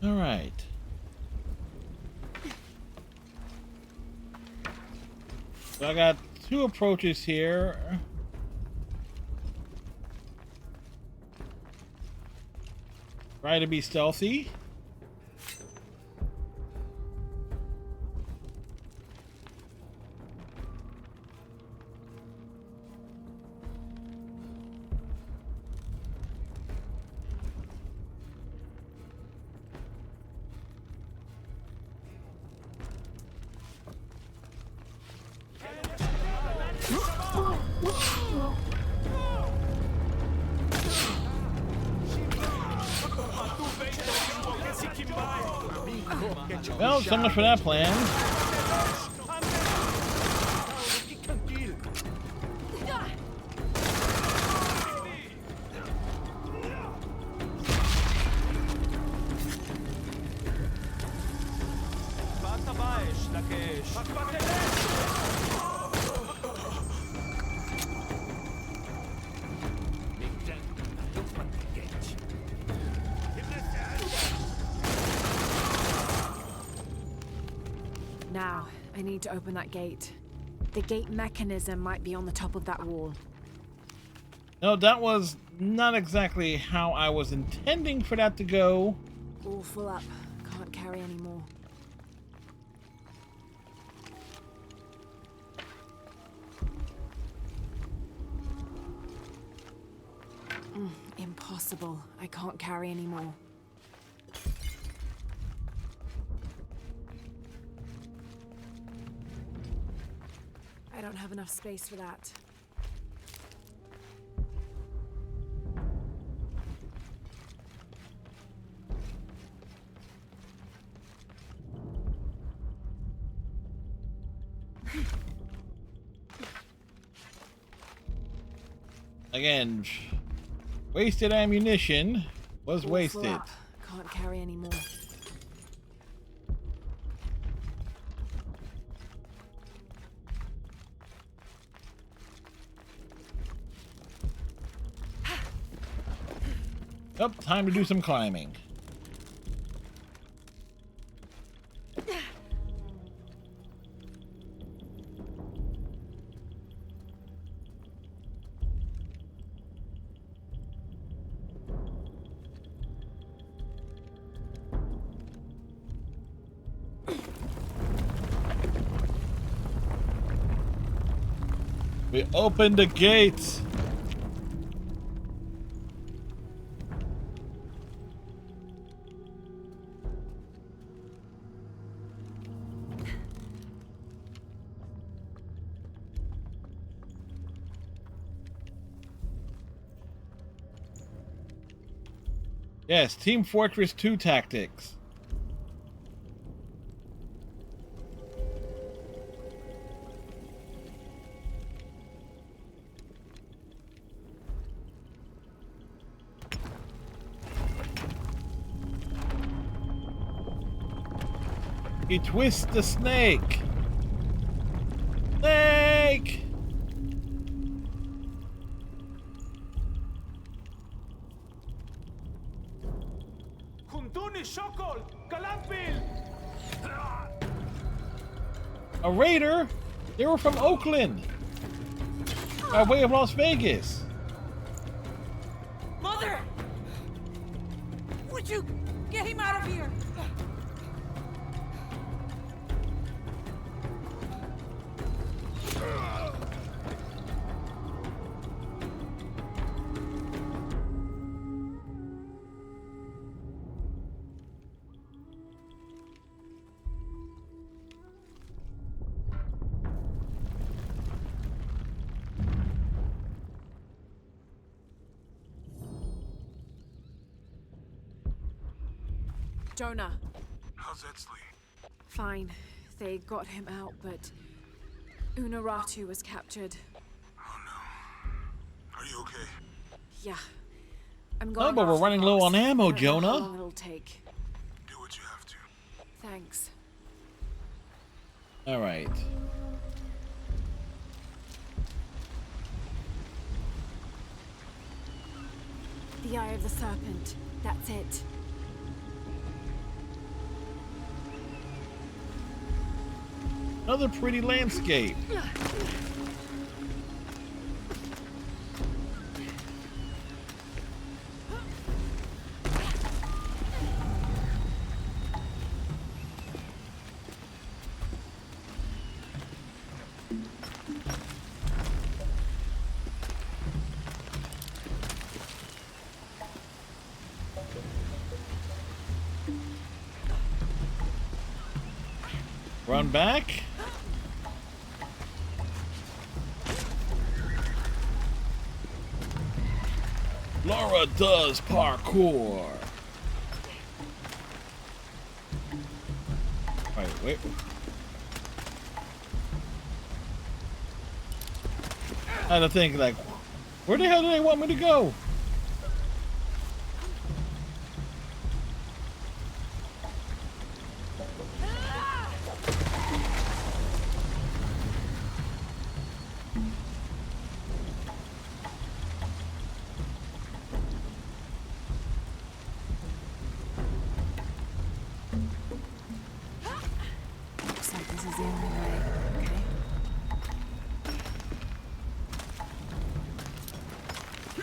All right. So I got two approaches here. Try to be stealthy. Well, so much for that plan. Now, I need to open that gate. The gate mechanism might be on the top of that wall. No, that was not exactly how I was intending for that to go. All full up. Can't carry any more. Impossible. I can't carry any more. I don't have enough space for that. Again, wasted ammunition was All full wasted. up. Can't carry any more. Yep, time to do some climbing. We opened the gates. Yes, Team Fortress 2 tactics. He twists the snake. Snake! A raider? They were from Oakland. By way of Las Vegas. Mother! Would you get him out of here? Jonah. How's Edsley? Fine. They got him out, but Unaratu was captured. Oh no. Are you okay? Yeah. I'm going. Oh, but we're after running low Rox. on ammo, I don't know Jonah. How long it'll take. Do what you have to. Thanks. All right. The Eye of the Serpent. That's it. Another pretty landscape. Run back. Laura does parkour. Alright, wait. I had to think, like, where the hell do they want me to go? Looks like this is the only way. Okay.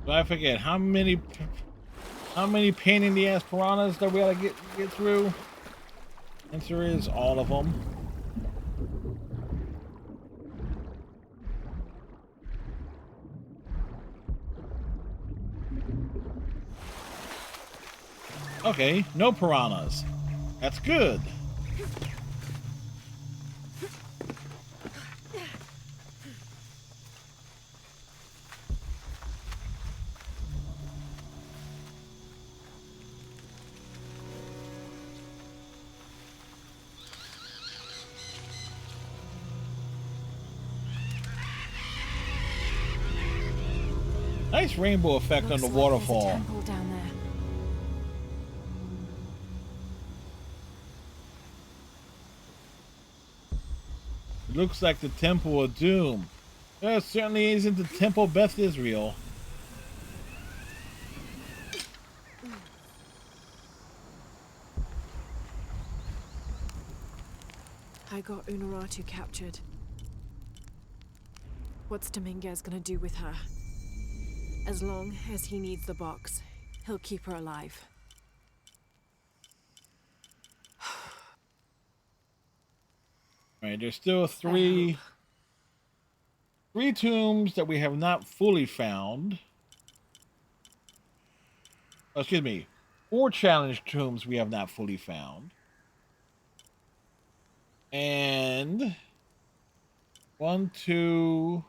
Do I forget how many pain in the ass piranhas that we gotta get through? Answer is all of them. Okay, no piranhas. That's good. Nice rainbow effect on the waterfall. There's a temple down there. It looks like the Temple of Doom. It certainly isn't the Temple Beth Israel. I got Unuratu captured. What's Dominguez gonna do with her? As long as he needs the box, he'll keep her alive. Alright, there's still three tombs that we have not fully found. Oh, excuse me. 4 challenge tombs we have not fully found. And 2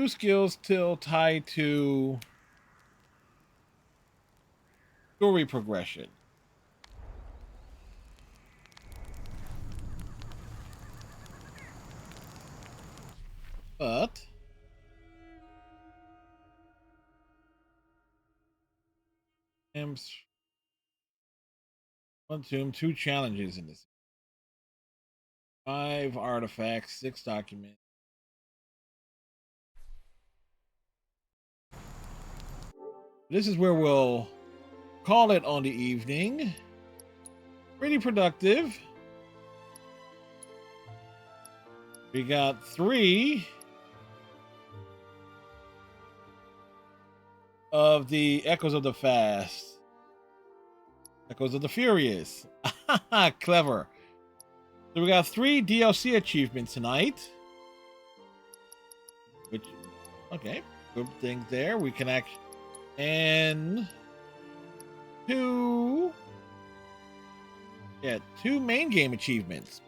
skills still tied to story progression. But one tomb, 2 challenges in this. 5 artifacts, 6 documents. This is where we'll call it on the evening. Pretty productive. We got 3 of the Echoes of the Fast. Echoes of the Furious. Clever. So we got 3 DLC achievements tonight. Which, okay, good thing there. We can actually, and 2 main game achievements.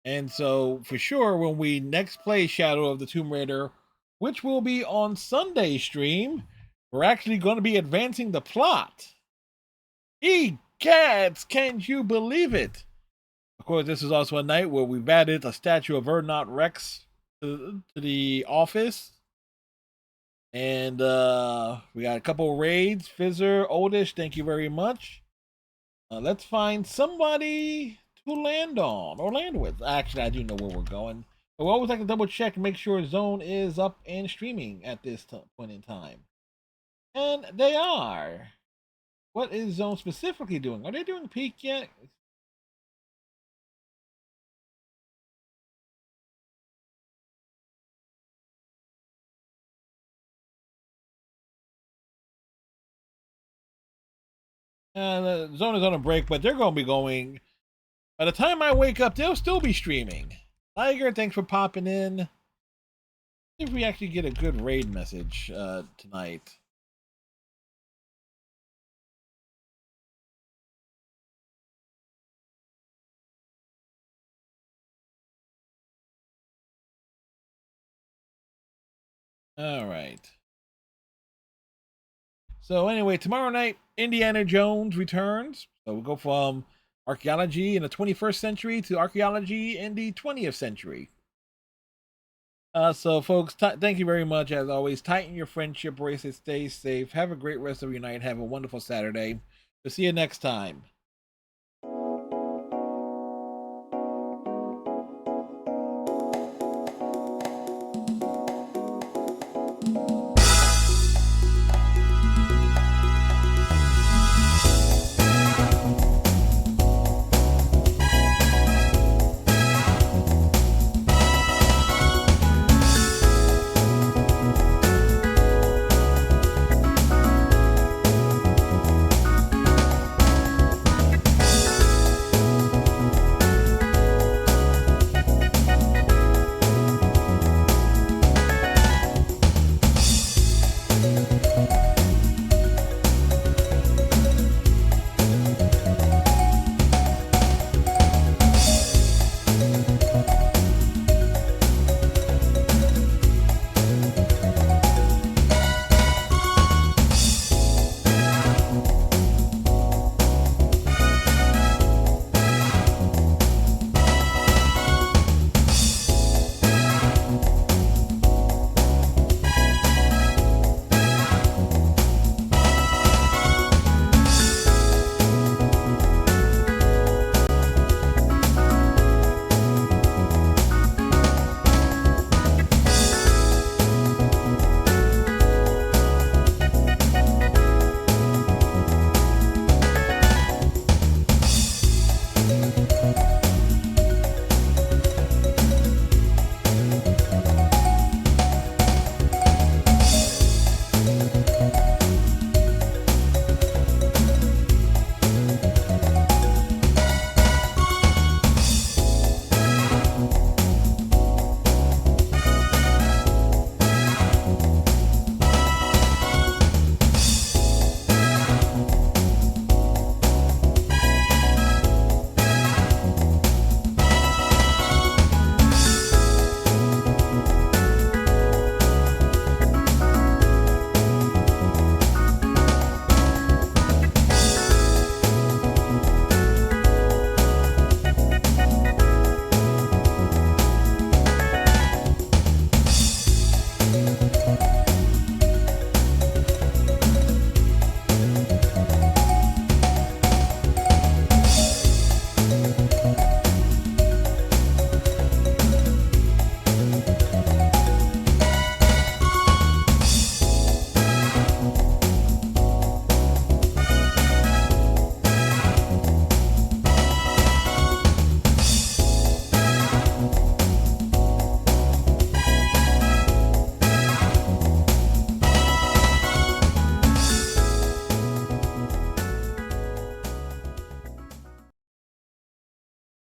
And so, for sure, when we next play Shadow of the Tomb Raider, which will be on Sunday stream, we're actually going to be advancing the plot. Egads, can you believe it? Of course, this is also a night where we've added a statue of Ernot Rex to the office. And we got a couple raids. Fizzer, Oldish, thank you very much. Let's find somebody to land on or land with. Actually, I do know where we're going. But we always like to double check and make sure Zone is up and streaming at this point in time. And they are. What is Zone specifically doing? Are they doing peak yet? The zone is on a break, but they're going to be going. By the time I wake up, they'll still be streaming. Tiger, thanks for popping in. See if we actually get a good raid message tonight. All right. So anyway, tomorrow night, Indiana Jones returns. So we'll go from archaeology in the 21st century to archaeology in the 20th century. So folks, thank you very much. As always, tighten your friendship bracelet. Stay safe. Have a great rest of your night. Have a wonderful Saturday. We'll see you next time.